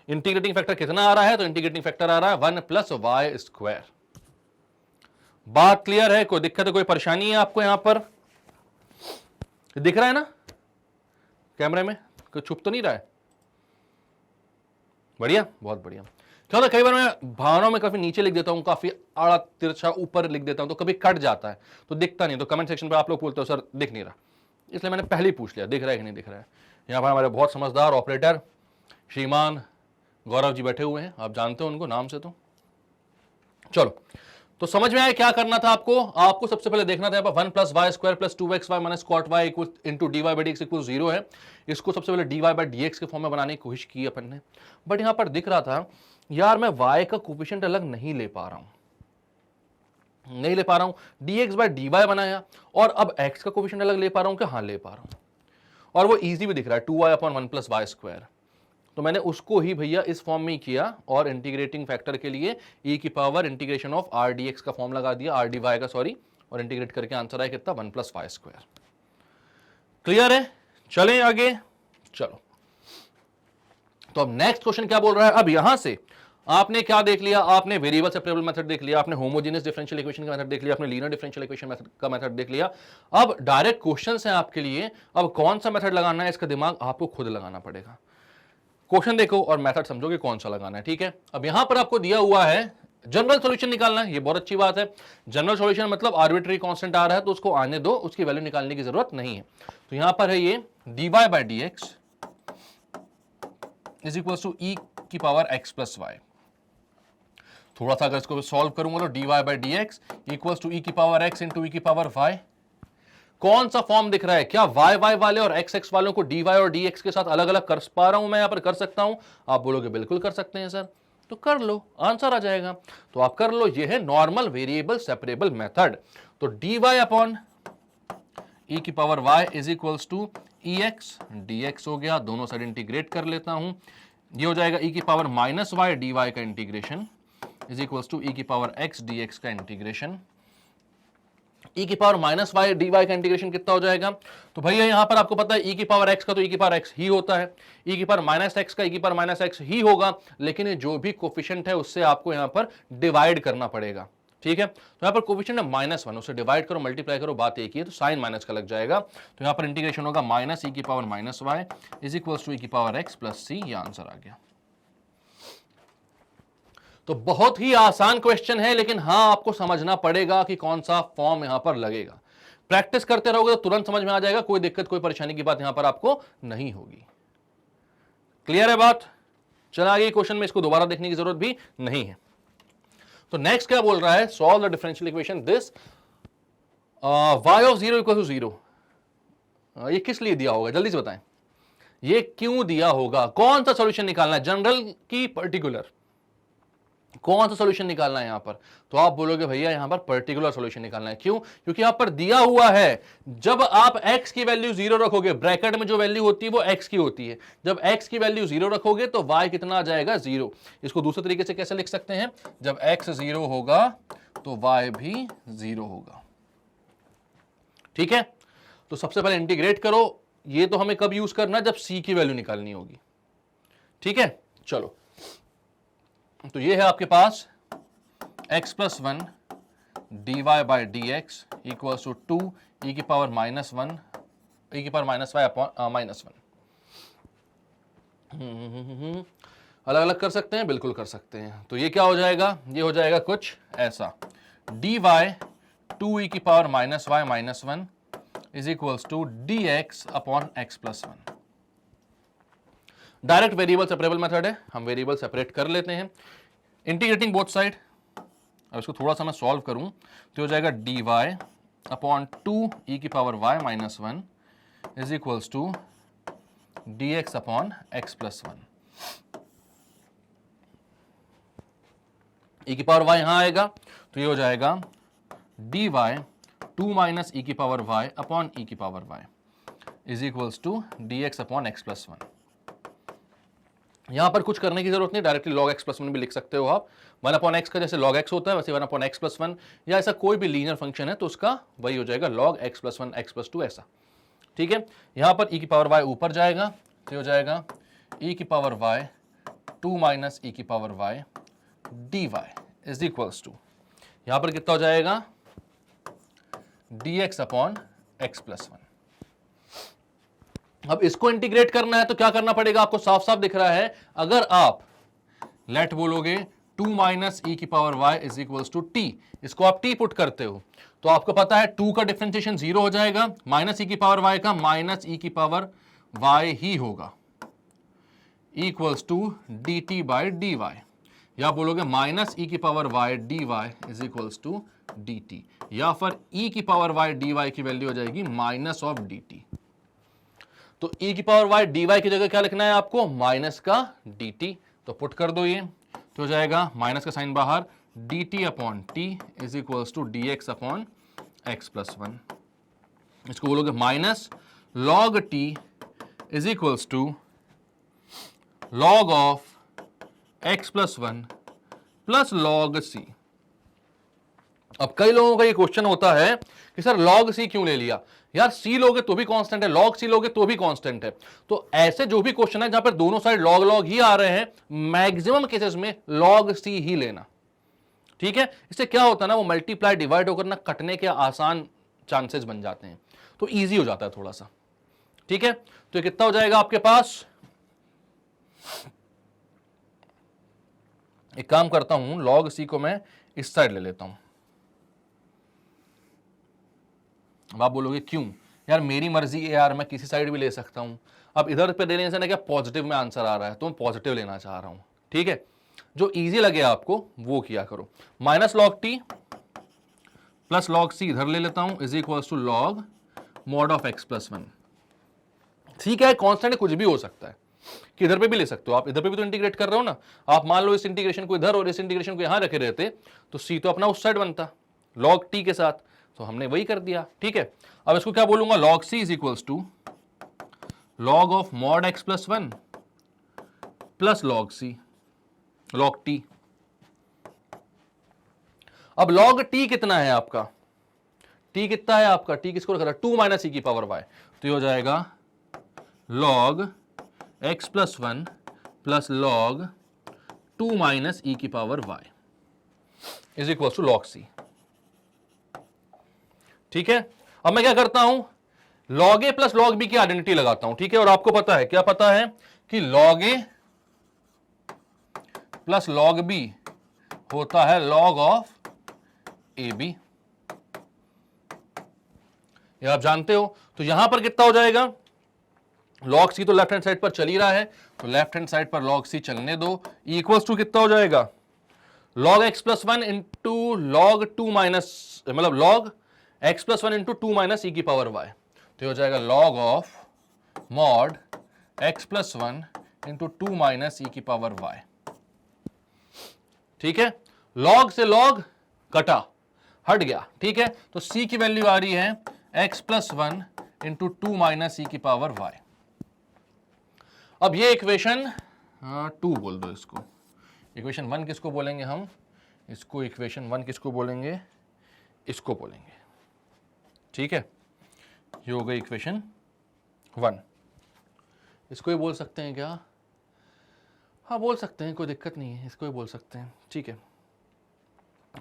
इंटीग्रेटिंग फैक्टर कितना आ रहा है? तो इंटीग्रेटिंग फैक्टर आ रहा है 1 प्लस वाई स्क्वायर। बात क्लियर है? कोई दिक्कत है, कोई परेशानी है आपको? यहां पर दिख रहा है ना कैमरे में? कोई छुप तो नहीं रहा है? बढ़िया, बहुत बढ़िया। क्या होता है, कई बार मैं भावनाओं में काफी नीचे लिख देता हूं, काफी आड़ा तिरछा ऊपर लिख देता हूं, तो कभी कट जाता है, तो दिखता नहीं। तो कमेंट सेक्शन पर आप लोग बोलते हो सर दिख नहीं रहा, इसलिए मैंने पहले ही पूछ लिया दिख रहा है कि नहीं दिख रहा है। यहाँ पर हमारे बहुत समझदार ऑपरेटर श्रीमान गौरव जी बैठे हुए हैं, आप जानते हो उनको नाम से। तो चलो, तो समझ में आया क्या करना था आपको। आपको सबसे पहले देखना था यहाँ पर 1 plus y square plus 2xy minus cot y equal into d y by d x equal 0 है। इसको सबसे पहले d y by d x के फॉर्म में बनाने की कोशिश की अपन ने, बट यहाँ पर दिख रहा था यार मैं y का कोफिशिएंट अलग नहीं ले पा रहा हूं, dx बाय dy बनाया, और अब x का कोफिशिएंट अलग ले पा रहा हूं क्या? हाँ ले पा रहा हूं, और वो इजी भी दिख रहा है 2y upon 1 plus y square. तो मैंने उसको ही भैया इस फॉर्म में ही किया, और इंटीग्रेटिंग फैक्टर के लिए e की power integration of r dx का फॉर्म लगा दिया, r dy का सॉरी, और इंटीग्रेट करके आंसर आया कितना? 1 प्लस वाई स्क्वायर। क्लियर है? चलें आगे। चलो, तो अब नेक्स्ट क्वेश्चन क्या बोल रहा है। अब यहां से आपने क्या देख लिया, आपने वेरिएबल सेपरेबल मेथड देख लिया, आपने होमोजेनियस डिफरेंशियल इक्वेशन का मेथड देख लिया, आपने लीनियर डिफरेंशियल इक्वेशन का मेथड देख लिया। अब डायरेक्ट क्वेश्चंस हैं आपके लिए, अब कौन सा मेथड लगाना है इसका दिमाग आपको खुद लगाना पड़ेगा। क्वेश्चन देखो और मेथड समझोगे कौन सा लगाना है, ठीक है। अब यहां पर आपको दिया हुआ है जनरल सॉल्यूशन निकालना है, ये बहुत अच्छी बात है। जनरल सॉल्यूशन मतलब आर्बिट्री कांस्टेंट आ रहा है तो उसको आने दो, उसकी वैल्यू निकालने की जरूरत नहीं है। तो यहां पर है ये dy by dx is equal to e की पावर x प्लस वाई। थोड़ा सा अगर इसको सॉल्व करूंगा तो dy by dx equal to e की पावर x इंटू e की पावर y। कौन सा फॉर्म दिख रहा है? क्या y y वाले और x x वालों को dy और dx के साथ अलग अलग कर पा रहा हूं मैं? यहां पर कर सकता हूं। आप बोलोगे बिल्कुल कर सकते हैं सर, तो कर लो, आंसर आ जाएगा। तो आप कर लो, ये है नॉर्मल वेरिएबल सेपरेबल मेथड। तो dy अपॉन e की power y is equals to ex dx हो गया, दोनों साइड इंटीग्रेट कर लेता हूं, ये हो जाएगा e की पावर माइनस वाई dy का integration is equals to e की पावर x dx का इंटीग्रेशन। e की पावर माइनस वाई dy का इंटीग्रेशन कितना हो जाएगा? तो भैया यहां पर आपको पता है e की पावर x का तो e की पावर x ही होता है, e की पावर माइनस x का e की पावर माइनस x ही होगा, लेकिन जो भी कोफिशिएंट है उससे आपको यहां पर डिवाइड करना पड़ेगा, ठीक है। तो यहां पर कोफिशिएंट है -1, उससे डिवाइड करो मल्टीप्लाई करो, बात एक ही है, तो साइन माइनस का लग जाएगा। तो यहां पर इंटीग्रेशन होगा माइनस e की power minus y is equals to e की पावर x प्लस c, ये आंसर आ गया। तो बहुत ही आसान क्वेश्चन है, लेकिन हां आपको समझना पड़ेगा कि कौन सा फॉर्म यहां पर लगेगा। प्रैक्टिस करते रहोगे तो तुरंत समझ में आ जाएगा, कोई दिक्कत कोई परेशानी की बात यहां पर आपको नहीं होगी। क्लियर है बात? चला आगे क्वेश्चन में, इसको दोबारा देखने की जरूरत भी नहीं है। तो नेक्स्ट क्या बोल रहा है, solve the differential equation this y of 0 equal to 0। ये किस लिए दिया होगा जल्दी से बताएं, ये क्यों दिया होगा? कौन सा सॉल्यूशन निकालना है, जनरल की पर्टिकुलर? कौन सा सॉल्यूशन निकालना है यहां पर? तो आप बोलोगे भैया यहां पर पर्टिकुलर सॉल्यूशन निकालना है। क्यों? क्योंकि यहां पर दिया हुआ है जब आप x की वैल्यू 0 रखोगे, ब्रैकेट में जो वैल्यू होती है वो x की होती है, जब x की वैल्यू 0 रखोगे तो y कितना आ जाएगा? 0। इसको दूसरे तरीके से कैसे लिख सकते हैं, जब x 0 होगा तो y भी 0 होगा, ठीक है। तो सबसे पहले इंटीग्रेट करो, ये तो हमें कब यूज करना है, जब c की वैल्यू निकालनी होगी, ठीक है। चलो, तो ये है आपके पास x plus 1 dy by d x equal to 2 e की पावर -1 e की पावर माइनस वाई अपॉन -1। अलग अलग कर सकते हैं, बिल्कुल कर सकते हैं। तो ये क्या हो जाएगा, ये हो जाएगा कुछ ऐसा, dy 2e की power -y-1 is equals to dx upon x plus 1। Direct variable separable method है, हम वेरिएबल सेपरेट कर लेते हैं, इंटीग्रेटिंग बोथ साइड। अब इसको थोड़ा सा मैं सॉल्व करूं तो हो जाएगा dy अपॉन 2e की power y-1 is equals to dx upon x plus 1। e की पावर y यहां आएगा तो ये हो जाएगा dy 2 माइनस e की पावर y अपॉन e की power y is equals to dx upon x plus 1। यहां पर कुछ करने की जरूरत नहीं, डायरेक्टली log x प्लस 1 भी लिख सकते हो आप। 1 अपॉन एक्स का जैसे log x होता है वैसे 1 अपॉन एक्स प्लस 1, या ऐसा कोई भी लीनियर फंक्शन है तो उसका वही हो जाएगा log x plus 1 x plus 2 ऐसा, ठीक है। यहां पर e की पावर y ऊपर जाएगा तो हो जाएगा e की पावर y 2 माइनस e की power y dy is equals to, यहां पर कितना हो जाएगा dx अपॉन x प्लस 1। अब इसको इंटीग्रेट करना है तो क्या करना पड़ेगा आपको, साफ साफ दिख रहा है, अगर आप लेट बोलोगे 2 माइनस ई की power y is equals to t, इसको आप t पुट करते हो तो आपको पता है 2 का डिफरेंशिएशन 0 हो जाएगा, माइनस ई की पावर y का माइनस ई की पावर y ही होगा, equals to d t by d y, या बोलोगे माइनस ई की power y dy is equals to d t, या फिर e की पावर y dy की वैल्यू हो जाएगी माइनस ऑफ डी टी। तो e की पावर y dy की जगह क्या लिखना है आपको, माइनस का dt, तो पुट कर दो ये, तो हो जाएगा माइनस का साइन बाहर, dt upon t is equals to d x upon x plus one, इसको बोलोगे minus log t is equals to log of x plus one plus log c. अब कई लोगों का ये क्वेश्चन होता है कि सर लॉग सी क्यों ले लिया, यार सी लोगे तो भी कांस्टेंट है, लॉग सी लोगे तो भी कांस्टेंट है। तो ऐसे जो भी क्वेश्चन है जहां पर दोनों साइड लॉग लॉग ही आ रहे हैं, मैक्सिमम केसेस में लॉग सी ही लेना, ठीक है। इससे क्या होता है ना, वो मल्टीप्लाई डिवाइड होकर ना कटने के आसान चांसेस बन जाते हैं, तो ईजी हो जाता है थोड़ा सा, ठीक है। तो ये कितना हो जाएगा आपके पास, एक काम करता हूं, लॉग सी को मैं इस साइड ले लेता हूं। अब आप बोलोगे क्यों, यार मेरी मर्जी है यार, मैं किसी साइड भी ले सकता हूं। अब इधर पे लेने से ना क्या पॉजिटिव में आंसर आ रहा है, तो मैं पॉजिटिव लेना चाह रहा हूं, ठीक है। जो इजी लगे आपको वो किया करो, minus log t plus log c इधर ले लेता हूं is equals to log mod of x plus one, ठीक है। कांस्टेंट कुछ भी हो सकता है, कि इधर पे भी ले सकते हो आप, इधर पे भी तो इंटीग्रेट कर रहे हो ना आप। मान लो इस इंटीग्रेशन को इधर और इस इंटीग्रेशन को यहां रखे रहते तो सी तो अपना उस साइड बनता लॉग टी के साथ, तो हमने वही कर दिया, ठीक है। अब इसको क्या बोलूंगा, log c is equals to log of mod x plus one plus log c log t. अब लॉग टी कितना है आपका, टी कितना है आपका, टी किसको रखा था, 2 माइनस ई की पावर वाई, तो ये हो जाएगा log x plus one plus log 2 minus e की power y is equal to log c, ठीक है। अब मैं क्या करता हूं, log a plus log b की आइडेंटिटी लगाता हूं, ठीक है। और आपको पता है, क्या पता है कि log a plus log B होता है लॉग ऑफ ए बी, ये आप जानते हो। तो यहां पर कितना हो जाएगा, लॉग सी तो लेफ्ट हैंड साइड पर चल ही रहा है, तो लेफ्ट हैंड साइड पर लॉग सी चलने दो, इक्वल्स टू कितना हो जाएगा, log x plus one into log 2 minus, मतलब log x plus one into 2 minus e की पावर वाई, तो हो जाएगा log of mod x plus one into 2 minus e की पावर वाई, ठीक है। लॉग से लॉग कटा, हट गया, ठीक है। तो सी की वैल्यू आ रही है x plus one into 2 minus e की पावर वाई। अब ये इक्वेशन 2 बोल दो इसको, इक्वेशन 1 किसको बोलेंगे हम, इसको इक्वेशन 1 किसको बोलेंगे, इसको बोलेंगे, ठीक है। ये हो गई इक्वेशन 1, इसको ही बोल सकते हैं क्या, हाँ बोल सकते हैं, कोई दिक्कत नहीं है, इसको ही बोल सकते हैं, ठीक है।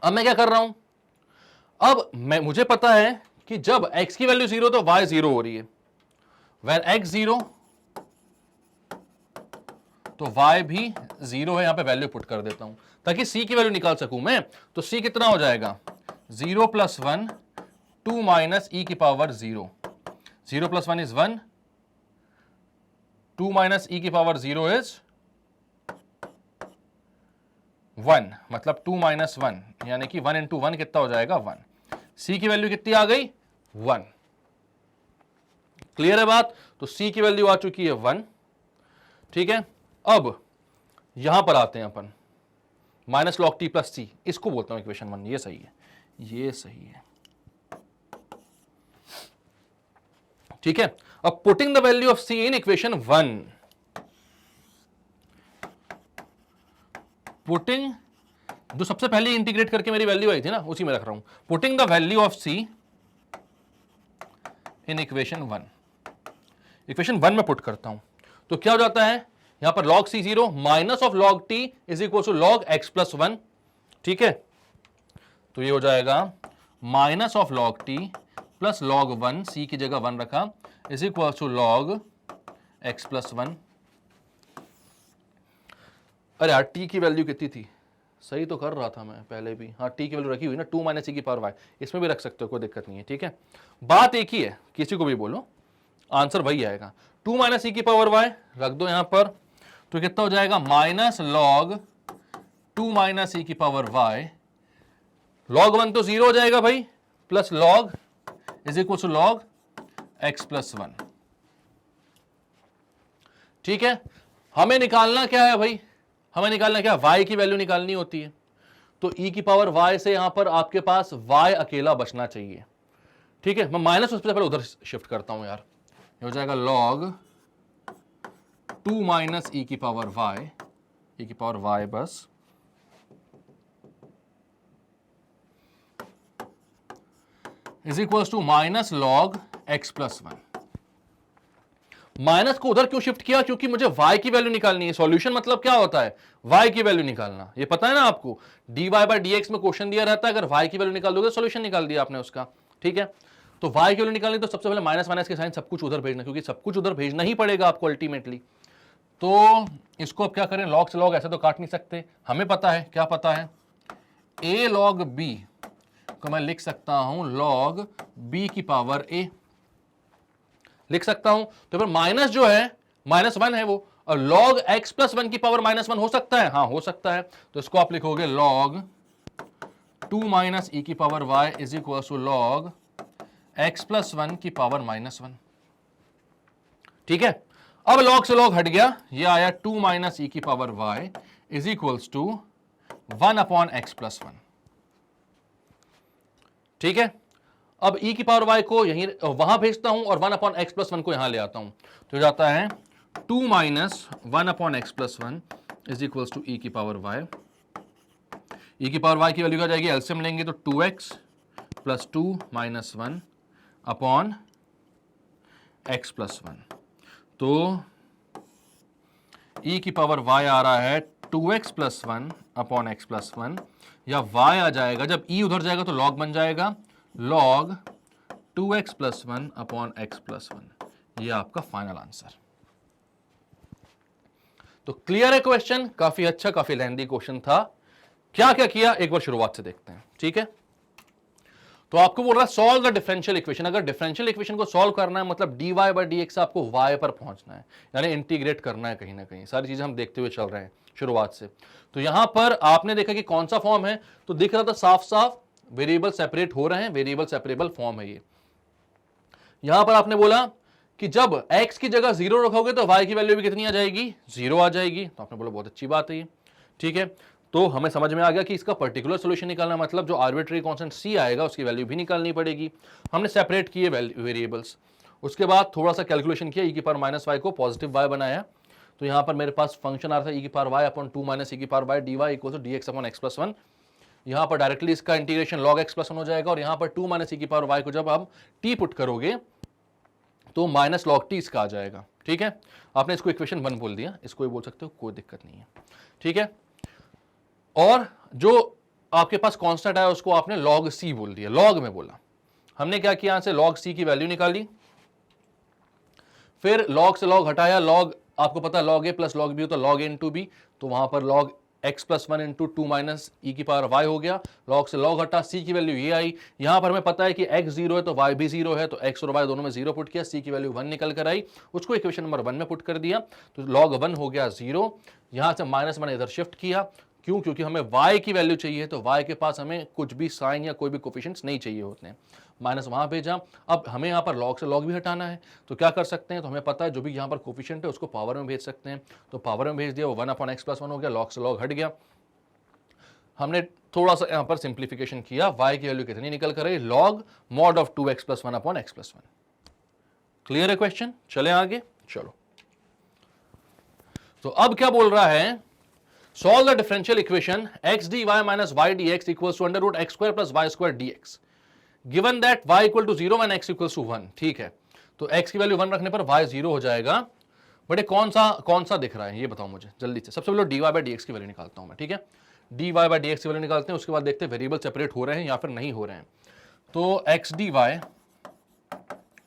अब मैं क्या कर रहा हूं, अब मुझे पता है कि जब x की वैल्यू 0 तो y 0 हो रही है, वेन x 0 तो y भी 0 है, यहां पे वैल्यू पुट कर देता हूं ताकि c की वैल्यू निकाल सकूं मैं। तो c कितना हो जाएगा, 0 प्लस 1 2 माइनस ई की power 0, 0 plus 1 is 1, 2 minus e की पावर 0 इज 1, मतलब 2 माइनस 1 यानी कि 1 इंटू 1 कितना हो जाएगा 1, c की वैल्यू कितनी आ गई 1, क्लियर है बात। तो c की वैल्यू आ चुकी है 1, ठीक है। अब यहां पर आते हैं अपन, minus log t plus c, इसको बोलता हूं इक्वेशन 1, ये सही है, ये सही है, ठीक है। अब putting the value of c in equation 1, putting जो सबसे पहले इंटीग्रेट करके मेरी वैल्यू आई थी ना, उसी में रख रहा हूं, putting the value of c in equation 1, equation 1 में पुट करता हूं तो क्या हो जाता है, यहां पर log c 0 minus of log t is equal to log x plus 1, ठीक है। तो ये हो जाएगा minus of log t plus log 1, c की जगह 1 रखा, is equal to log x plus 1। अरे यार टी की वैल्यू कितनी थी, सही तो कर रहा था मैं पहले भी, हाँ टी की वैल्यू रखी हुई ना 2 माइनस ई की पावर वाई, इसमें भी रख सकते हो, कोई दिक्कत नहीं है, ठीक है। बात एक ही है, किसी को भी बोलो आंसर वही आएगा। 2 माइनस ई की पावर वाई रख दो यहां पर, तो कितना हो जाएगा माइनस लॉग 2 माइनस ई की पावर वाई, लॉग 1 तो 0 हो जाएगा भाई, plus log is equal to log x plus 1, ठीक है। हमें निकालना क्या है भाई, हमें निकालना क्या, y की वैल्यू निकालनी होती है, तो e की पावर y से यहां पर आपके पास y अकेला बचना चाहिए, ठीक है। मैं माइनस उससे पहले उधर शिफ्ट करता हूं यार, ये हो जाएगा log 2 माइनस e की पावर y बस is equal to minus log x plus 1। Minus को उधर क्यों शिफ्ट किया, क्योंकि मुझे y की वैल्यू निकालनी है। सॉल्यूशन मतलब क्या होता है, y की वैल्यू निकालना, ये पता है ना आपको, dy बाई dx में क्वेश्चन दिया रहता है, अगर y की वैल्यू निकाल दोगे सॉल्यूशन निकाल दिया आपने उसका, ठीक है। तो y की वैल्यू निकालनी तो सबसे पहले माइनस माइनस के साइन सब कुछ उधर भेजना, क्योंकि सब कुछ उधर भेजना ही पड़ेगा आपको अल्टीमेटली। तो इसको अब क्या करें, लॉग से लॉग ऐसे तो काट नहीं सकते, हमें पता है, क्या पता है, a log b को मैं लिख सकता हूं log b की पावर a लिख सकता हूं, तो फिर माइनस जो है -1 है वो, और log x प्लस 1 की पावर -1 हो सकता है, हाँ हो सकता है, तो इसको आप लिखोगे log 2 माइनस ई की power y is equal to log x plus 1 की पावर -1, ठीक है। अब log से log हट गया, ये आया 2 माइनस ई की power y is equals to 1 upon x plus 1, ठीक है। अब e की पावर y को यहीं वहां भेजता हूं और 1 अपॉन एक्स प्लस 1 को यहां ले आता हूं, तो जाता है 2 minus 1 upon x plus 1 is equals to e की पावर y। e की पावर y की वैल्यू क्या जाएगी, एलसीएम लेंगे तो 2x plus 2 minus 1 upon x plus 1, तो e की पावर y आ रहा है 2x plus 1 upon x plus 1, या y आ जाएगा, जब e उधर जाएगा तो log बन जाएगा log 2x plus 1 upon x plus 1, ये आपका फाइनल आंसर। तो क्लियर है क्वेश्चन, काफी अच्छा, काफी लेंथी क्वेश्चन था। क्या क्या किया एक बार शुरुआत से देखते हैं, ठीक है। तो आपको बोल रहा है सॉल्व द डिफरेंशियल इक्वेशन, अगर डिफरेंशियल इक्वेशन को सॉल्व करना है मतलब dy बाई dx आपको y पर पहुंचना है, यानी इंटीग्रेट करना है कहीं ना कहीं, सारी चीजें हम देखते हुए चल रहे हैं शुरुआत से। तो यहां पर आपने देखा कि कौन सा फॉर्म है, तो दिख रहा था साफ साफ वेरिएबल सेपरेट हो रहे हैं, वेरिएबल सेपरेबल फॉर्म है ये। यहां पर आपने बोला कि जब x की जगह 0 रखोगे तो y की वैल्यू भी कितनी आ जाएगी, 0 आ जाएगी, तो आपने बोला बहुत अच्छी बात है ये, ठीक है। तो हमें समझ में आ गया कि इसका पर्टिकुलर सॉल्यूशन निकालना मतलब जो आर्बिट्री कांस्टेंट c आएगा उसकी वैल्यू भी निकालनी पड़ेगी। हमने सेपरेट किए वेरिएबल्स, उसके बाद थोड़ा सा कैलकुलेशन किया, e की पावर माइनस y को पॉजिटिव y बनाया, तो यहां पर मेरे पास फंक्शन आ रहा था e की power y upon 2 minus e की power y dy equal to dx upon x plus 1। यहां पर डायरेक्टली इसका इंटीग्रेशन log x प्लस 1 हो जाएगा, और यहां पर 2 माइनस e की पावर y को जब आप t पुट करोगे तो माइनस log t इसका आ जाएगा, ठीक है। आपने इसको इक्वेशन 1 बोल दिया, इसको भी बोल सकते हो, कोई दिक्कत नहीं है, ठीक है। और जो आपके पास कांस्टेंट आया उसको आपने log c बोल दिया, log में बोला। हमने क्या किया, यहां से log c की वैल्यू निकाली, फिर log से log हटाया, log आपको पता है log a plus log b हो तो log a इंटू बी, तो वहां पर log x plus 1 into 2 minus e की पावर y हो गया, log से log हटा, c की वैल्यू ये आई। यहां पर हमें पता है कि x 0 है तो y भी 0 है, तो x और y दोनों में 0 पुट किया, c की वैल्यू 1 निकल कर आई, उसको इक्वेशन नंबर 1 में पुट कर दिया, तो log 1 हो गया 0। यहां से माइनस 1 इधर शिफ्ट किया, क्यों, क्योंकि हमें y की वैल्यू चाहिए, तो y के पास हमें कुछ भी साइन या कोई भी कोफिशिएंट्स नहीं चाहिए होते हैं, माइनस वहां भेजा। अब हमें यहाँ पर log से log भी हटाना है, तो क्या कर सकते हैं, तो हमें पता है जो भी यहाँ पर कोफिशिएंट है उसको पावर में भेज सकते हैं, तो पावर में भेज दिया, वो 1 अपॉन एक्स प्लस 1 हो गया, log से log हट गया। हमने थोड़ा सा यहाँ पर सिंप्लीफिकेशन किया, y की वैल्यू कितनी निकल कर आई, log mod of 2x plus 1 upon x plus 1। Clear है क्वेश्चन, चले आगे, चलो। तो अब क्या बोल रहा है, solve the differential equation x dy minus y dx equals to under root x square plus y square dx given that y equal to 0 and x equals to 1। ठीक है, तो x की वैल्यू 1 रखने पर y 0 हो जाएगा, but ये कौन सा दिख रहा है ये बताओ मुझे जल्दी से। सबसे पहले dy by dx की वैल्यू निकालता हूं मैं, ठीक है, dy by dx की वैल्यू निकालते हैं, उसके बाद देखते हैं वेरिएबल सेपरेट हो रहे हैं या फिर नहीं हो रहे हैं। तो x dy,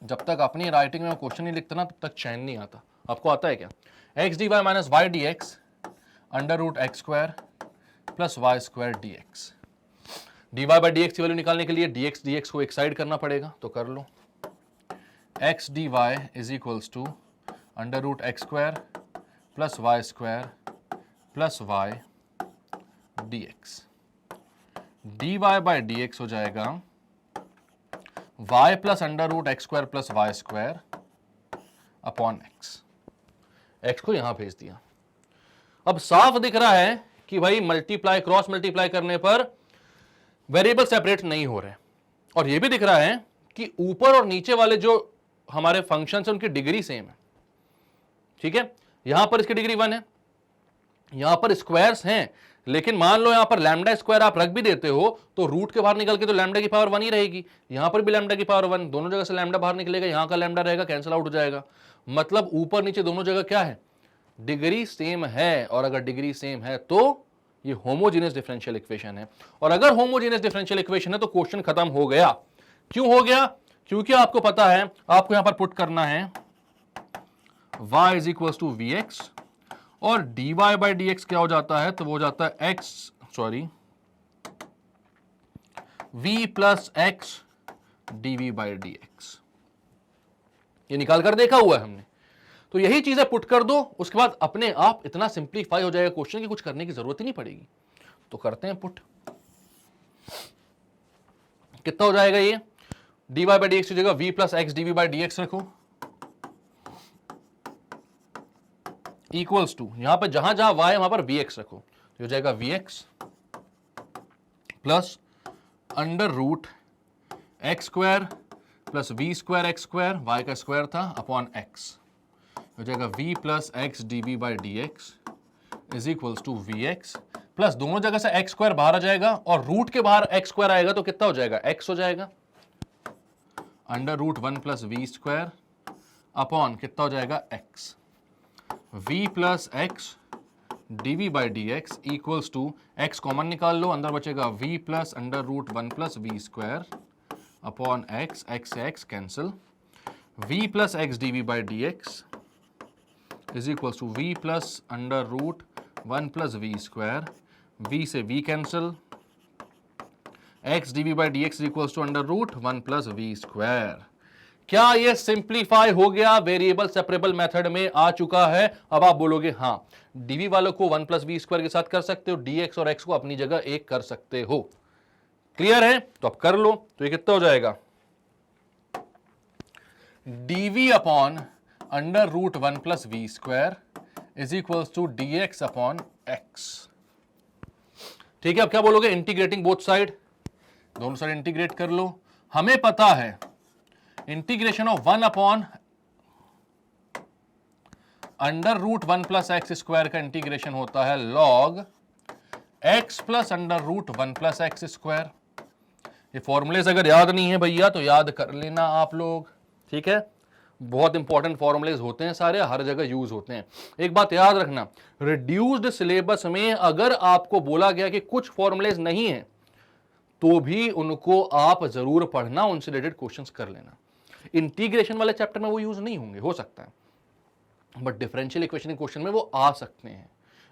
जब तक अपनी राइटिंग में क्वेश्चन नहीं लिखता ना तब तक चैन नहीं आता। आपको आता है क्या, x dy minus y dx under root x square plus y square d x. D y by d x की वैल्यू निकालने के लिए डी एक्स को एक साइड करना पड़ेगा, तो कर लो। X d y is equals to under root x square plus y square plus y d x. D y by d x हो जाएगा y plus under root x square plus y square upon x. X को यहां भेज दिया। अब साफ दिख रहा है कि भाई मल्टीप्लाई क्रॉस मल्टीप्लाई करने पर वेरिएबल सेपरेट नहीं हो रहे, और यह भी दिख रहा है कि ऊपर और नीचे वाले जो हमारे फंक्शन है उनकी डिग्री सेम है। ठीक है, यहां पर इसकी डिग्री 1 है, यहां पर स्क्वायर्स हैं, लेकिन मान लो यहां पर लैम्डा स्क्वायर आप रख भी देते हो तो रूट के बाहर निकल के तो लैम्डा की पावर 1 ही रहेगी, यहां पर भी लैम्डा की पावर 1, दोनों जगह से लैम्डा बाहर निकलेगा, यहां का लैम्डा रहेगा, कैंसिल आउट हो जाएगा। मतलब ऊपर नीचे दोनों जगह क्या है, डिग्री सेम है। और अगर डिग्री सेम है तो ये होमोजेनियस डिफरेंशियल इक्वेशन है, और अगर होमोजेनियस डिफरेंशियल इक्वेशन है तो क्वेश्चन खत्म हो गया। क्यों हो गया? क्योंकि आपको पता है, आपको यहां पर पुट करना है y is equal to v x, और dy बाई डी एक्स क्या हो जाता है, तो वो हो जाता है v plus x D by d x. ये निकाल कर देखा हुआ है हमने, तो यही चीजें पुट कर दो, उसके बाद अपने आप इतना सिंप्लीफाई हो जाएगा क्वेश्चन की कुछ करने की जरूरत ही नहीं पड़ेगी। तो करते हैं पुट। कितना हो जाएगा ये, dy बाई डी एक्स की जगह v plus x D by d x रखो, इक्वल्स टू यहां पर जहां जहां y है वहां पर vx रखो, तो हो जाएगा vx plus under root x square plus v square x square, y का स्क्वायर था, अपॉन एक्स, हो जाएगा v plus x d v by d x is equals to v x plus दोनों जगह से एक्स स्क्वायर बाहर आ जाएगा, और रूट के बाहर एक्स स्क्वायर आएगा तो कितना हो जाएगा, एक्स हो जाएगा, under root 1 plus v square upon कितना हो जाएगा, x. v plus x d v by d x equals to x common निकाल लो, अंदर बचेगा v plus under root 1 plus v square upon x, x से x cancel, v plus x d v by d x is equals to v plus under root 1 plus v square, v से v cancel, x d v by d x is equals to under root 1 plus v square. क्या ये simplify हो गया, variable separable method में आ चुका है? अब आप बोलोगे हाँ, डीवी वालों को 1 प्लस वी स्क्वायर के साथ कर सकते हो, dx और x को अपनी जगह एक कर सकते हो। क्लियर है? तो अब कर लो, तो ये कितना हो जाएगा, dv upon under root 1 plus v square is equals to dx upon x। ठीक है, अब क्या बोलोगे, इंटीग्रेटिंग बोथ साइड, दोनों साइड इंटीग्रेट कर लो। हमें पता है integration of 1 upon under root 1 plus x square का इंटीग्रेशन होता है log x plus under root 1 plus x square. ये फॉर्मूलेज अगर याद नहीं है भैया तो याद कर लेना आप लोग, ठीक है, बहुत इंपॉर्टेंट फॉर्मूलेज होते हैं, सारे हर जगह यूज होते हैं। एक बात याद रखना, रिड्यूस्ड सिलेबस में अगर आपको बोला गया कि कुछ फॉर्मूलेज नहीं है तो भी उनको आप जरूर पढ़ना, उनसे रिलेटेड क्वेश्चंस कर लेना। इंटीग्रेशन वाले चैप्टर में वो यूज नहीं होंगे, हो सकता है, बट डिफरेंशियल इक्वेशन के क्वेश्चन में वो आ सकते हैं,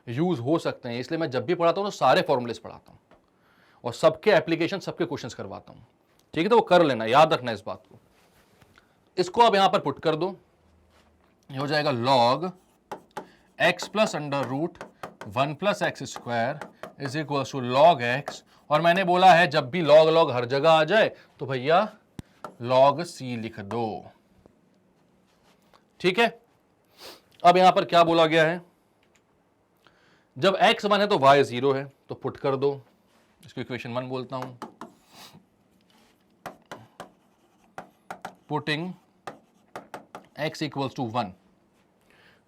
यूज हो सकते हैं। इसलिए मैं जब भी पढ़ाता हूं तो सारे फॉर्मूलेस पढ़ाता हूं और सबके एप्लीकेशन, सबके क्वेश्चंस करवाता हूं। ठीक है, तो वो कर लेना, याद रखना इस बात को। इसको अब यहां पर पुट कर दो, ये हो जाएगा log x plus under root 1 plus x square is equal to log x, और मैंने बोला है जब भी लॉग लॉग हर जगह आ जाए तो भैया लॉग सी लिख दो। ठीक है, अब यहां पर क्या बोला गया है, जब x 1 है तो y 0 है, तो पुट कर दो, इसको इक्वेशन 1 बोलता हूं। पुटिंग x इक्वल्स टू 1,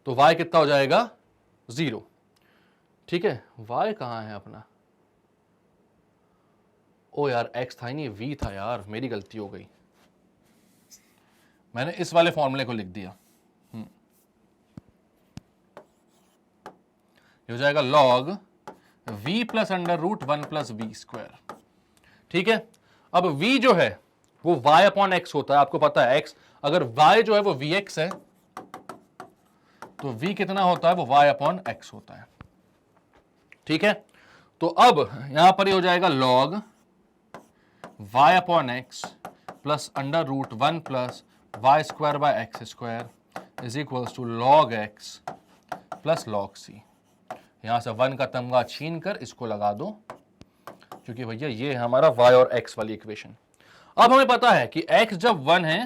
तो y कितना हो जाएगा, 0। ठीक है, y कहां है अपना, ओ यार x था ही नहीं, v था यार, मेरी गलती हो गई, मैंने इस वाले फॉर्मूले को लिख दिया। ये हो जाएगा log v plus under root 1 plus v square. ठीक है, अब v जो है वो y अपॉन एक्स होता है, आपको पता है x, अगर y जो है वो vx है तो v कितना होता है, वो y अपॉन एक्स होता है। ठीक है, तो अब यहां पर ये हो जाएगा log y upon x plus under root 1 plus y square by x square is equals to log x plus log c। यहां से 1 का तमगा छीन कर इसको लगा दो, क्योंकि भैया ये है हमारा y और x वाली इक्वेशन। अब हमें पता है कि x जब 1 है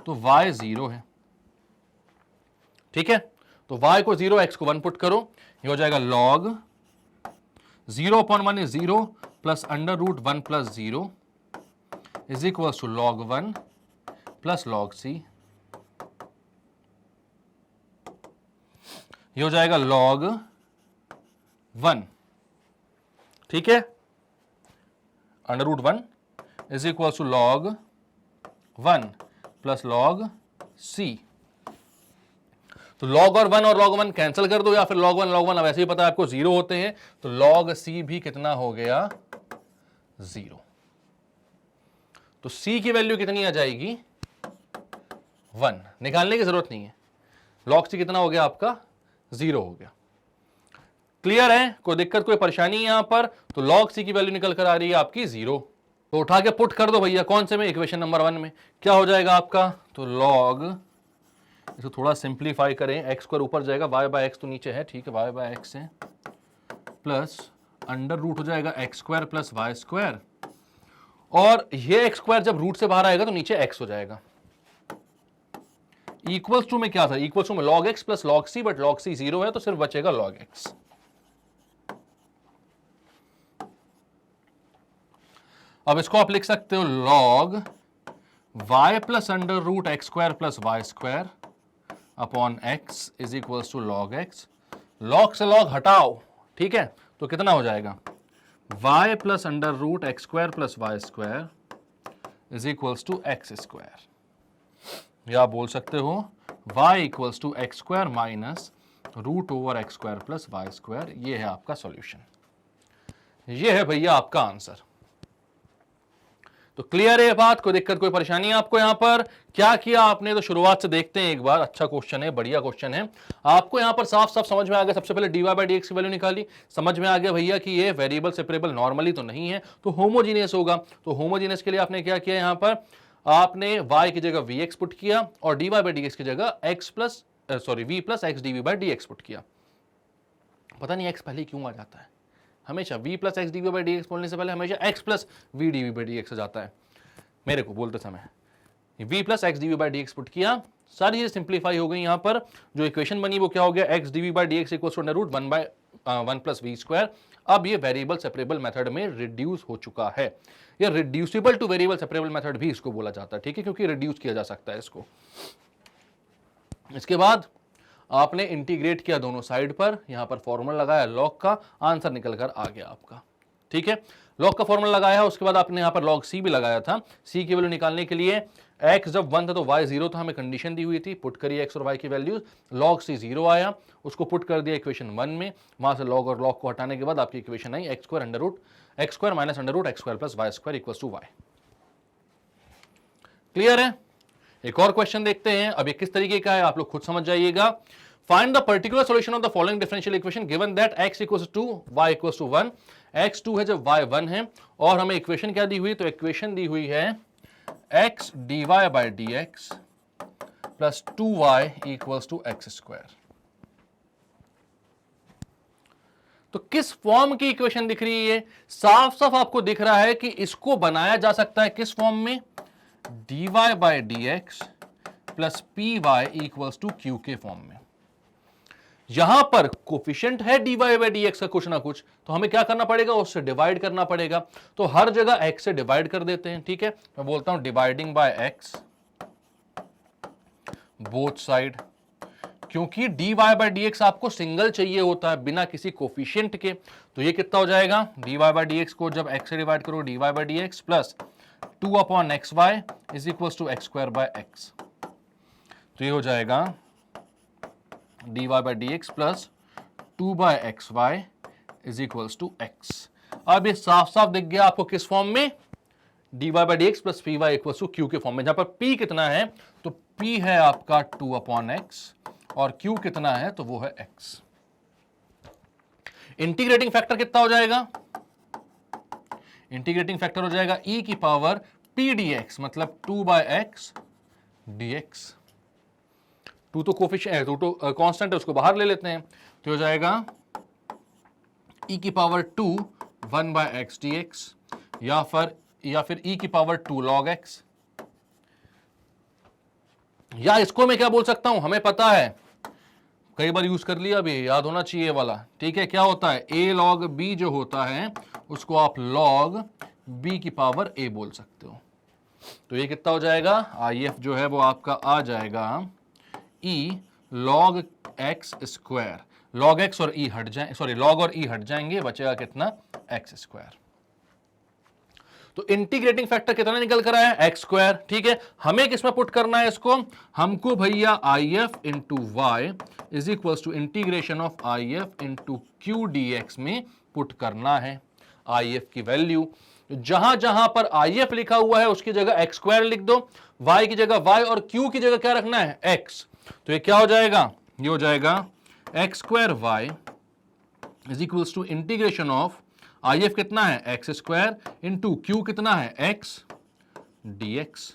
तो y 0 है, ठीक है, तो y को 0, x को 1 पुट करो, ये हो जाएगा log 0 upon 1 is 0 plus under root 1 plus 0 is equal to log 1 plus log c। ये हो जाएगा log 1, ठीक है, under root 1 is equal to log 1 plus log c। तो log और 1 कैंसिल कर दो, या फिर log 1 वैसे ही पता है आपको 0 होते हैं, तो log c भी कितना हो गया 0। तो c की वैल्यू कितनी आ जाएगी 1, निकालने की जरूरत नहीं है, log c कितना हो गया आपका 0 हो गया। क्लियर है, कोई दिक्कत कोई परेशानी है यहां पर? तो log c की वैल्यू निकल कर आ रही है आपकी 0, तो उठा के पुट कर दो भैया, कौन से में, इक्वेशन नंबर 1 में। क्या हो जाएगा आपका, तो log, इसको थोड़ा सिंप्लीफाई करें, एक्स स्क्वायर ऊपर जाएगा, वाई बाय एक्स तो नीचे है, ठीक है, वाई बाय एक्स है, प्लस अंडर रूट हो जाएगा x square plus y square, और ये एक्स स्क्वायर जब रूट से बाहर आएगा तो नीचे एक्स हो जाएगा। इक्वल्स टू में क्या था, इक्वल्स टू में log x plus log c, but log c 0 है तो सिर्फ बचेगा log x। अब इसको आप लिख सकते हो log y plus under root x square plus y square upon x is equals to log x। log से log हटाओ, ठीक है, तो कितना हो जाएगा y plus under root x square plus y square is equals to x square, या बोल सकते हो y equals to x square minus root over x square plus y square. ये है आपका सॉल्यूशन, ये है भैया आपका आंसर। तो क्लियर है बात, कोई दिक्कत कोई परेशानी है आपको? यहां पर क्या किया आपने, तो शुरुआत से देखते हैं एक बार। अच्छा क्वेश्चन है, बढ़िया क्वेश्चन है, आपको यहां पर साफ साफ समझ में आ गया। सबसे पहले dy बाई dx की वैल्यू निकाली, समझ में आ गया भैया कि ये वेरिएबल सेपरेबल नॉर्मली तो नहीं है, तो होमोजीनियस होगा। तो होमोजीनियस के लिए आपने क्या किया, यहां पर आपने y की जगह vx पुट किया और dy बाई dx की जगह v plus x dv by dx put किया। पता नहीं x पहले क्यों आ जाता है, हमेशा v plus x dv by dx बोलने से पहले हमेशा x plus v dv by dx हो जाता है मेरे को बोलते समय। v plus x dv by dx put किया, सारी चीजें सिंप्लीफाई हो गई। यहां पर जो इक्वेशन बनी वो क्या हो गया, x dv by dx equals to under root 1 by 1 plus v square. अब ये वेरिएबल सेपरेबल मेथड में रिड्यूस हो चुका है, या reducible to variable separable method भी इसको बोला जाता है, ठीक है, क्योंकि रिड्यूस किया जा सकता है इसको। इसके बाद आपने इंटीग्रेट किया दोनों साइड पर, यहां पर फॉर्मूला लगाया लॉग का, आंसर निकल कर आ गया आपका, ठीक है। लॉग का फॉर्मूला लगाया, उसके बाद आपने यहां पर log c भी लगाया था। c की वैल्यू निकालने के लिए x जब 1 था तो y 0 था, हमें कंडीशन दी हुई थी, पुट करिए x और y की वैल्यूज, log c 0 आया, उसको पुट कर दिया इक्वेशन 1 में, वहां से log और log को हटाने के बाद आपकी इक्वेशन आई x square minus under root x square plus y square equals to y। Clear है? एक और क्वेश्चन देखते हैं। अब ये किस तरीके का है आप लोग खुद समझ जाइएगा। Find the particular solution of the following differential equation given that x equals to 2, y equals to 1। x 2 है जब y 1 है, और हमें इक्वेशन क्या दी हुई, तो इक्वेशन दी हुई है x dy by dx plus 2y equals to x square. तो किस फॉर्म की इक्वेशन दिख रही है, साफ साफ आपको दिख रहा है कि इसको बनाया जा सकता है किस फॉर्म में, dy by dx plus py equals to q के फॉर्म में। यहां पर कोफिशिएंट है dy बाई dx का कुछ ना कुछ, तो हमें क्या करना पड़ेगा, उससे डिवाइड करना पड़ेगा। तो हर जगह x से डिवाइड कर देते हैं, ठीक है, मैं बोलता हूं dividing by x both side, क्योंकि dy बाई dx आपको सिंगल चाहिए होता है बिना किसी कोफिशिएंट के। तो ये कितना हो जाएगा, dy बाई dx को जब x से डिवाइड करो dy by dx plus 2 upon x y is equal to x square by x. तो ये हो जाएगा dy by dx plus 2 by xy is equals to x। अब ये साफ साफ दिख गया आपको किस फॉर्म में, dy by dx plus py equals to q के फॉर्म में, जहां पर p कितना है, तो p है आपका 2 अपॉन x और q कितना है, तो वो है x। इंटीग्रेटिंग फैक्टर कितना हो जाएगा? इंटीग्रेटिंग फैक्टर हो जाएगा e की पावर p dx, मतलब 2/x dx। 2 तो कोफिशिएंट है, 2 तो कांस्टेंट है, उसको बाहर ले लेते हैं, तो हो जाएगा e की पावर 2 1/x dx, या फिर e की पावर 2 log x। या इसको मैं क्या बोल सकता हूं, हमें पता है, कई बार यूज कर लिया, अभी याद होना चाहिए वाला, ठीक है। क्या होता है, a log b जो होता है उसको आप log b की पावर a बोल सकते हो। तो ये कितना हो जाएगा, IF जो है वो आपका आ जाएगा e log x square. log x और e हट जाए, सॉरी log और e हट जाएंगे, बचेगा कितना, x स्क्वायर। तो इंटीग्रेटिंग फैक्टर कितना निकल कर आया, एक्स स्क्वायर, ठीक है। हमें किसमें पुट करना है इसको, हमको भैया IF into y is equal to integration of IF into q dx में पुट करना है। IF की वैल्यू जहां जहां पर IF लिखा हुआ है उसकी जगह एक्स स्क्वायर लिख दो, y की जगह y और q की जगह क्या रखना है, x। तो ये क्या हो जाएगा, ये हो जाएगा x square y is equal to integration of IF कितना है, एक्स स्क्वायर इंटू क्यू कितना है, x dx।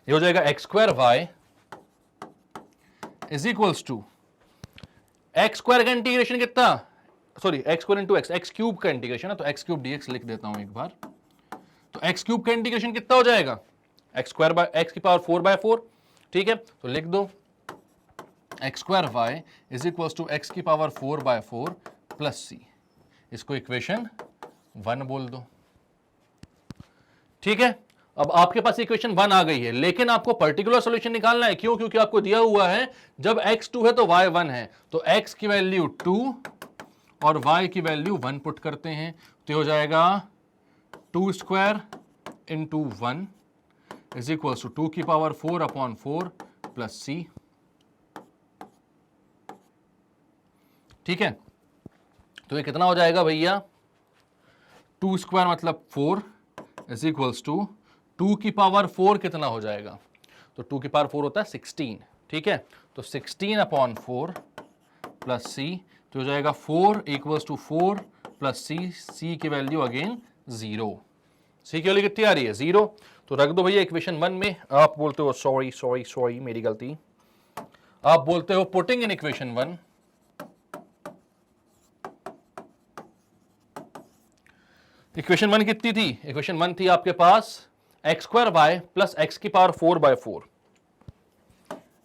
ये हो जाएगा x square y is equals to x square का इंटीग्रेशन कितना, sorry x square into x cube का इंटीग्रेशन है, तो एक्स क्यूब dx लिख देता हूं एक बार। तो एक्स क्यूब का इंटीग्रेशन कितना हो जाएगा, एक्स स्क्वायर बाय एक्स की पावर 4/4, ठीक है। तो लिख दो x square y is equals to x की पावर 4/4 प्लस सी, इसको इक्वेशन 1 बोल दो, ठीक है। अब आपके पास इक्वेशन 1 आ गई है, लेकिन आपको पर्टिकुलर सॉल्यूशन निकालना है, क्यों, क्योंकि आपको दिया हुआ है जब x 2 है तो y 1 है, तो x की वैल्यू 2 और y की वैल्यू 1 पुट करते हैं, तो हो जाएगा 2 square into 1 is equal to 2 की पावर 4/4 प्लस सी, ठीक है। तो ये कितना हो जाएगा भैया, 2 स्क्वायर मतलब 4 इज इक्वल्स टू 2 की पावर 4 कितना हो जाएगा, तो 2 की पावर 4 होता है 16, ठीक है। तो 16/4 प्लस सी, तो हो जाएगा 4 equals to 4 plus C, C की वैल्यू अगेन 0, सी की वैल्यू कितनी आ रही है, 0। तो रख दो भैया इक्वेशन 1 में। आप बोलते हो सॉरी मेरी गलती, आप बोलते हो पुटिंग इन इक्वेशन 1, इक्वेशन 1 कितनी थी, इक्वेशन 1 थी आपके पास X square Y plus X की power 4/4,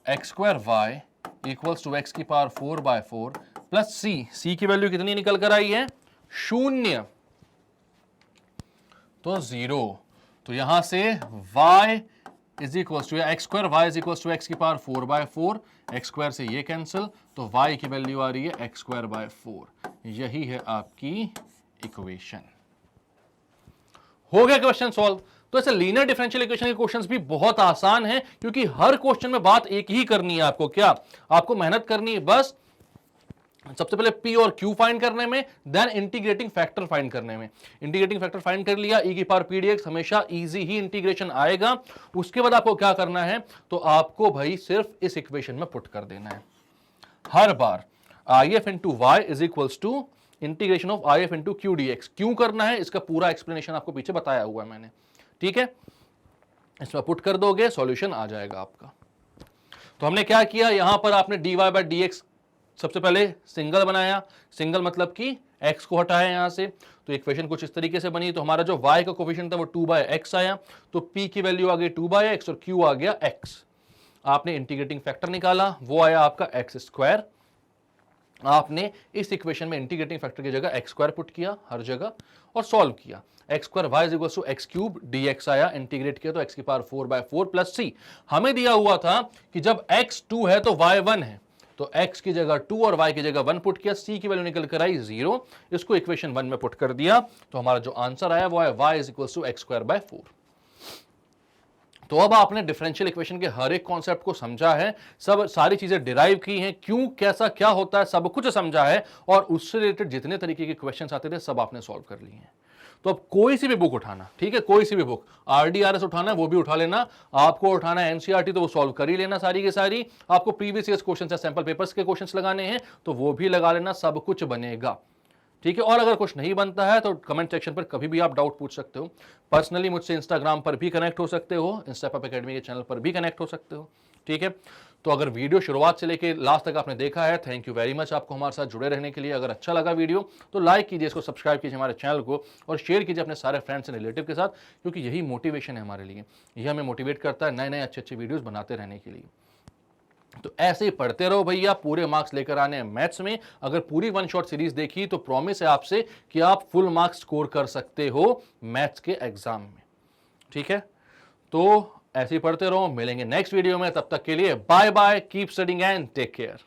x square Y equals to x की पावर 4/4 प्लस सी, सी की वैल्यू कितनी निकल कर आई है, 0, तो 0। तो यहां से y is equals to x square y is equals to x की पावर 4/4, एक्स स्क्वायर से ये कैंसिल, तो y की वैल्यू आ रही है एक्स स्क्वायर बाय 4। यही है आपकी इक्वेशन। हो गया क्वेश्चन सॉल्व। तो ऐसे लीनियर डिफरेंशियल इक्वेशन के क्वेश्चंस भी बहुत आसान हैं, क्योंकि हर क्वेश्चन में बात एक ही करनी है आपको, क्या, आपको मेहनत करनी है बस सबसे पहले P और Q फाइंड करने में, देन इंटीग्रेटिंग फैक्टर फाइंड करने में। इंटीग्रेटिंग फैक्टर फाइंड कर लिया, e की पावर p dx, हमेशा इजी ही इंटीग्रेशन आएगा। उसके बाद आपको क्या करना है, तो आपको भाई सिर्फ इस इक्वेशन में पुट कर देना है हर बार, IF into y is equals to integration of IF into q dx। क्यों करना है इसका पूरा एक्सप्लेनेशन आपको पीछे बताया हुआ है मैंने, ठीक है। इसमें पुट कर दोगे, सॉल्यूशन आ जाएगा आपका। तो हमने क्या किया, यहां पर आपने dy बाय dx सबसे पहले सिंगल बनाया, सिंगल मतलब कि x को हटाया यहां से, तो इक्वेशन कुछ इस तरीके से बनी। तो हमारा जो y का कोफिशिएंट था वो 2/x आया, तो p की वैल्यू आ गई 2/x और q आ गया x। आपने इंटीग्रेटिंग फैक्टर निकाला, वो आया आपका x स्क्वायर। आपने इस इक्वेशन में इंटीग्रेटिंग फैक्टर की जगह x स्क्वायर पुट किया हर जगह और सॉल्व किया। X square y is equal to x cube dx आया, इंटीग्रेट किया तो x की पावर 4/4 प्लस c। हमें दिया हुआ था कि जब x 2 है तो y 1 है, तो x की जगह 2 और y की जगह 1 पुट किया, c की वैल्यू निकल कर आई 0, इसको इक्वेशन 1 में पुट कर दिया, तो हमारा जो आंसर आया वो है y is equal to x square by 4। तो अब आपने डिफरेंशियल इक्वेशन के हर एक कॉन्सेप्ट को समझा है, सब सारी चीजें डिराइव की हैं, क्यों कैसा क्या होता है सब कुछ समझा है, और उससे रिलेटेड जितने तरीके के क्वेश्चंस आते थे सब आपने सॉल्व कर लिए हैं। तो अब कोई सी भी बुक उठाना, ठीक है, कोई सी भी बुक, RDRS उठाना है वो भी उठा लेना, आपको उठाना है NCERT तो वो सॉल्व कर ही लेना सारी के सारी, आपको प्रीवियस ईयर्स क्वेश्चन या सैंपल पेपर्स के क्वेश्चंस लगाने हैं तो वो भी लगा लेना, सब कुछ बनेगा, ठीक है। और अगर कुछ नहीं बनता है तो कमेंट सेक्शन पर कभी भी आप डाउट पूछ सकते हो, पर्सनली मुझसे इंस्टाग्राम पर भी कनेक्ट हो सकते हो, स्टेप अप एकेडमी के चैनल पर भी कनेक्ट हो सकते हो, ठीक है। तो अगर वीडियो शुरुआत से लेकर लास्ट तक आपने देखा है, थैंक यू वेरी मच आपको हमारे साथ जुड़े रहने के लिए। अगर अच्छा लगा वीडियो तो लाइक कीजिए, इसको सब्सक्राइब कीजिए हमारे चैनल को, और शेयर कीजिए अपने सारे फ्रेंड्स एंड रिलेटिव के साथ, क्योंकि यही मोटिवेशन है हमारे लिए, यही हमें मोटिवेट करता है नए नए अच्छे अच्छे वीडियोस बनाते रहने के लिए। तो ऐसे ही पढ़ते रहो भैया, पूरे मार्क्स लेकर आने हैं मैथ्स में। अगर पूरी वन शॉट सीरीज देखी तो प्रॉमिस है आपसे कि आप फुल मार्क्स स्कोर कर सकते हो मैथ्स के एग्जाम में, ठीक है। तो ऐसे ही पढ़ते रहो, मिलेंगे नेक्स्ट वीडियो में, तब तक के लिए bye bye, keep studying and take care.